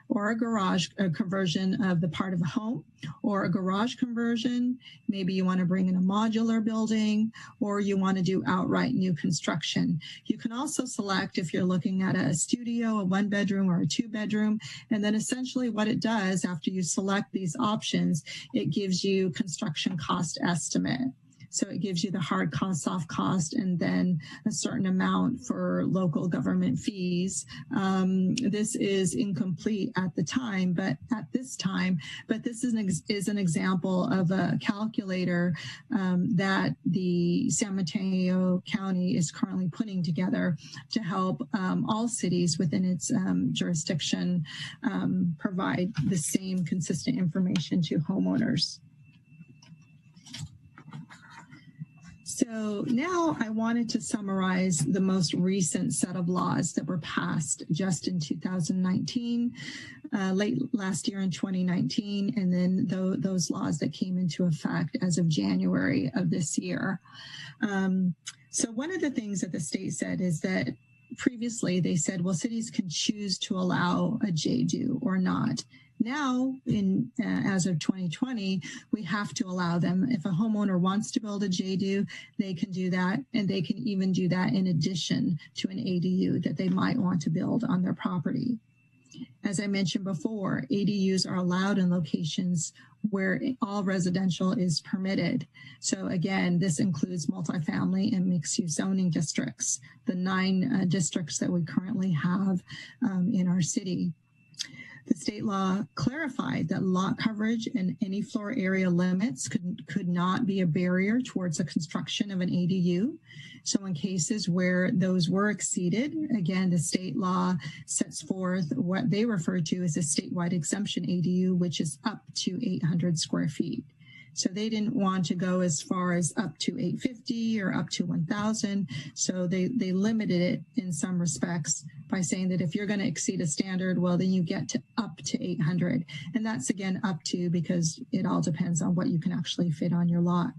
or a conversion of the part of a home, or a garage conversion. Maybe you want to bring in a modular building, or you want to do outright new construction. You can also select if you're looking at a studio, a 1-bedroom or a 2-bedroom, and then essentially what it does after you select these options, it gives you construction cost estimate. So it gives you the hard cost, soft cost, and then a certain amount for local government fees. This is incomplete at the time, but this is an example of a calculator that the San Mateo County is currently putting together to help all cities within its jurisdiction provide the same consistent information to homeowners. So now I wanted to summarize the most recent set of laws that were passed just in 2019, late last year in 2019, and then those laws that came into effect as of January of this year. So one of the things that the state said is that previously they said, well, cities can choose to allow a JDU or not. Now, as of 2020, we have to allow them. If a homeowner wants to build a JDU, they can do that, and they can even do that in addition to an ADU that they might want to build on their property. As I mentioned before, ADUs are allowed in locations where all residential is permitted. So again, this includes multifamily and mixed-use zoning districts, the 9 districts that we currently have in our city. The state law clarified that lot coverage and any floor area limits could not be a barrier towards the construction of an ADU. So in cases where those were exceeded, again, the state law sets forth what they refer to as a statewide exemption ADU, which is up to 800 square feet. So they didn't want to go as far as up to 850 or up to 1,000. So they limited it in some respects by saying that if you're going to exceed a standard, well, then you get to up to 800. And that's, again, up to, because it all depends on what you can actually fit on your lot.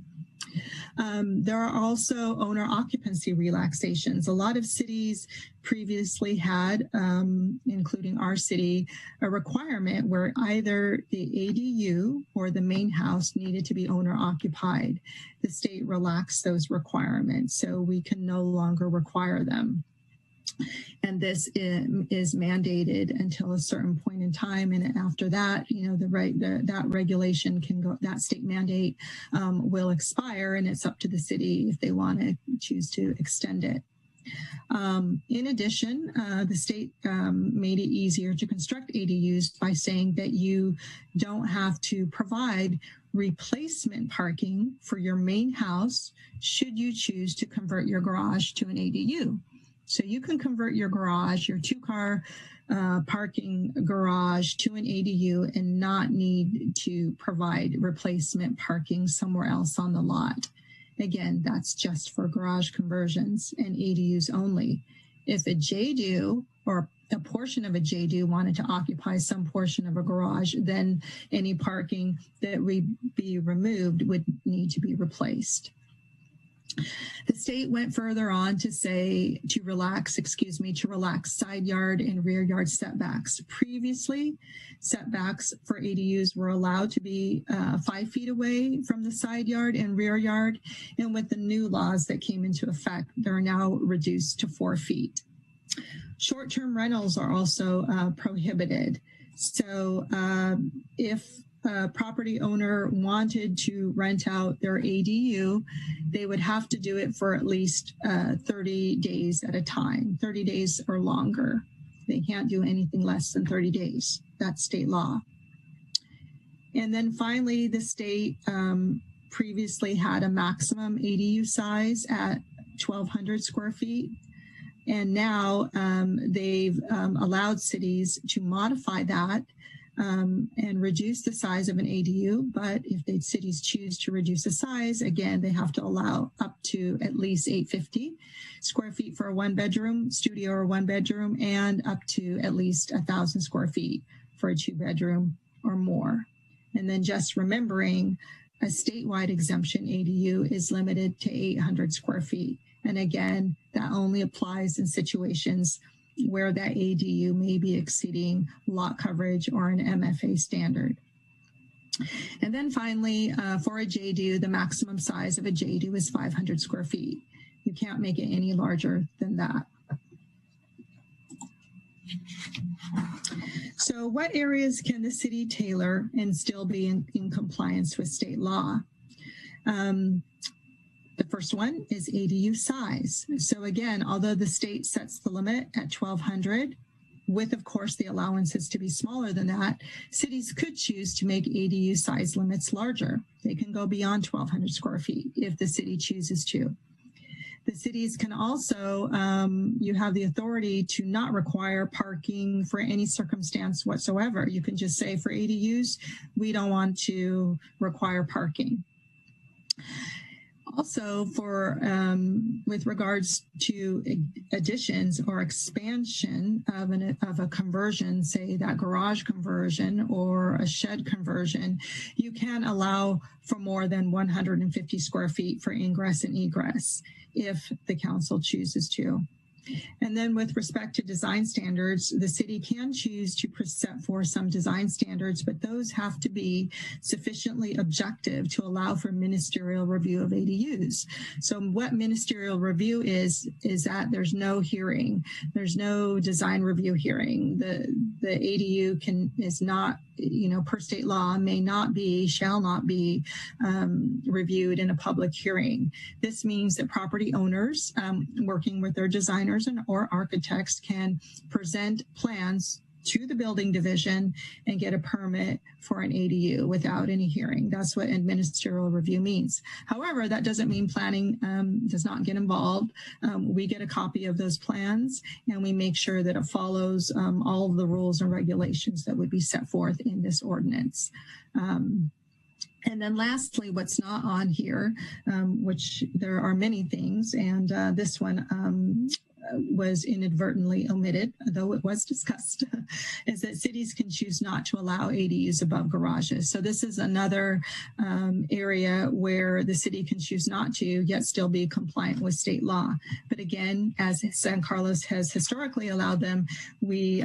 There are also owner occupancy relaxations. A lot of cities previously had, including our city, a requirement where either the ADU or the main house needed to be owner occupied. The state relaxed those requirements, so we can no longer require them. And this is mandated until a certain point in time, and after that, that regulation can go. That state mandate will expire, and it's up to the city if they want to choose to extend it. In addition, the state made it easier to construct ADUs by saying that you don't have to provide replacement parking for your main house should you choose to convert your garage to an ADU. So you can convert your garage, your 2-car parking garage, to an ADU and not need to provide replacement parking somewhere else on the lot. Again, that's just for garage conversions and ADUs only. If a JDU or a portion of a JDU wanted to occupy some portion of a garage, then any parking that would be removed would need to be replaced. The state went further on to say to relax side yard and rear yard setbacks. Previously, setbacks for ADUs were allowed to be 5 feet away from the side yard and rear yard. And with the new laws that came into effect, they're now reduced to 4 feet. Short-term rentals are also prohibited. So if a property owner wanted to rent out their ADU, they would have to do it for at least 30 days at a time, 30 days or longer. They can't do anything less than 30 days. That's state law. And then finally, the state previously had a maximum ADU size at 1,200 square feet. And now they've allowed cities to modify that and reduce the size of an ADU. But if the cities choose to reduce the size, again, they have to allow up to at least 850 square feet for a 1-bedroom studio or 1-bedroom, and up to at least 1,000 square feet for a 2-bedroom or more. And then just remembering, a statewide exemption ADU is limited to 800 square feet. And again, that only applies in situations where that ADU may be exceeding lot coverage or an MFA standard. And then finally, for a JDU, the maximum size of a JDU is 500 square feet. You can't make it any larger than that. So what areas can the city tailor and still be in compliance with state law? The first one is ADU size. So again, although the state sets the limit at 1,200, with, of course, the allowances to be smaller than that, cities could choose to make ADU size limits larger. They can go beyond 1,200 square feet if the city chooses to. The cities can also, you have the authority to not require parking for any circumstance whatsoever. You can just say, for ADUs, we don't want to require parking. Also, for with regards to additions or expansion of a conversion, say that garage conversion or a shed conversion, you can allow for more than 150 square feet for ingress and egress if the council chooses to. And then with respect to design standards, the city can choose to set forth some design standards, but those have to be sufficiently objective to allow for ministerial review of ADUs. So what ministerial review is that there's no hearing, there's no design review hearing. The ADU is not, per state law, may not be, shall not be reviewed in a public hearing. This means that property owners working with their designers or architects can present plans to the building division and get a permit for an ADU without any hearing. That's what ministerial review means. However, that doesn't mean planning does not get involved. We get a copy of those plans and we make sure that it follows all of the rules and regulations that would be set forth in this ordinance. And then lastly, what's not on here, which there are many things, and this one was inadvertently omitted, though it was discussed, is that cities can choose not to allow ADUs above garages. So this is another area where the city can choose not to, yet still be compliant with state law. But again, as San Carlos has historically allowed them, we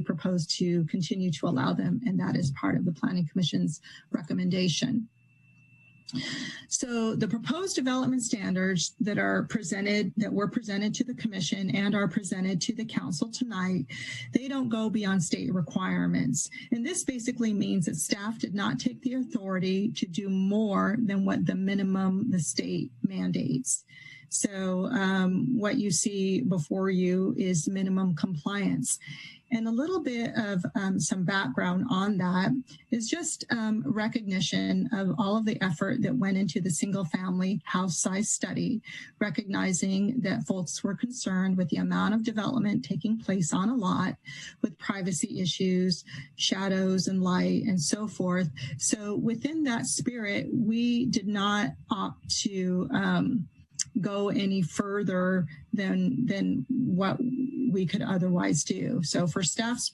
propose to continue to allow them, and that is part of the Planning Commission's recommendation. So the proposed development standards that were presented to the commission and are presented to the council tonight, they don't go beyond state requirements. And this basically means that staff did not take the authority to do more than what the minimum the state mandates. So what you see before you is minimum compliance. And a little bit of some background on that is just recognition of all of the effort that went into the single family house size study, recognizing that folks were concerned with the amount of development taking place on a lot with privacy issues, shadows and light and so forth. So within that spirit, we did not opt to go any further than what we could otherwise do. So for staff's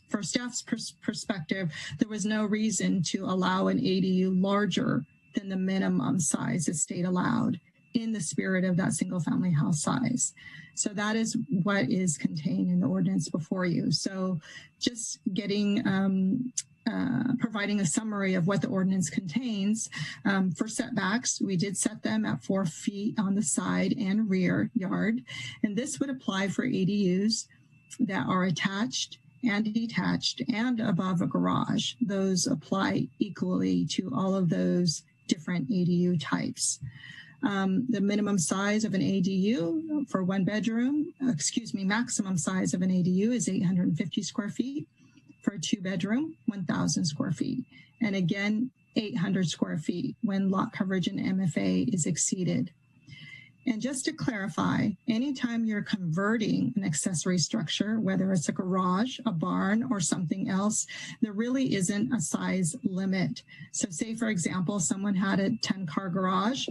perspective, there was no reason to allow an ADU larger than the minimum size the state allowed in the spirit of that single family house size. So that is what is contained in the ordinance before you. So just getting providing a summary of what the ordinance contains. For setbacks, we did set them at 4 feet on the side and rear yard. And this would apply for ADUs that are attached and detached and above a garage. Those apply equally to all of those different ADU types. The minimum size of an ADU for 1 bedroom, maximum size of an ADU is 850 square feet. For a 2-bedroom, 1,000 square feet. And again, 800 square feet when lot coverage in MFA is exceeded. And just to clarify, anytime you're converting an accessory structure, whether it's a garage, a barn, or something else, there really isn't a size limit. So say, for example, someone had a 10-car garage,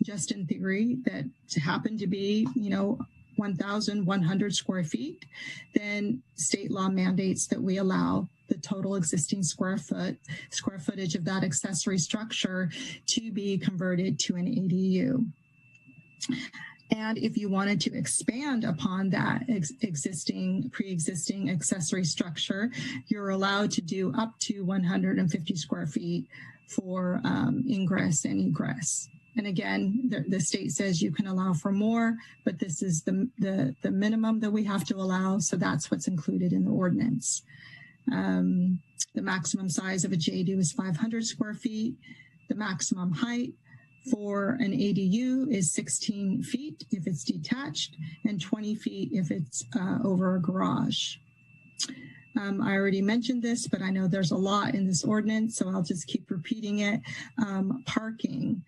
just in theory, that happened to be, 1,100 square feet, then state law mandates that we allow the total existing square footage of that accessory structure to be converted to an ADU. And if you wanted to expand upon that pre-existing accessory structure, you're allowed to do up to 150 square feet for ingress and egress. And again, the state says you can allow for more, but this is the minimum that we have to allow. So that's what's included in the ordinance. The maximum size of a JDU is 500 square feet. The maximum height for an ADU is 16 feet if it's detached and 20 feet if it's over a garage. I already mentioned this, but I know there's a lot in this ordinance, so I'll just keep repeating it. Parking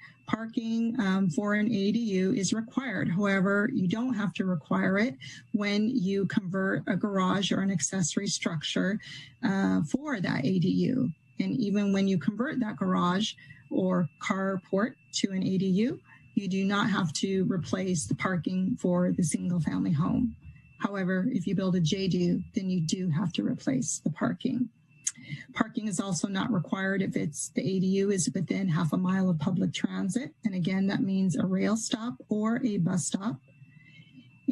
for an ADU is required. However, you don't have to require it when you convert a garage or an accessory structure for that ADU. And even when you convert that garage or carport to an ADU, you do not have to replace the parking for the single family home. However, if you build a JDU, then you do have to replace the parking. Parking is also not required if the ADU is within half a mile of public transit. And again, that means a rail stop or a bus stop.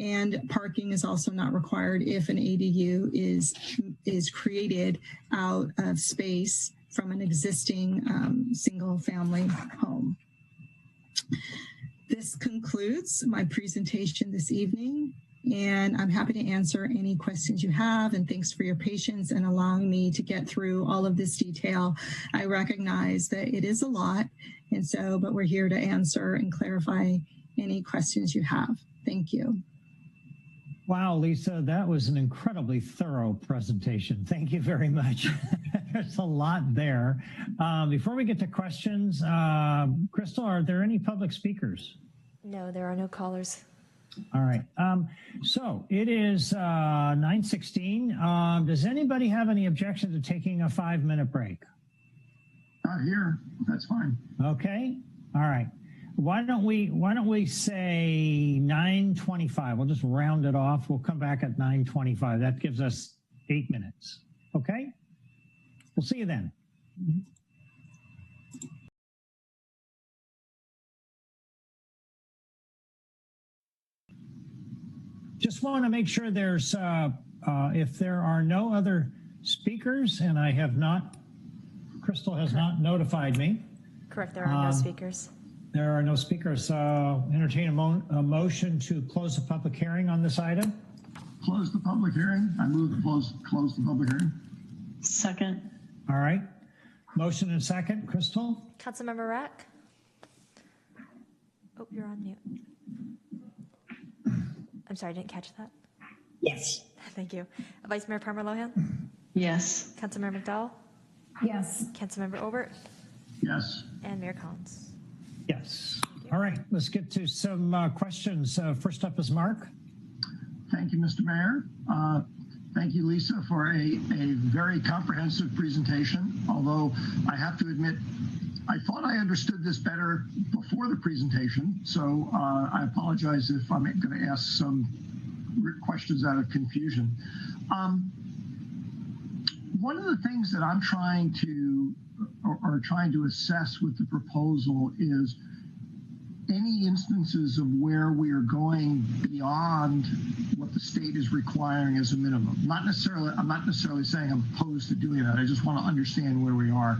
And parking is also not required if an ADU is created out of space from an existing single family home. This concludes my presentation this evening. And I'm happy to answer any questions you have, and thanks for your patience and allowing me to get through all of this detail. I recognize that it is a lot, but we're here to answer and clarify any questions you have. Thank you. Wow, Lisa, that was an incredibly thorough presentation. Thank you very much. There's a lot there. Before we get to questions, Crystal, are there any public speakers? No, there are no callers. All right. So it is 9:16. Does anybody have any objection to taking a 5-minute break? Not here. That's fine. Okay. All right. Why don't we say 9:25? We'll just round it off. We'll come back at 9:25. That gives us 8 minutes. Okay. We'll see you then. Just want to make sure there's, if there are no other speakers, and Crystal has not notified me. Correct, there are no speakers. There are no speakers. Entertain a motion to close the public hearing on this item. Close the public hearing. I move to close the public hearing. Second. All right. Motion and second. Crystal? Councilmember Rack? Oh, you're on mute. I'm sorry, I didn't catch that. Yes. Thank you. Vice Mayor Palmer Lohan? Yes. Councilmember McDowell? Yes. Councilmember Obert? Yes. And Mayor Collins? Yes. All right, let's get to some questions. First up is Mark. Thank you, Mr. Mayor. Thank you, Lisa, for a very comprehensive presentation. Although I have to admit, I thought I understood this better before the presentation, so I apologize if I'm going to ask some questions out of confusion. One of the things that I'm trying to assess with the proposal is any instances of where we are going beyond what the state is requiring as a minimum. I'm not necessarily saying I'm opposed to doing that. I just want to understand where we are.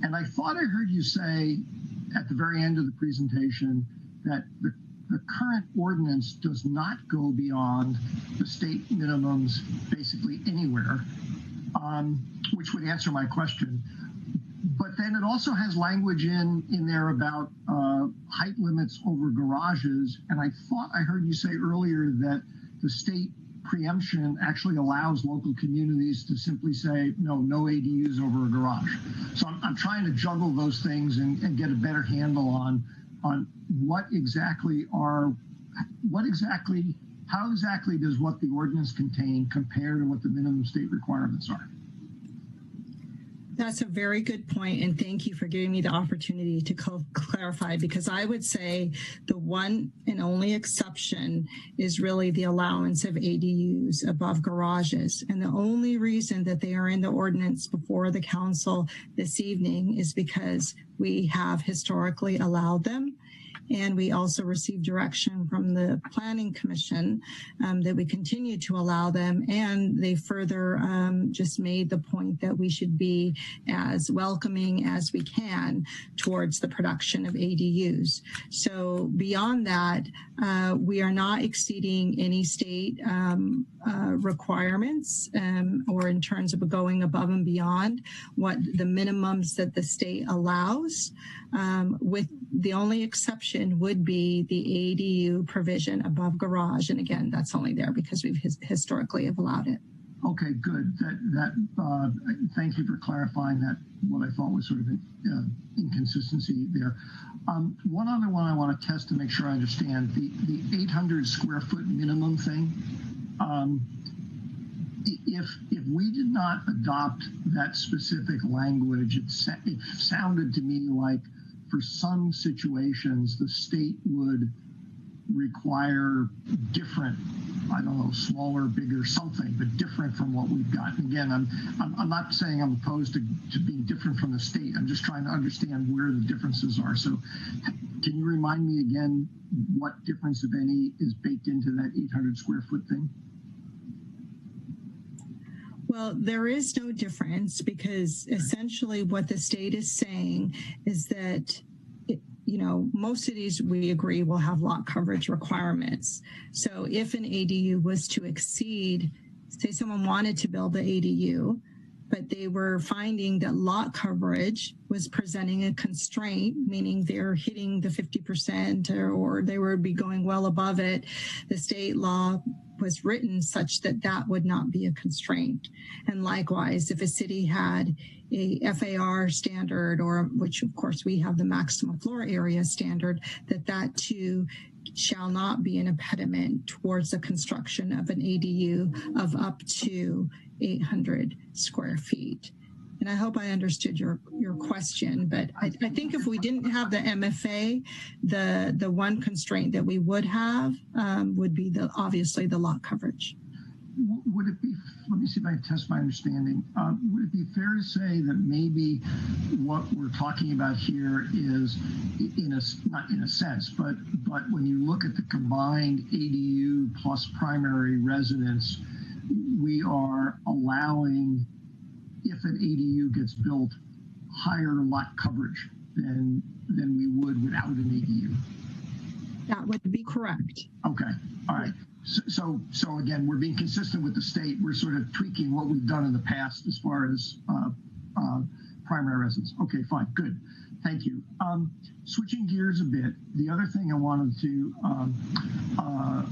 And I thought I heard you say at the very end of the presentation that the current ordinance does not go beyond the state minimums basically anywhere, which would answer my question. But then it also has language in there about height limits over garages. And I thought I heard you say earlier that the state preemption actually allows local communities to simply say, no ADUs over a garage. So I'm trying to juggle those things and get a better handle on what exactly are how exactly does what the ordinance contain compare to what the minimum state requirements are? That's a very good point, and thank you for giving me the opportunity to clarify, because I would say the one and only exception is really the allowance of ADUs above garages. And the only reason that they are in the ordinance before the council this evening is because we have historically allowed them. And we also received direction from the Planning Commission that we continue to allow them. And they further just made the point that we should be as welcoming as we can towards the production of ADUs. So beyond that, we are not exceeding any state requirements or in terms of going above and beyond what the minimums that the state allows, with the only exception would be the ADU provision above garage. And again, that's only there because we've historically have allowed it. Okay, good. Thank you for clarifying that, what I thought was sort of an inconsistency there. One other one I want to test to make sure I understand, the 800 square foot minimum thing. If we did not adopt that specific language, it sounded to me like for some situations, the state would require different, I don't know, smaller, bigger, something, but different from what we've got. Again, I'm not saying I'm opposed to being different from the state. I'm just trying to understand where the differences are. So can you remind me again what difference, if any, is baked into that 800 square foot thing? Well, there is no difference because essentially what the state is saying is that, most cities we agree will have lot coverage requirements. So if an ADU was to exceed, say someone wanted to build the ADU, but they were finding that lot coverage was presenting a constraint, meaning they're hitting the 50% or they would be going well above it, the state law was written such that that would not be a constraint. And likewise, if a city had a FAR standard, or which of course we have the maximum floor area standard, that too shall not be an impediment towards the construction of an ADU of up to 800 square feet. And I hope I understood your question, but I think if we didn't have the MFA, the one constraint that we would have would be obviously the lot coverage. Would it be, let me see if I can test my understanding. Would it be fair to say that maybe what we're talking about here is, not in a sense, but when you look at the combined ADU plus primary residence, we are allowing, if an ADU gets built, higher lot coverage than we would without an ADU? That would be correct. Okay, all right. So again, we're being consistent with the state. We're sort of tweaking what we've done in the past as far as primary residence. Okay, fine, good. Thank you. Switching gears a bit, the other thing I wanted to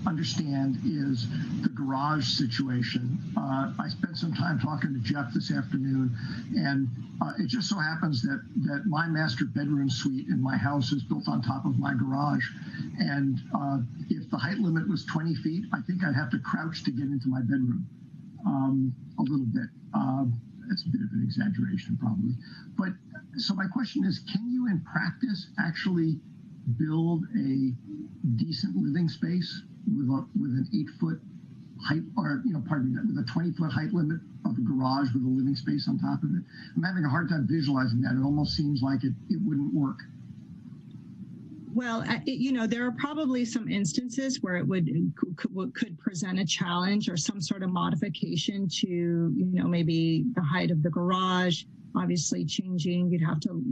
understand is the garage situation. I spent some time talking to Jeff this afternoon, and it just so happens that my master bedroom suite in my house is built on top of my garage. And if the height limit was 20 feet, I think I'd have to crouch to get into my bedroom a little bit. That's a bit of an exaggeration probably. But so my question is, can you in practice actually build a decent living space with an 8-foot height, or pardon me, with a 20-foot height limit of a garage with a living space on top of it? I'm having a hard time visualizing that. It almost seems like it wouldn't work. Well, there are probably some instances where it could present a challenge or some sort of modification to, maybe the height of the garage, obviously changing. You'd have to,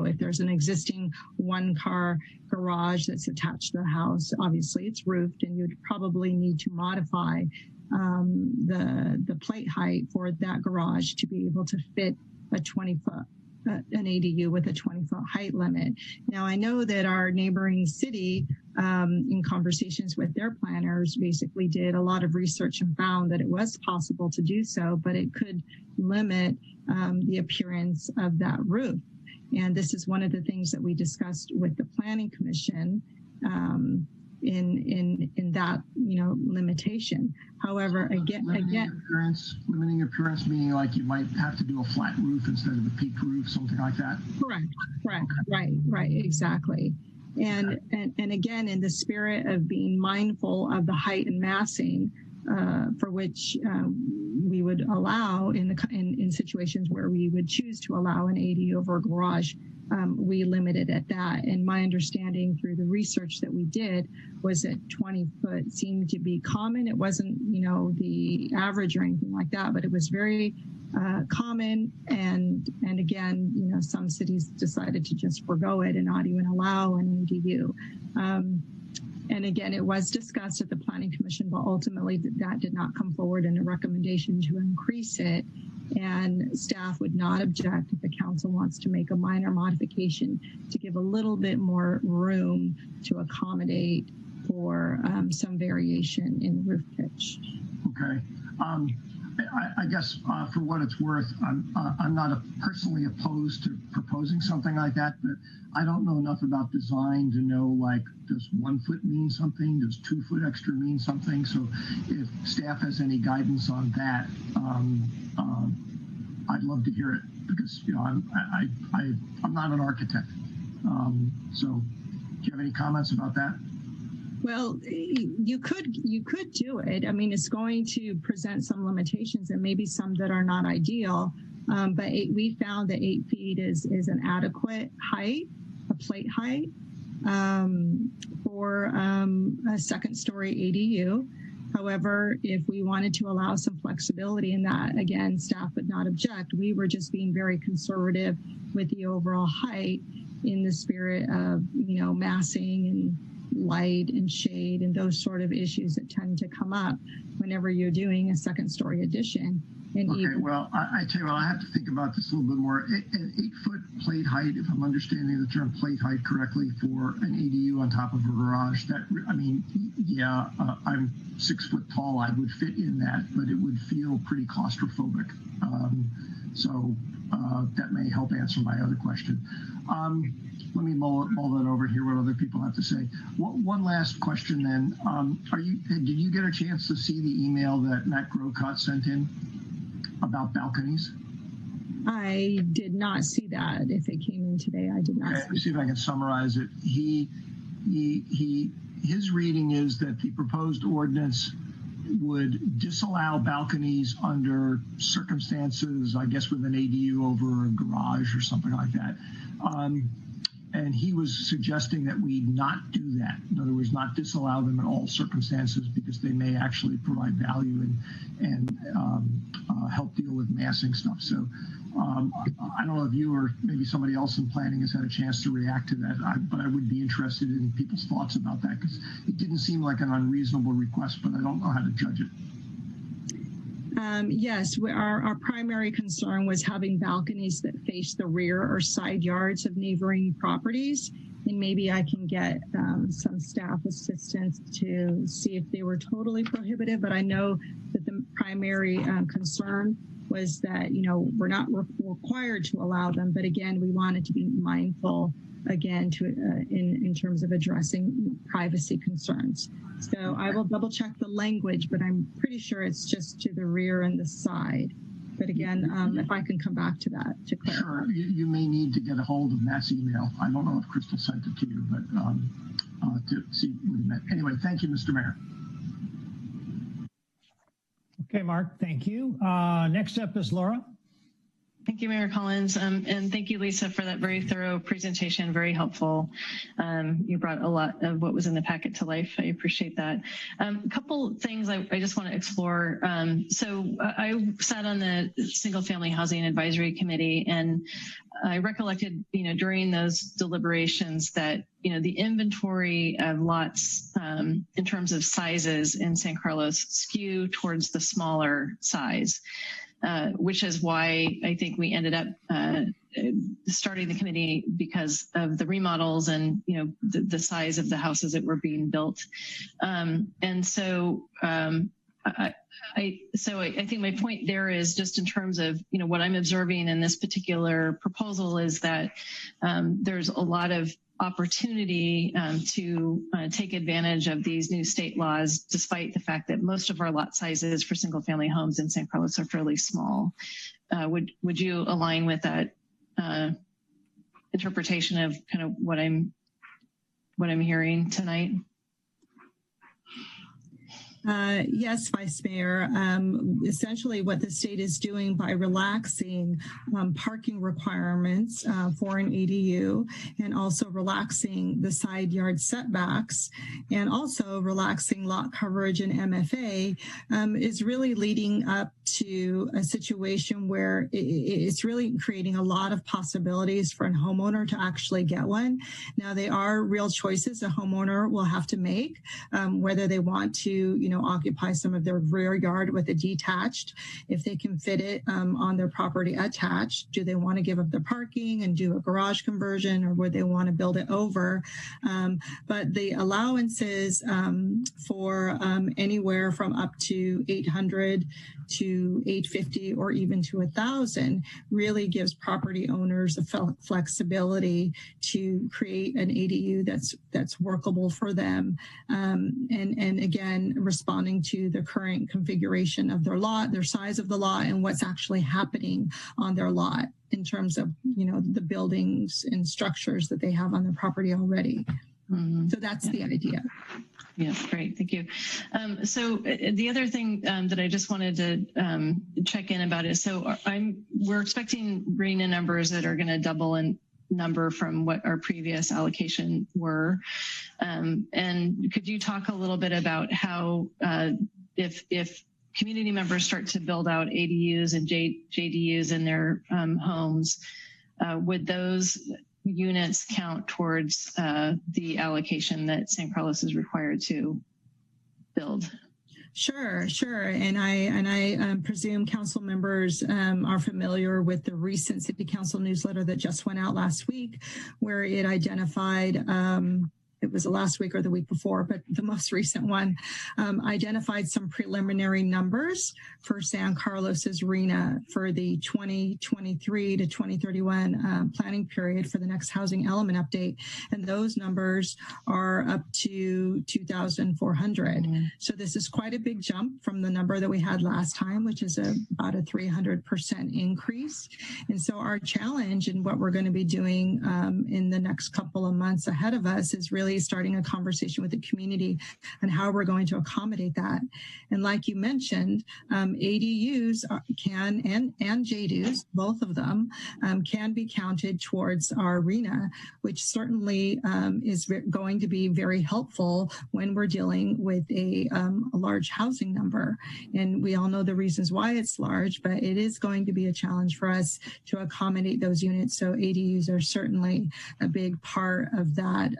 if there's an existing one-car garage that's attached to the house, obviously it's roofed, and you'd probably need to modify the plate height for that garage to be able to fit a 20-foot. An ADU with a 20-foot height limit. Now, I know that our neighboring city, in conversations with their planners, basically did a lot of research and found that it was possible to do so, but it could limit the appearance of that roof. And this is one of the things that we discussed with the Planning Commission. in that, you know, limitation. However, again, limiting appearance meaning like you might have to do a flat roof instead of a peaked roof, something like that. Correct. Okay. Right, exactly. And again, in the spirit of being mindful of the height and massing, for which we would allow in situations where we would choose to allow an ADU over a garage, we limited at that. And my understanding through the research that we did was that 20 foot seemed to be common. It wasn't, you know, the average or anything like that, but it was very common. And again, you know, some cities decided to just forego it and not even allow an ADU. And again, it was discussed at the Planning Commission, but ultimately that did not come forward in a recommendation to increase it. And staff would not object if the council wants to make a minor modification to give a little bit more room to accommodate for some variation in roof pitch. Okay. I guess for what it's worth, I'm not personally opposed to proposing something like that, but I don't know enough about design to know, like, does 1 foot mean something? Does 2 foot extra mean something? So if staff has any guidance on that, I'd love to hear it, because, you know, I'm not an architect. So do you have any comments about that? Well, you could do it. I mean, it's going to present some limitations and maybe some that are not ideal. But we found that 8 feet is an adequate height, a plate height, for a second story ADU. However, if we wanted to allow some flexibility in that, again, staff would not object. We were just being very conservative with the overall height in the spirit of, you know, massing and light and shade and those sort of issues that tend to come up whenever you're doing a second story addition. And okay, well, I tell you what, I have to think about this a little bit more. An 8 foot plate height, if I'm understanding the term plate height correctly, for an ADU on top of a garage, that, I mean, yeah, I'm 6 foot tall. I would fit in that, but it would feel pretty claustrophobic. So that may help answer my other question. Let me mull that over here, what other people have to say. One last question then. Did you get a chance to see the email that Matt Grocott sent in about balconies? I did not see that. If it came in today, I did not. Okay, let me see if I can summarize it. His reading is that the proposed ordinance would disallow balconies under circumstances, I guess, with an ADU over a garage or something like that. And he was suggesting that we not do that. In other words, not disallow them in all circumstances, because they may actually provide value and help deal with massing stuff. So I don't know if you or maybe somebody else in planning has had a chance to react to that, but I would be interested in people's thoughts about that, because it didn't seem like an unreasonable request, but I don't know how to judge it. Yes, our primary concern was having balconies that face the rear or side yards of neighboring properties. And maybe I can get some staff assistance to see if they were totally prohibitive. But I know that the primary concern was that, you know, we're not required to allow them. But again, we wanted to be mindful, again, in terms of addressing privacy concerns. So I will double check the language, but I'm pretty sure it's just to the rear and the side. But again, if I can come back to that to clarify. Sure, you may need to get a hold of Matt's email. I don't know if Crystal sent it to you, but to see what he meant. Anyway, thank you, Mr. Mayor. Okay, Mark, thank you. Next up is Laura. Thank you, Mayor Collins, and thank you, Lisa, for that very thorough presentation, very helpful. You brought a lot of what was in the packet to life. I appreciate that. A couple things I just want to explore. So I sat on the Single Family Housing Advisory Committee, and I recollected, you know, during those deliberations that, you know, the inventory of lots in terms of sizes in San Carlos skew towards the smaller size. Which is why I think we ended up starting the committee, because of the remodels and, you know, the size of the houses that were being built. And so I think my point there is just in terms of, what I'm observing in this particular proposal is that there's a lot of opportunity to take advantage of these new state laws, despite the fact that most of our lot sizes for single family homes in San Carlos are fairly small. Would you align with that interpretation of kind of what I'm hearing tonight? Yes, Vice Mayor. Essentially, what the state is doing by relaxing parking requirements for an ADU, and also relaxing the side yard setbacks, and also relaxing lot coverage in MFA, is really leading up to a situation where it's really creating a lot of possibilities for a homeowner to actually get one. Now, they are real choices a homeowner will have to make, whether they want to, occupy some of their rear yard with a detached, if they can fit it on their property attached. Do they want to give up the parking and do a garage conversion, or would they want to build it over? But the allowances for anywhere from up to 800 to 850 or even to 1,000 really gives property owners the flexibility to create an ADU that's workable for them, and again, responding to the current configuration of their lot, their size of the lot, and what's actually happening on their lot in terms of the buildings and structures that they have on their property already. So that's the idea. Yeah, great. Thank you. So the other thing that I just wanted to check in about is, so we're expecting RHNA numbers that are going to double in number from what our previous allocation were. And could you talk a little bit about how, if community members start to build out ADUs and JDUs in their homes, would those units count towards the allocation that San Carlos is required to build? Sure. And I presume council members are familiar with the recent City Council newsletter that just went out last week, where it identified, it was last week or the week before, but the most recent one identified some preliminary numbers for San Carlos's RHNA for the 2023 to 2031 planning period for the next housing element update. And those numbers are up to 2,400. So this is quite a big jump from the number that we had last time, which is about a 300% increase. And so our challenge and what we're going to be doing in the next couple of months ahead of us is really starting a conversation with the community on how we're going to accommodate that. And like you mentioned, ADUs can, and JDUs, both of them, can be counted towards our RHNA, which certainly is going to be very helpful when we're dealing with a large housing number. And we all know the reasons why it's large, but it is going to be a challenge for us to accommodate those units. So ADUs are certainly a big part of that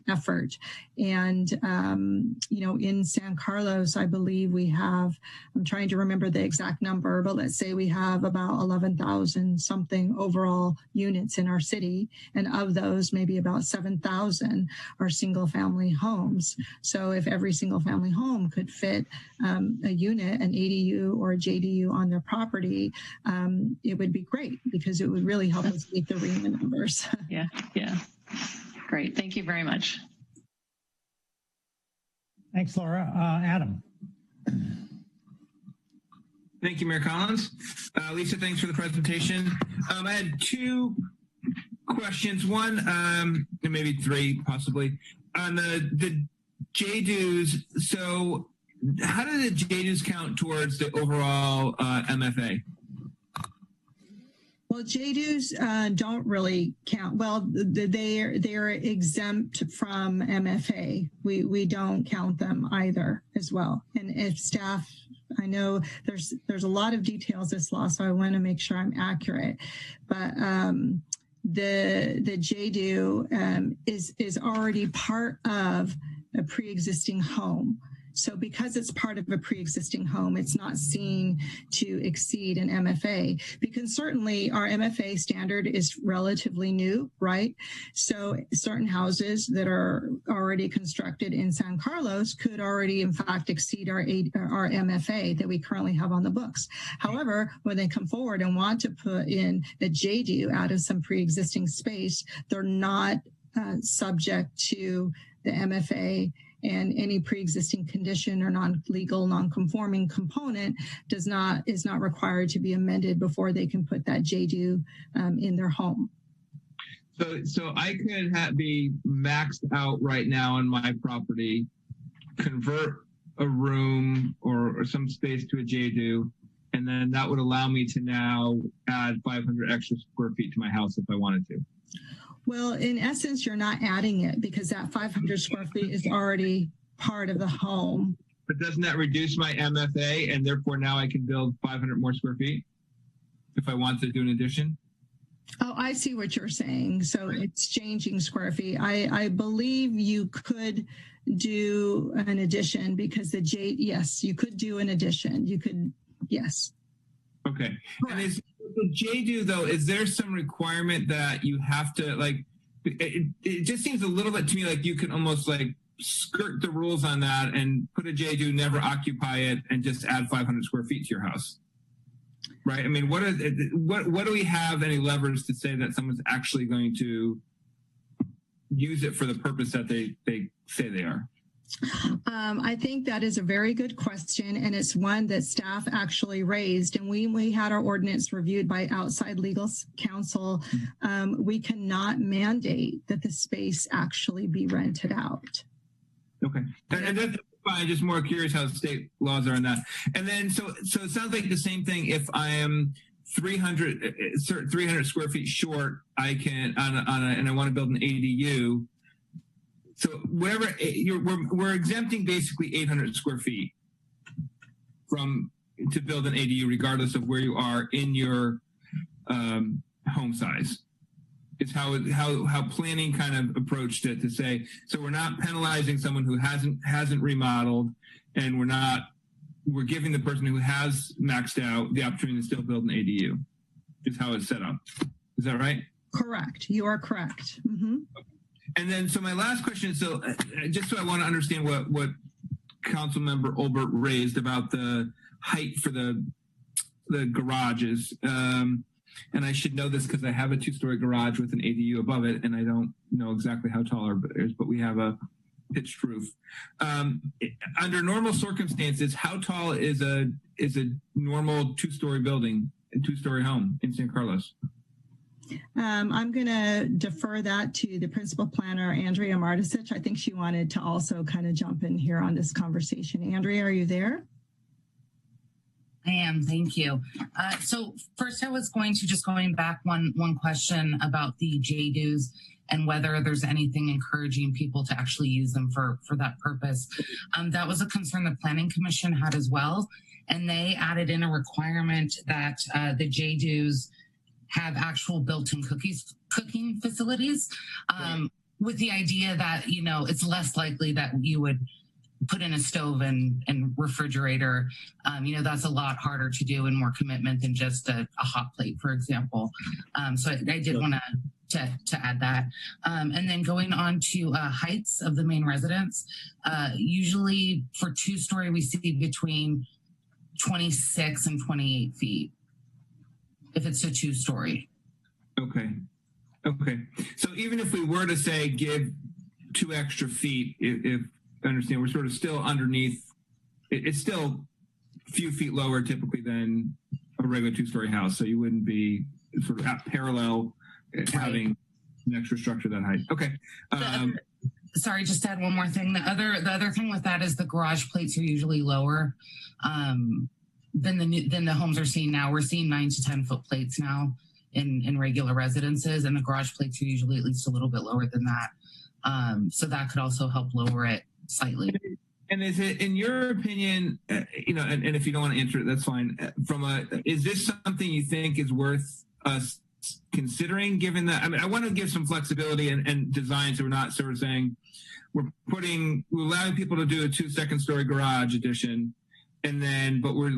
effort. And, in San Carlos, I believe we have, I'm trying to remember the exact number, but let's say we have about 11,000 something overall units in our city. And of those, maybe about 7,000 are single family homes. So if every single family home could fit a unit, an ADU or a JDU on their property, it would be great, because it would really help us meet the RHNA numbers. Yeah. Great. Thank you very much. Thanks, Laura. Adam. Thank you, Mayor Collins. Lisa, thanks for the presentation. I had two questions. One, and maybe three, possibly, on the JDUs. So how do the JDUs count towards the overall MFA? Well, JDUs don't really count. Well, they're exempt from MFA. We don't count them either as well. And if staff, I know there's a lot of details this law, so I want to make sure I'm accurate. But the JDU is already part of a pre-existing home. So because it's part of a pre-existing home, it's not seen to exceed an MFA, because certainly our MFA standard is relatively new, right? So certain houses that are already constructed in San Carlos could already, in fact, exceed our MFA that we currently have on the books. However, when they come forward and want to put in a JDU out of some pre-existing space, they're not subject to the MFA, and any pre-existing condition or non-legal, non-conforming component is not required to be amended before they can put that JDU in their home. So I could be maxed out right now on my property, convert a room or some space to a JDU, and then that would allow me to now add 500 extra square feet to my house if I wanted to. Well, in essence, you're not adding it because that 500 square feet is already part of the home. But doesn't that reduce my MFA, and therefore now I can build 500 more square feet if I want to do an addition? Oh, I see what you're saying. So it's changing square feet. I believe you could do an addition because yes, you could do an addition. You could, yes. Okay. Correct. And is the JDU though, is there some requirement that you have to like, it just seems a little bit to me like you can almost like skirt the rules on that and put a JDU, never occupy it, and just add 500 square feet to your house. Right? I mean, what do we have any levers to say that someone's actually going to use it for the purpose that they say they are? I think that is a very good question, and it's one that staff actually raised. And we had our ordinance reviewed by outside legal counsel. We cannot mandate that the space actually be rented out. Okay, and that's fine. Just more curious how state laws are on that. And then, so it sounds like the same thing. If I am 300 square feet short, I can and I want to build an ADU. So whatever we're exempting basically 800 square feet to build an ADU, regardless of where you are in your home size. It's how planning kind of approached it, to say, so we're not penalizing someone who hasn't remodeled, and we're giving the person who has maxed out the opportunity to still build an ADU. Is how it's set up. Is that right? Correct. You are correct. Mm-hmm. And then, so my last question, so just so I want to understand what Councilmember Olbert raised about the height for the garages. And I should know this because I have a 2-story garage with an ADU above it, and I don't know exactly how tall it is, but we have a pitched roof. Under normal circumstances, how tall is a normal 2-story building, a 2-story home in San Carlos? I'm going to defer that to the principal planner, Andrea Martisich. I think she wanted to also kind of jump in here on this conversation. Andrea, are you there? I am, thank you. So first I was going back one question about the JDUs and whether there's anything encouraging people to actually use them for that purpose. That was a concern the Planning Commission had as well. And they added in a requirement that the JDUs have actual built-in cooking facilities, with the idea that, it's less likely that you would put in a stove and refrigerator. That's a lot harder to do and more commitment than just a hot plate, for example. So I did want to add that. And then going on to heights of the main residence, usually for 2-story, we see between 26 and 28 feet. If it's a 2-story. Okay. So even if we were to say give 2 extra feet, if I understand, we're sort of still underneath, it's still a few feet lower typically than a regular 2-story house. So you wouldn't be sort of at parallel having an extra structure that height. Okay. Sorry, just to add one more thing. The other thing with that is the garage plates are usually lower. Than the homes are seeing now. We're seeing 9 to 10 foot plates now in regular residences, and the garage plates are usually at least a little bit lower than that. So that could also help lower it slightly. And is it, in your opinion, and if you don't want to answer it, that's fine. Is this something you think is worth us considering, given that, I mean, I want to give some flexibility and design, so we're not sort of saying we're allowing people to do a 2 second-story garage addition, but we're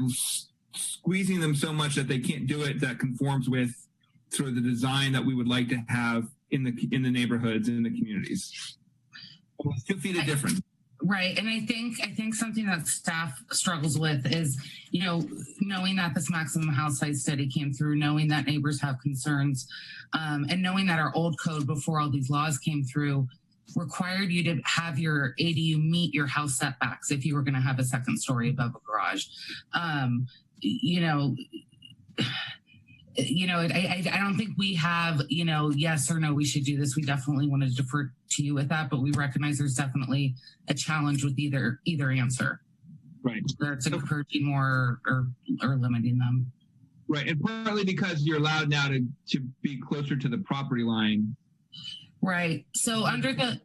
squeezing them so much that they can't do it that conforms with sort of the design that we would like to have in the neighborhoods and in the communities. 2 feet of difference. Right. And I think something that staff struggles with is, knowing that this maximum house size study came through, knowing that neighbors have concerns, and knowing that our old code before all these laws came through required you to have your ADU meet your house setbacks if you were going to have a second story above a garage. I don't think we have, yes or no, we should do this. We definitely want to defer to you with that, but we recognize there's definitely a challenge with either answer. Right. Whether it's encouraging more or limiting them. Right. And partly because you're allowed now to be closer to the property line. Right. So under the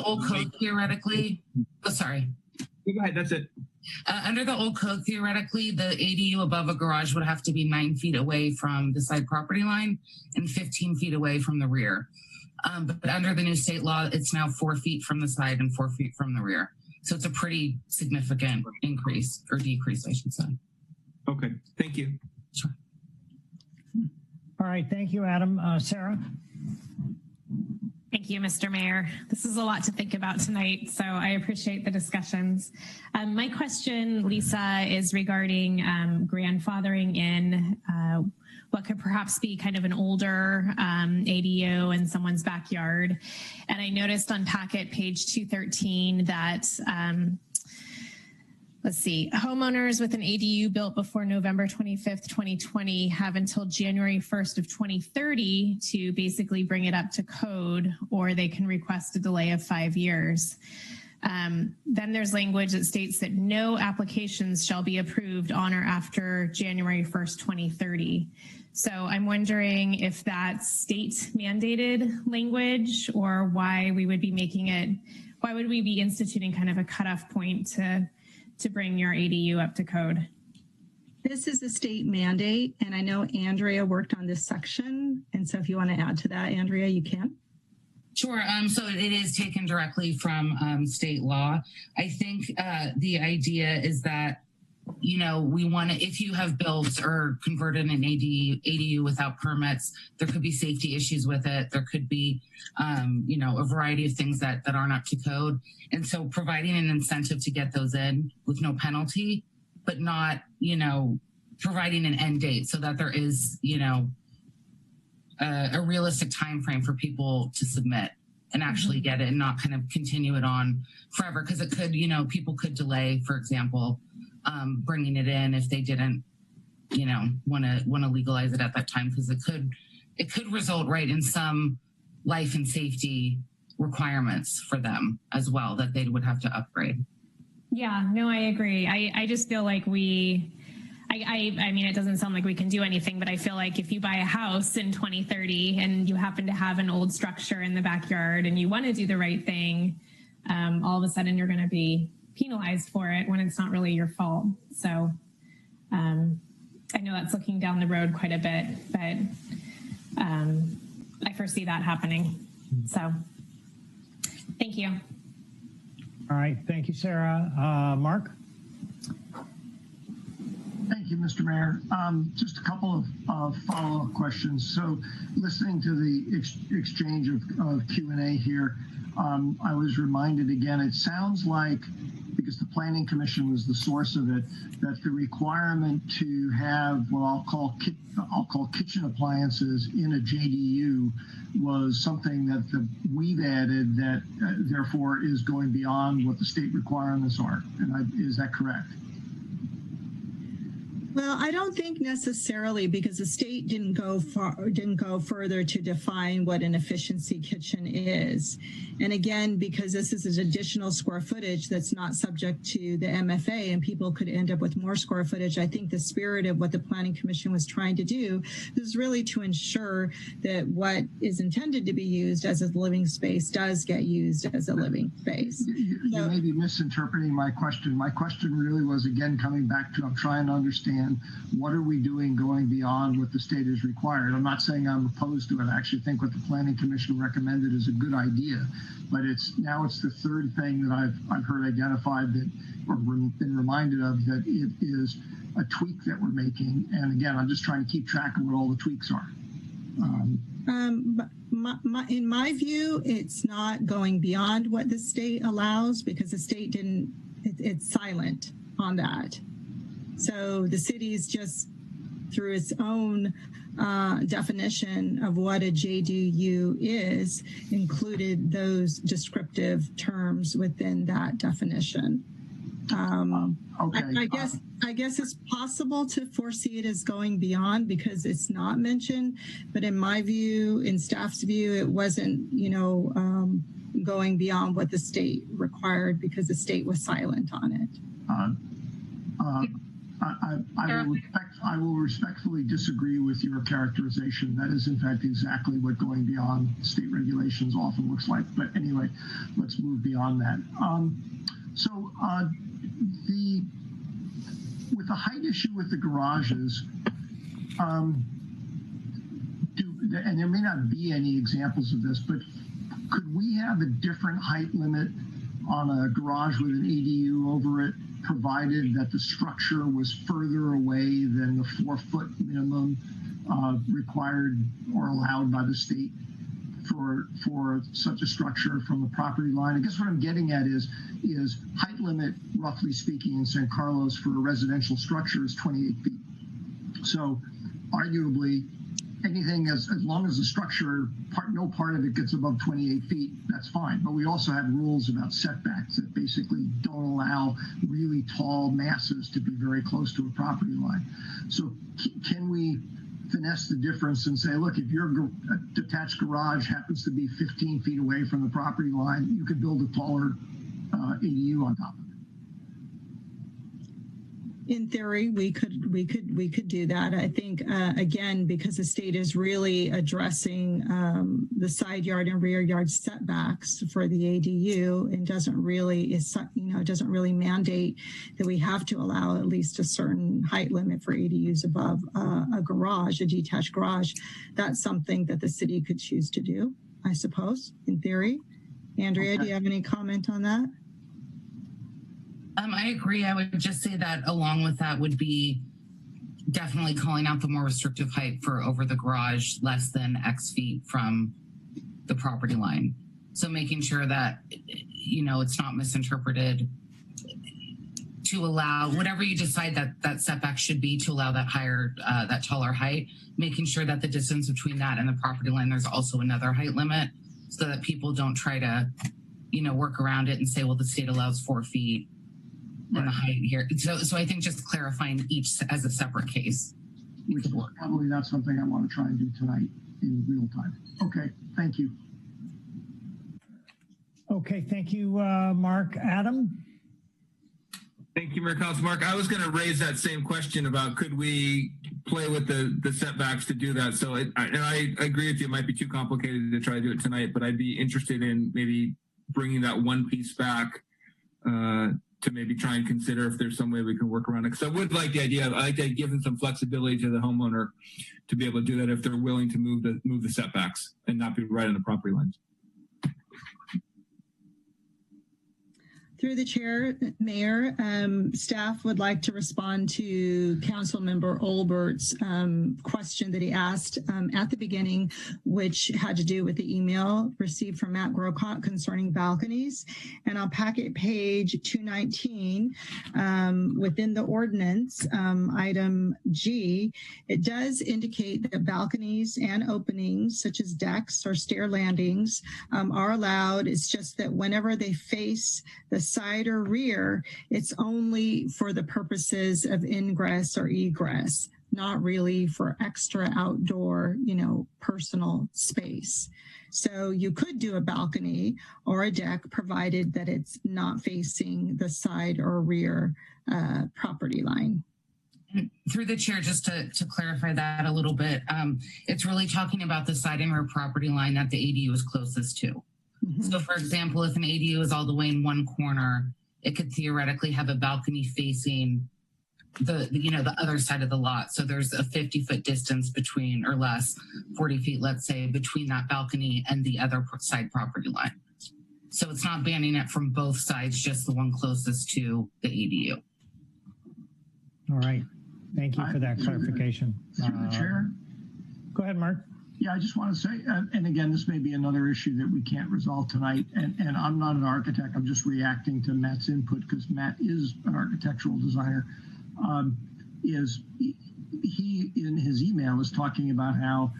old code, theoretically, Go ahead. That's it. Under the old code, theoretically, the ADU above a garage would have to be 9 feet away from the side property line and 15 feet away from the rear. But under the new state law, it's now 4 feet from the side and 4 feet from the rear. So it's a pretty significant increase or decrease, I should say. Okay. Thank you. Sure. All right. Thank you, Adam. Sarah? Thank you, Mr. Mayor. This is a lot to think about tonight, so I appreciate the discussions. My question, Lisa, is regarding grandfathering in what could perhaps be kind of an older ADU in someone's backyard. And I noticed on packet page 213 that homeowners with an ADU built before November 25th, 2020 have until January 1st of 2030 to basically bring it up to code, or they can request a delay of 5 years. Then there's language that states that no applications shall be approved on or after January 1st, 2030. So I'm wondering if that's state mandated language, or why we would be instituting kind of a cutoff point to bring your ADU up to code? This is a state mandate, and I know Andrea worked on this section. And so if you want to add to that, Andrea, you can. Sure. So it is taken directly from state law. I think the idea is that, we want to, if you have built or converted an ADU without permits, there could be safety issues with it. There could be, a variety of things that aren't up to code. And so providing an incentive to get those in with no penalty, but not, providing an end date so that there is, a realistic time frame for people to submit and actually get it, and not kind of continue it on forever. Because it could, people could delay, for example, bringing it in if they didn't, want to legalize it at that time, because it could result in some life and safety requirements for them as well that they would have to upgrade. Yeah, no, I agree. I just feel like I mean, it doesn't sound like we can do anything, but I feel like if you buy a house in 2030 and you happen to have an old structure in the backyard and you want to do the right thing, all of a sudden you're going to be penalized for it when it's not really your fault. So I know that's looking down the road quite a bit, but I foresee that happening. So thank you. All right. Thank you, Sarah. Mark? Thank you, Mr. Mayor. Just a couple of follow-up questions. So listening to the exchange of Q&A here, I was reminded again, it sounds like, because the Planning Commission was the source of it, that the requirement to have what I'll call kitchen appliances in a JDU was something that we've added that therefore is going beyond what the state requirements are. And is that correct? Well, I don't think necessarily, because the state didn't go further to define what an efficiency kitchen is. And again, because this is an additional square footage that's not subject to the MFA and people could end up with more square footage, I think the spirit of what the Planning Commission was trying to do is really to ensure that what is intended to be used as a living space does get used as a living space. You may be misinterpreting my question. My question really was, again, coming back to, I'm trying to understand understand what are we doing going beyond what the state is required. I'm not saying I'm opposed to it. I actually think what the Planning Commission recommended is a good idea, but it's the third thing that I've heard identified that, or been reminded of, that it is a tweak that we're making. And again, I'm just trying to keep track of what all the tweaks are. In my view, it's not going beyond what the state allows, because the state didn't, it's silent on that. So the city's just, through its own definition of what a JDU is, included those descriptive terms within that definition. I guess it's possible to foresee it as going beyond because it's not mentioned, but in my view, in staff's view, it wasn't, going beyond what the state required because the state was silent on it. I will respectfully disagree with your characterization. That is, in fact, exactly what going beyond state regulations often looks like. But anyway, let's move beyond that. With the height issue with the garages, and there may not be any examples of this, but could we have a different height limit on a garage with an ADU over it, provided that the structure was further away than the 4-foot minimum required or allowed by the state for such a structure from the property line? I guess what I'm getting at is height limit, roughly speaking, in San Carlos for a residential structure is 28 feet. So arguably, anything as long as the structure, no part of it gets above 28 feet, that's fine. But we also have rules about setbacks that basically don't allow really tall masses to be very close to a property line. So can we finesse the difference and say, look, if your detached garage happens to be 15 feet away from the property line, you could build a taller ADU on top of it? In theory, we could do that. I think again, because the state is really addressing the side yard and rear yard setbacks for the ADU, and doesn't really mandate that we have to allow at least a certain height limit for ADUs above a garage, a detached garage. That's something that the city could choose to do, I suppose, in theory. Andrea, do you have any comment on that? I agree. I would just say that along with that would be definitely calling out the more restrictive height for over the garage, less than X feet from the property line. So making sure that, it's not misinterpreted to allow whatever you decide that setback should be to allow that higher, that taller height, making sure that the distance between that and the property line, there's also another height limit so that people don't try to, work around it and say, well, the state allows 4 feet. And the height here. So I think just clarifying each as a separate case. Which is probably not something I want to try and do tonight in real time. Okay, thank you. Okay, thank you, Mark. Adam? Thank you, Mayor Council. Mark, I was going to raise that same question about could we play with the setbacks to do that. So I agree with you. It might be too complicated to try to do it tonight, but I'd be interested in maybe bringing that one piece back to maybe try and consider if there's some way we can work around it. Because I would like the idea, I like to give them some flexibility to the homeowner to be able to do that if they're willing to move the setbacks and not be right on the property lines. Through the chair, Mayor, staff would like to respond to Councilmember Olbert's question that he asked at the beginning, which had to do with the email received from Matt Grocott concerning balconies. And on packet page 219, within the ordinance, item G, it does indicate that balconies and openings, such as decks or stair landings, are allowed. It's just that whenever they face the side or rear, it's only for the purposes of ingress or egress, not really for extra outdoor, personal space. So you could do a balcony or a deck provided that it's not facing the side or rear property line. Through the chair, just to clarify that a little bit, it's really talking about the side and rear property line that the ADU is closest to. So for example, if an ADU is all the way in one corner, it could theoretically have a balcony facing the other side of the lot. So there's a 50-foot distance between, or less, 40 feet, let's say, between that balcony and the other side property line. So it's not banning it from both sides, just the one closest to the ADU. All right. Thank you for that clarification. Through the chair. Go ahead, Mark. Yeah, I just want to say, and again, this may be another issue that we can't resolve tonight, and I'm not an architect. I'm just reacting to Matt's input because Matt is an architectural designer. He, in his email, is talking about how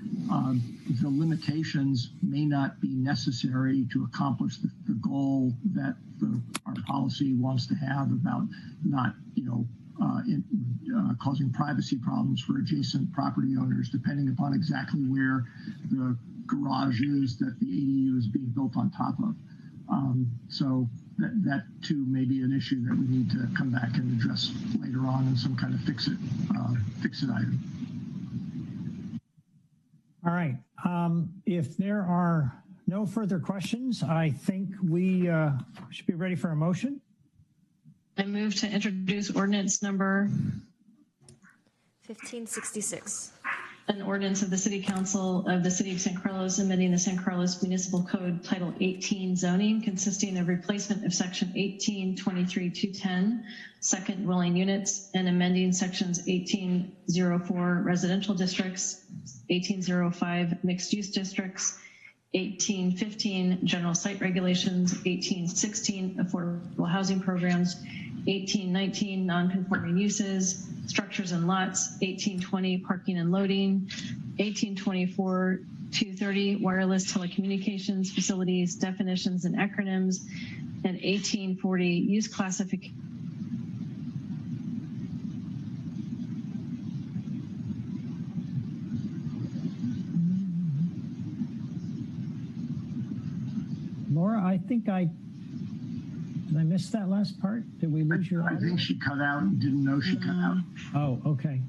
the limitations may not be necessary to accomplish the goal that our policy wants to have about not, causing privacy problems for adjacent property owners, depending upon exactly where the garage is that the ADU is being built on top of. So that too may be an issue that we need to come back and address later on in some kind of fix-it item. All right. If there are no further questions, I think we should be ready for a motion. I move to introduce ordinance number 1566. An ordinance of the City Council of the City of San Carlos amending the San Carlos Municipal Code Title 18 zoning, consisting of replacement of Section 1823-210, second dwelling units, and amending Sections 1804 residential districts, 1805 mixed-use districts, 1815 general site regulations, 1816 affordable housing programs, 1819 non-conforming uses, structures and lots, 1820 parking and loading, 1824 230 wireless telecommunications facilities, definitions and acronyms, and 1840 use classification. Laura, I think did I miss that last part? Did we lose your audio? I think she cut out and didn't know she cut out. Oh, okay.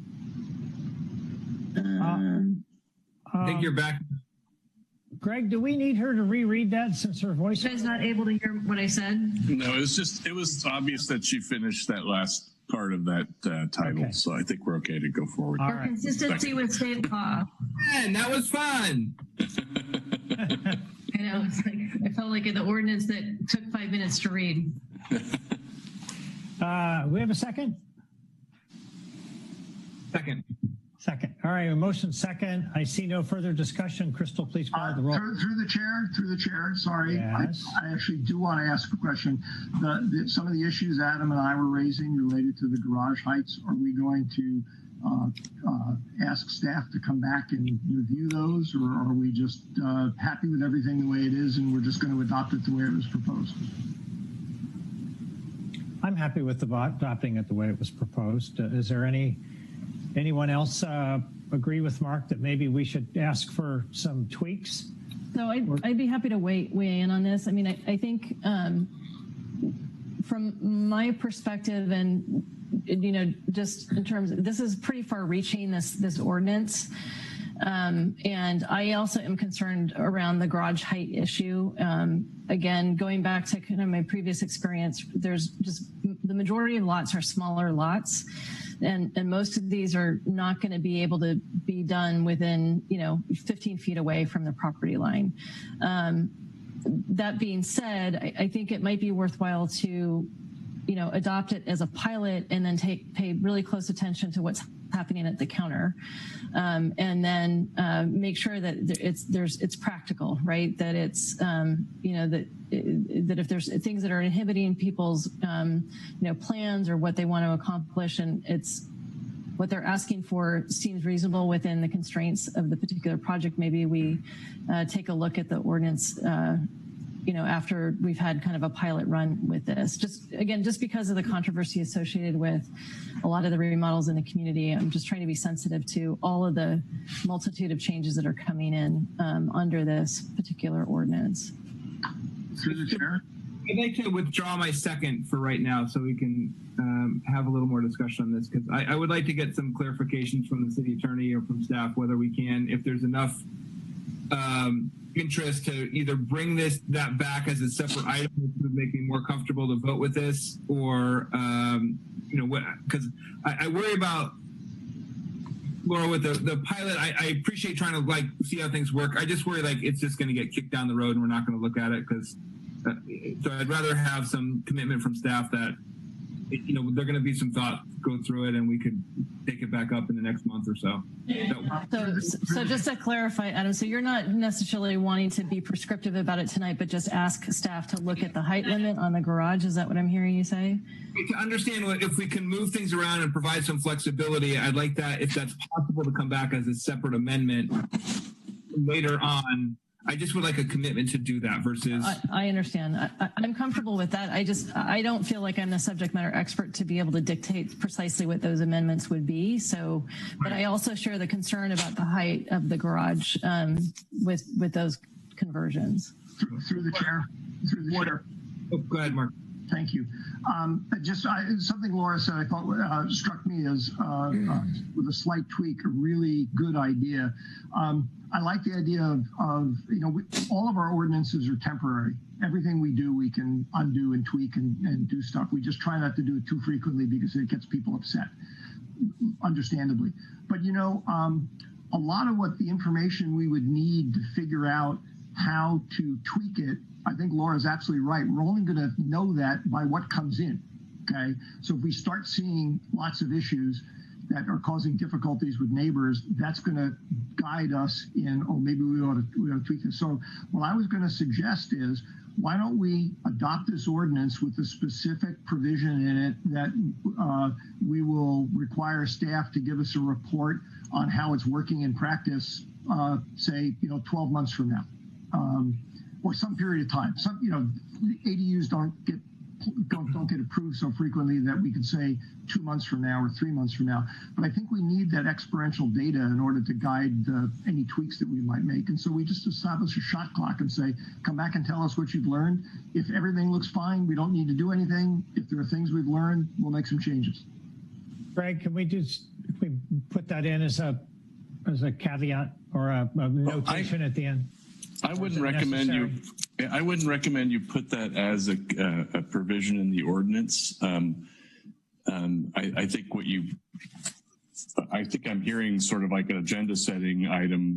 I think you're back. Greg, do we need her to reread that since her voice? You guys not able to hear what I said? No, it was obvious that she finished that last part of that title. Okay. So I think we're okay to go forward. For consistency with state law. Man, that was fun. I know, it's like, I felt like the ordinance that took 5 minutes to read. We have a second? Second. All right, a motion second. I see no further discussion. Crystal, please call the roll. Through the chair. Sorry, yes. I actually do want to ask a question. Some of the issues Adam and I were raising related to the garage heights, are we going to ask staff to come back and review those, or are we just happy with everything the way it is and we're just going to adopt it the way it was proposed? I'm happy with adopting it the way it was proposed. Is there anyone else agree with Mark that maybe we should ask for some tweaks? So I'd be happy to weigh in on this. I mean, I think from my perspective, and just in terms of, this is pretty far reaching, this ordinance. And I also am concerned around the garage height issue. Again, going back to kind of my previous experience, there's just the majority of lots are smaller lots. And most of these are not going to be able to be done within, 15 feet away from the property line. That being said, I think it might be worthwhile to adopt it as a pilot and then pay really close attention to what's happening at the counter, and then make sure that it's practical, right? That it's that if there's things that are inhibiting people's plans or what they want to accomplish, and it's what they're asking for seems reasonable within the constraints of the particular project, maybe we take a look at the ordinance after we've had kind of a pilot run with this. Just because of the controversy associated with a lot of the remodels in the community, I'm just trying to be sensitive to all of the multitude of changes that are coming in under this particular ordinance. Through the chair. I'd like to withdraw my second for right now so we can have a little more discussion on this, because I would like to get some clarifications from the city attorney or from staff whether we can, if there's enough interest to either bring that back as a separate item, which would make me more comfortable to vote with this, or because I worry about, Laura, with the pilot. I appreciate trying to see how things work. I just worry it's just going to get kicked down the road and we're not going to look at it, because so I'd rather have some commitment from staff that they're going to be some thought, go through it, and we could take it back up in the next month or so. So just to clarify, Adam, so you're not necessarily wanting to be prescriptive about it tonight, but just ask staff to look at the height limit on the garage. Is that what I'm hearing you say? To understand if we can move things around and provide some flexibility, I'd like that, if that's possible, to come back as a separate amendment later on. I just would like a commitment to do that versus. I understand. I'm comfortable with that. I don't feel like I'm the subject matter expert to be able to dictate precisely what those amendments would be. So, but I also share the concern about the height of the garage with those conversions. Through the chair. Oh, go ahead, Mark. Thank you. Something Laura said I thought struck me as, with a slight tweak, a really good idea. I like the idea of all of our ordinances are temporary. Everything we do, we can undo and tweak and do stuff. We just try not to do it too frequently because it gets people upset, understandably. But a lot of what the information we would need to figure out how to tweak it, I think Laura's absolutely right. We're only going to know that by what comes in. Okay, so if we start seeing lots of issues that are causing difficulties with neighbors, that's going to guide us in, maybe we ought to tweak this. So what I was going to suggest is, why don't we adopt this ordinance with a specific provision in it that we will require staff to give us a report on how it's working in practice, say 12 months from now, or some period of time. Some ADUs don't get approved so frequently that we can say 2 months from now or 3 months from now. But I think we need that experiential data in order to guide any tweaks that we might make. And so we just establish a shot clock and say, come back and tell us what you've learned. If everything looks fine, we don't need to do anything. If there are things we've learned, we'll make some changes. Greg, can we put that in as a caveat or a notation at the end? I wouldn't recommend you put that as a provision in the ordinance. I think I'm hearing sort of like an agenda setting item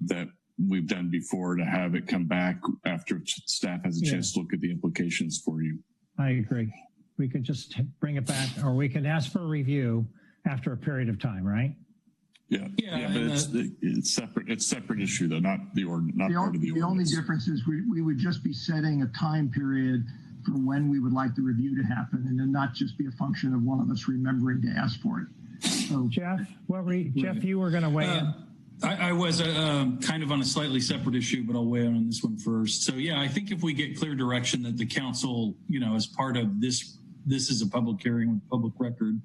that we've done before, to have it come back after staff has a chance to look at the implications for you. I agree. We could just bring it back, or we can ask for a review after a period of time, right? Yeah, but it's separate. It's separate issue though, not part of the ordinance. The only difference is we would just be setting a time period for when we would like the review to happen, and then not just be a function of one of us remembering to ask for it. So, Jeff, you were going to weigh in. I was kind of on a slightly separate issue, but I'll weigh in on this one first. So yeah, I think if we get clear direction that the council, as part of this is a public hearing with public record.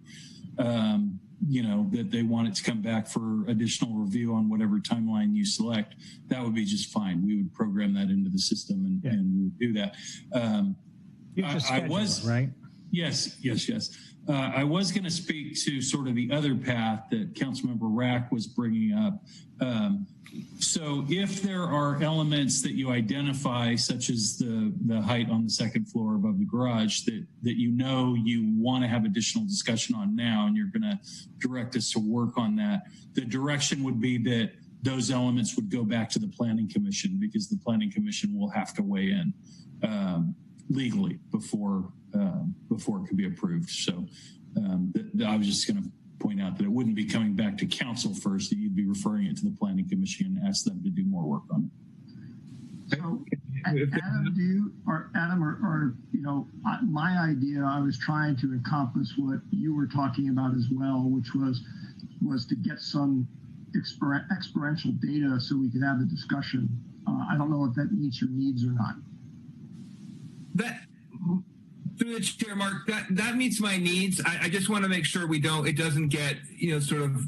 That they want it to come back for additional review on whatever timeline you select, that would be just fine. We would program that into the system and we would do that. Right? Yes. I was going to speak to sort of the other path that Councilmember Rack was bringing up. So if there are elements that you identify, such as the height on the second floor above the garage, that you want to have additional discussion on now, and you're going to direct us to work on that, the direction would be that those elements would go back to the Planning Commission, because the Planning Commission will have to weigh in legally before it could be approved. So I was just going to point out that it wouldn't be coming back to council first, that you'd be referring it to the Planning Commission and ask them to do more work on it. So, Adam, my idea, I was trying to encompass what you were talking about as well, which was to get some experiential data so we could have the discussion. I don't know if that meets your needs or not. Through the chair, Mark, that meets my needs. I just want to make sure it doesn't get, sort of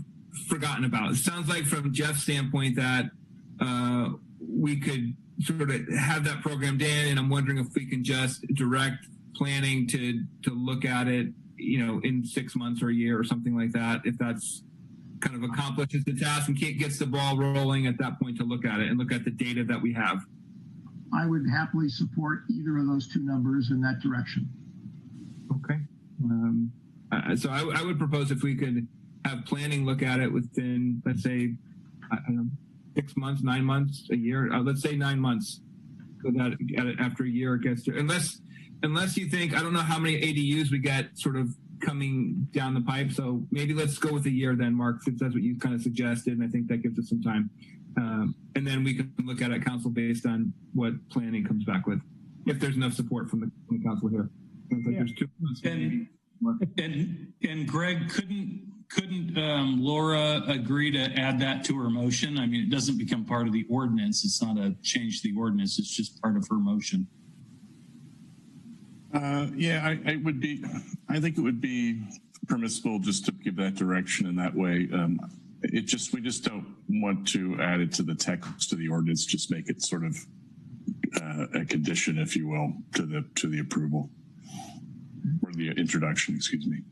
forgotten about. It sounds like from Jeff's standpoint that we could sort of have that programmed in, and I'm wondering if we can just direct planning to look at it, in 6 months or a year or something like that, if that's kind of accomplishes the task and gets the ball rolling at that point to look at it and look at the data that we have. I would happily support either of those two numbers in that direction. Okay. So I would propose if we could have planning look at it within, let's say, I don't know, 6 months, 9 months, a year. Let's say 9 months. So that after a year it gets to, unless you think, I don't know how many ADUs we get sort of coming down the pipe. So maybe let's go with a year then, Mark, since that's what you kind of suggested. And I think that gives us some time. And then we can look at it, council, based on what planning comes back with, if there's enough support from the council here. Sounds like there's 2 months. And Greg, couldn't Laura agree to add that to her motion? I mean, it doesn't become part of the ordinance. It's not a change to the ordinance. It's just part of her motion. Yeah, I think it would be permissible just to give that direction in that way. We just don't want to add it to the text of the ordinance, just make it sort of a condition, if you will, to the approval or the introduction, excuse me.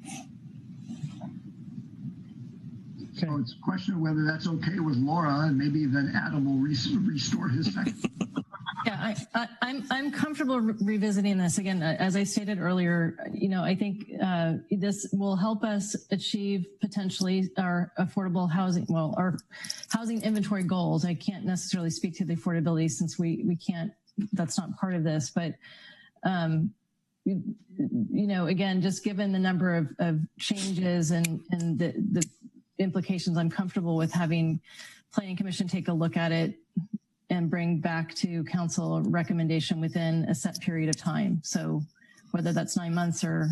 So it's a question of whether that's okay with Laura, and maybe then Adam will restore his second. Yeah, I'm comfortable revisiting this again. As I stated earlier, I think this will help us achieve potentially our affordable housing, our housing inventory goals. I can't necessarily speak to the affordability since we can't, that's not part of this, but again, just given the number of changes and the implications, I'm comfortable with having Planning Commission take a look at it and bring back to council a recommendation within a set period of time. So whether that's 9 months or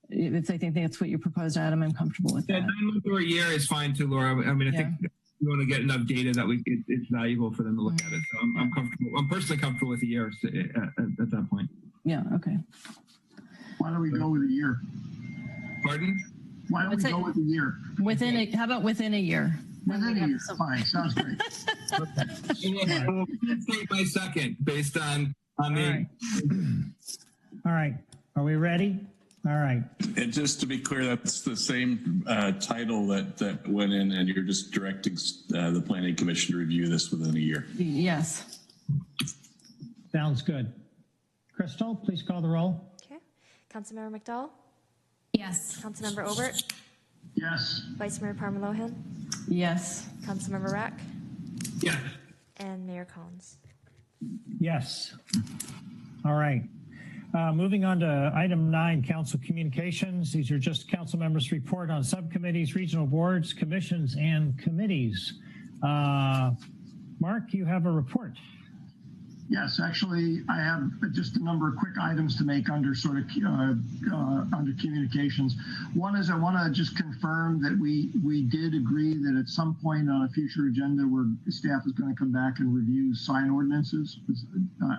if they think that's what you proposed, Adam, I'm comfortable with that. 9 months or a year is fine too, Laura. I mean, I think we want to get enough data that it's valuable for them to look at it. So I'm comfortable. I'm personally comfortable with a year at that point. Yeah. Okay. Why don't we go with a year? Pardon? Why don't we go with a year? How about within a year? Within a year, fine, sounds great. We'll take my second based on the. All right, are we ready? All right. And just to be clear, that's the same title that went in, and you're just directing the Planning Commission to review this within a year. Yes. Sounds good. Crystal, please call the roll. Okay. Councilmember McDowell? Yes. Councilmember Obert? Yes. Vice Mayor Parmalohan? Yes. Councilmember Rack? Yes. And Mayor Collins? Yes. All right. Moving on to item 9, council communications. These are just council members' report on subcommittees, regional boards, commissions, and committees. Mark, you have a report. Yes, actually, I have just a number of quick items to make under sort of under communications. One is I want to just confirm that we did agree that at some point on a future agenda where staff is going to come back and review sign ordinances.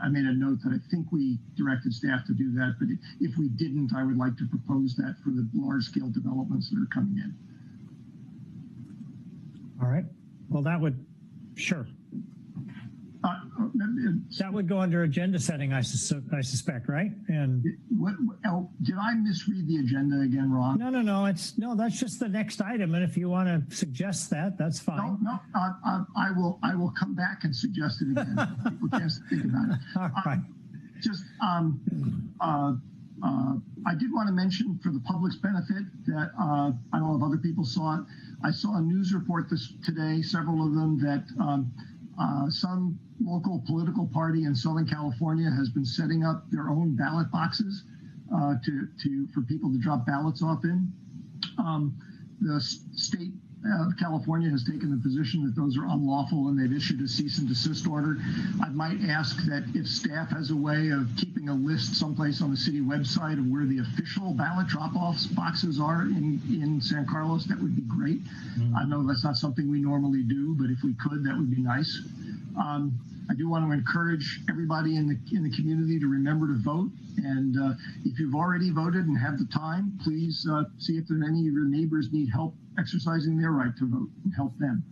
I made a note that I think we directed staff to do that, but if we didn't, I would like to propose that for the large-scale developments that are coming in. All right. Well, that would, sure. That would go under agenda setting, I suspect, right? And did I misread the agenda again, Ron? No. That's just the next item, and if you want to suggest that, that's fine. No. I will come back and suggest it again. People can't think about it. All right. I did want to mention for the public's benefit that I don't know if other people saw it. I saw a news report today, several of them, that some local political party in Southern California has been setting up their own ballot boxes for people to drop ballots off in. The state of California has taken the position that those are unlawful, and they've issued a cease and desist order. I might ask that if staff has a way of keeping a list someplace on the city website of where the official ballot drop-off boxes are in San Carlos, that would be great. I know that's not something we normally do, but if we could, that would be nice. I do want to encourage everybody in the community to remember to vote. And if you've already voted and have the time, please see if any of your neighbors need help exercising their right to vote and help them.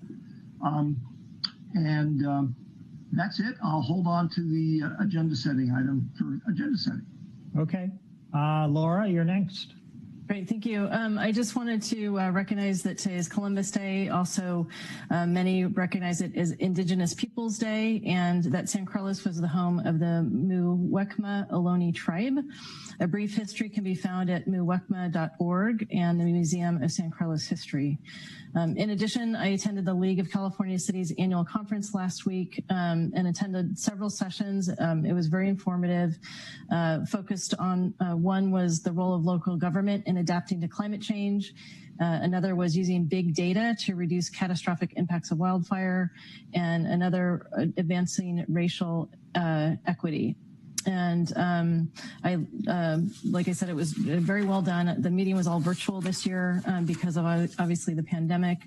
That's it. I'll hold on to the agenda setting item for agenda setting. Okay. Laura, you're next. Great, thank you. I just wanted to recognize that today is Columbus Day. Also, many recognize it as Indigenous Peoples Day, and that San Carlos was the home of the Muwekma Ohlone tribe. A brief history can be found at muwekma.org and the Museum of San Carlos History. In addition, I attended the League of California Cities annual conference last week and attended several sessions. It was very informative, focused on one was the role of local government in adapting to climate change. Another was using big data to reduce catastrophic impacts of wildfire, and another advancing racial equity. And like I said, it was very well done. The meeting was all virtual this year because of obviously the pandemic.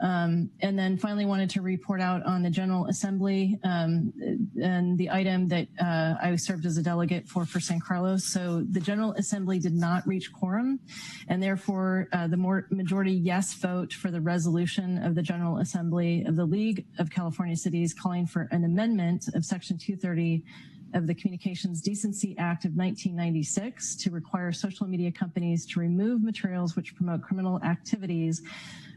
And then finally wanted to report out on the General Assembly and the item that I served as a delegate for San Carlos. So the General Assembly did not reach quorum, and therefore the majority yes vote for the resolution of the General Assembly of the League of California Cities calling for an amendment of Section 230 of the Communications Decency Act of 1996 to require social media companies to remove materials which promote criminal activities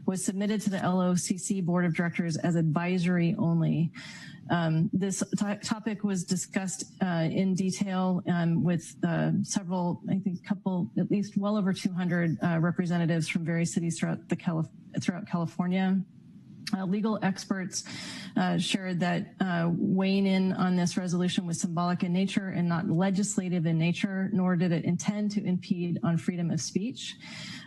was submitted to the LOCC Board of Directors as advisory only. This topic was discussed in detail with several, I think at least well over 200 representatives from various cities throughout California. Legal experts shared that weighing in on this resolution was symbolic in nature and not legislative in nature, nor did it intend to impede on freedom of speech.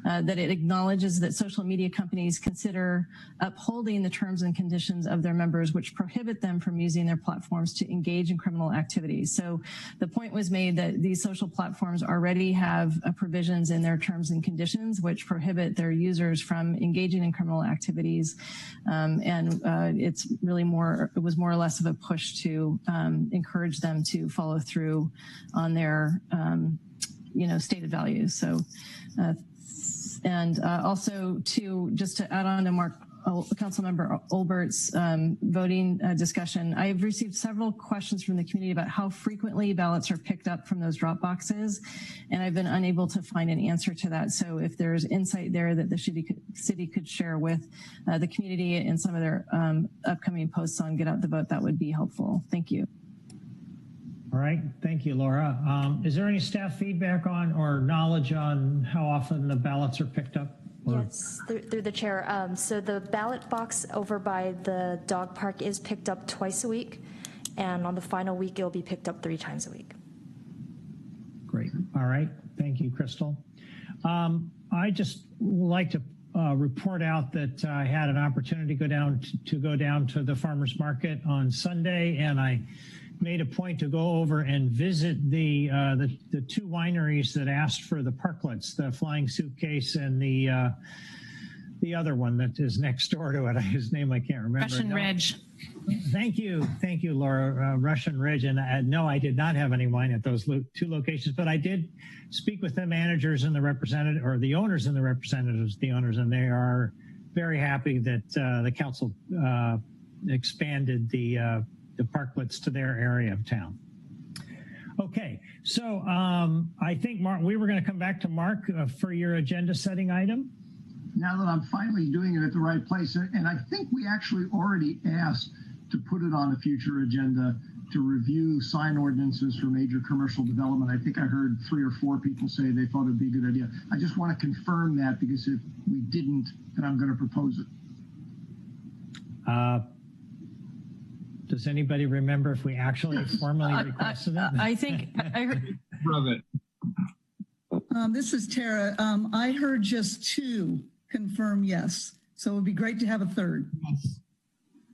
That it acknowledges that social media companies consider upholding the terms and conditions of their members, which prohibit them from using their platforms to engage in criminal activities. So the point was made that these social platforms already have provisions in their terms and conditions which prohibit their users from engaging in criminal activities. It's really it was more or less of a push to encourage them to follow through on their, stated values. So, also just to add on to Councilmember Olbert's voting discussion, I have received several questions from the community about how frequently ballots are picked up from those drop boxes, and I've been unable to find an answer to that. So if there's insight there that the city could share with the community in some of their upcoming posts on Get Out the Vote, that would be helpful. Thank you. All right, thank you, Laura. Is there any staff feedback on or knowledge on how often the ballots are picked up? Yes, through the chair. So the ballot box over by the dog park is picked up twice a week, and on the final week, it'll be picked up 3 times a week. Great. All right. Thank you, Crystal. I just would like to report out that I had an opportunity to go down to the farmers market on Sunday, and I made a point to go over and visit the 2 wineries that asked for the parklets, the Flying Suitcase and the other one that is next door to it. His name I can't remember. Russian Ridge. Thank you, Laura. Russian Ridge, and no, I did not have any wine at those 2 locations, but I did speak with the managers and the representative, or the owners and the representatives, the owners, and they are very happy that the council expanded the parklets to their area of town. Okay, so I think, Mark, we were going to come back to Mark for your agenda setting item. Now that I'm finally doing it at the right place, and I think we actually already asked to put it on a future agenda to review sign ordinances for major commercial development. I think I heard 3 or 4 people say they thought it'd be a good idea. I just want to confirm that, because if we didn't, then I'm going to propose it. Does anybody remember if we actually formally requested it? I think I heard. Love it. This is Tara. I heard just 2 confirm yes. So it would be great to have a 3rd. Yes.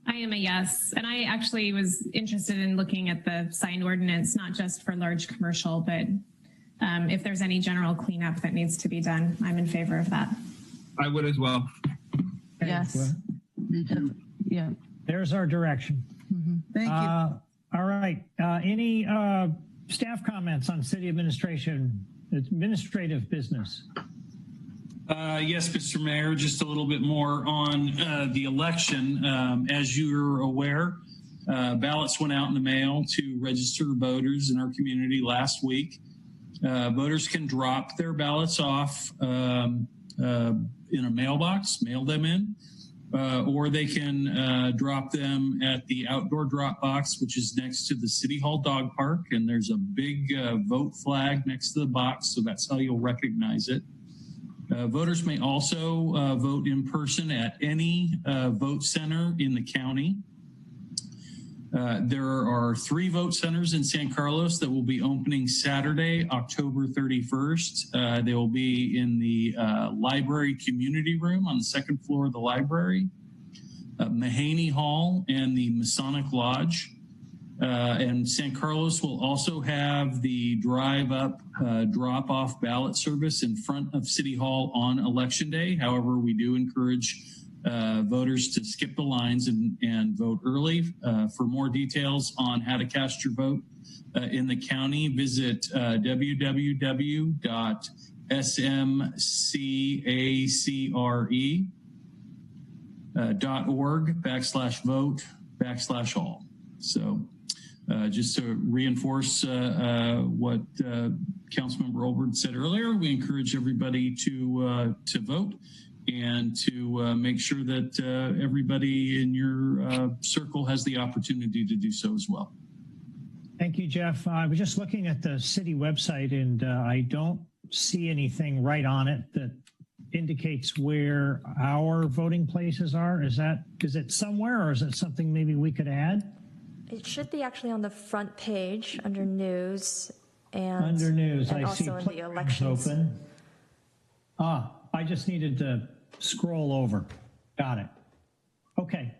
I am a yes. And I actually was interested in looking at the sign ordinance, not just for large commercial, but if there's any general cleanup that needs to be done, I'm in favor of that. I would as well. Yes. Well, me too. Yeah. There's our direction. Mm-hmm. Thank you. All right. Any staff comments on city administrative business? Yes, Mr. Mayor, just a little bit more on the election. As you're aware, ballots went out in the mail to register voters in our community last week. Voters can drop their ballots off in a mailbox, mail them in, or they can drop them at the outdoor drop box, which is next to the City Hall Dog Park. And there's a big vote flag next to the box, so that's how you'll recognize it. Voters may also vote in person at any vote center in the county. There are 3 vote centers in San Carlos that will be opening Saturday, October 31st. They will be in the library community room on the 2nd floor of the library, Mahaney Hall, and the Masonic Lodge. And San Carlos will also have the drive-up drop-off ballot service in front of City Hall on Election Day. However, we do encourage voters to skip the lines and vote early. For more details on how to cast your vote in the county, visit www.smcare.org/vote/all. So just to reinforce what Councilmember Olbert said earlier, we encourage everybody to vote and to make sure that everybody in your circle has the opportunity to do so as well. Thank you, Jeff. I was just looking at the city website and I don't see anything right on it that indicates where our voting places are. Is it somewhere, or is it something maybe we could add? It should be actually on the front page under news and under news. and I also see in the elections. open. I just needed to scroll over. Got it. Okay.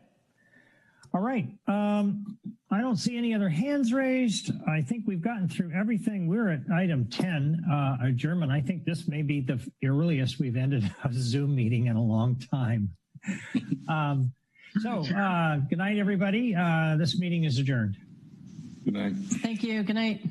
All right. I don't see any other hands raised. I think we've gotten through everything. We're at item 10, adjournment. I think this may be the earliest we've ended a Zoom meeting in a long time. Good night, everybody. This meeting is adjourned. Good night. Thank you. Good night.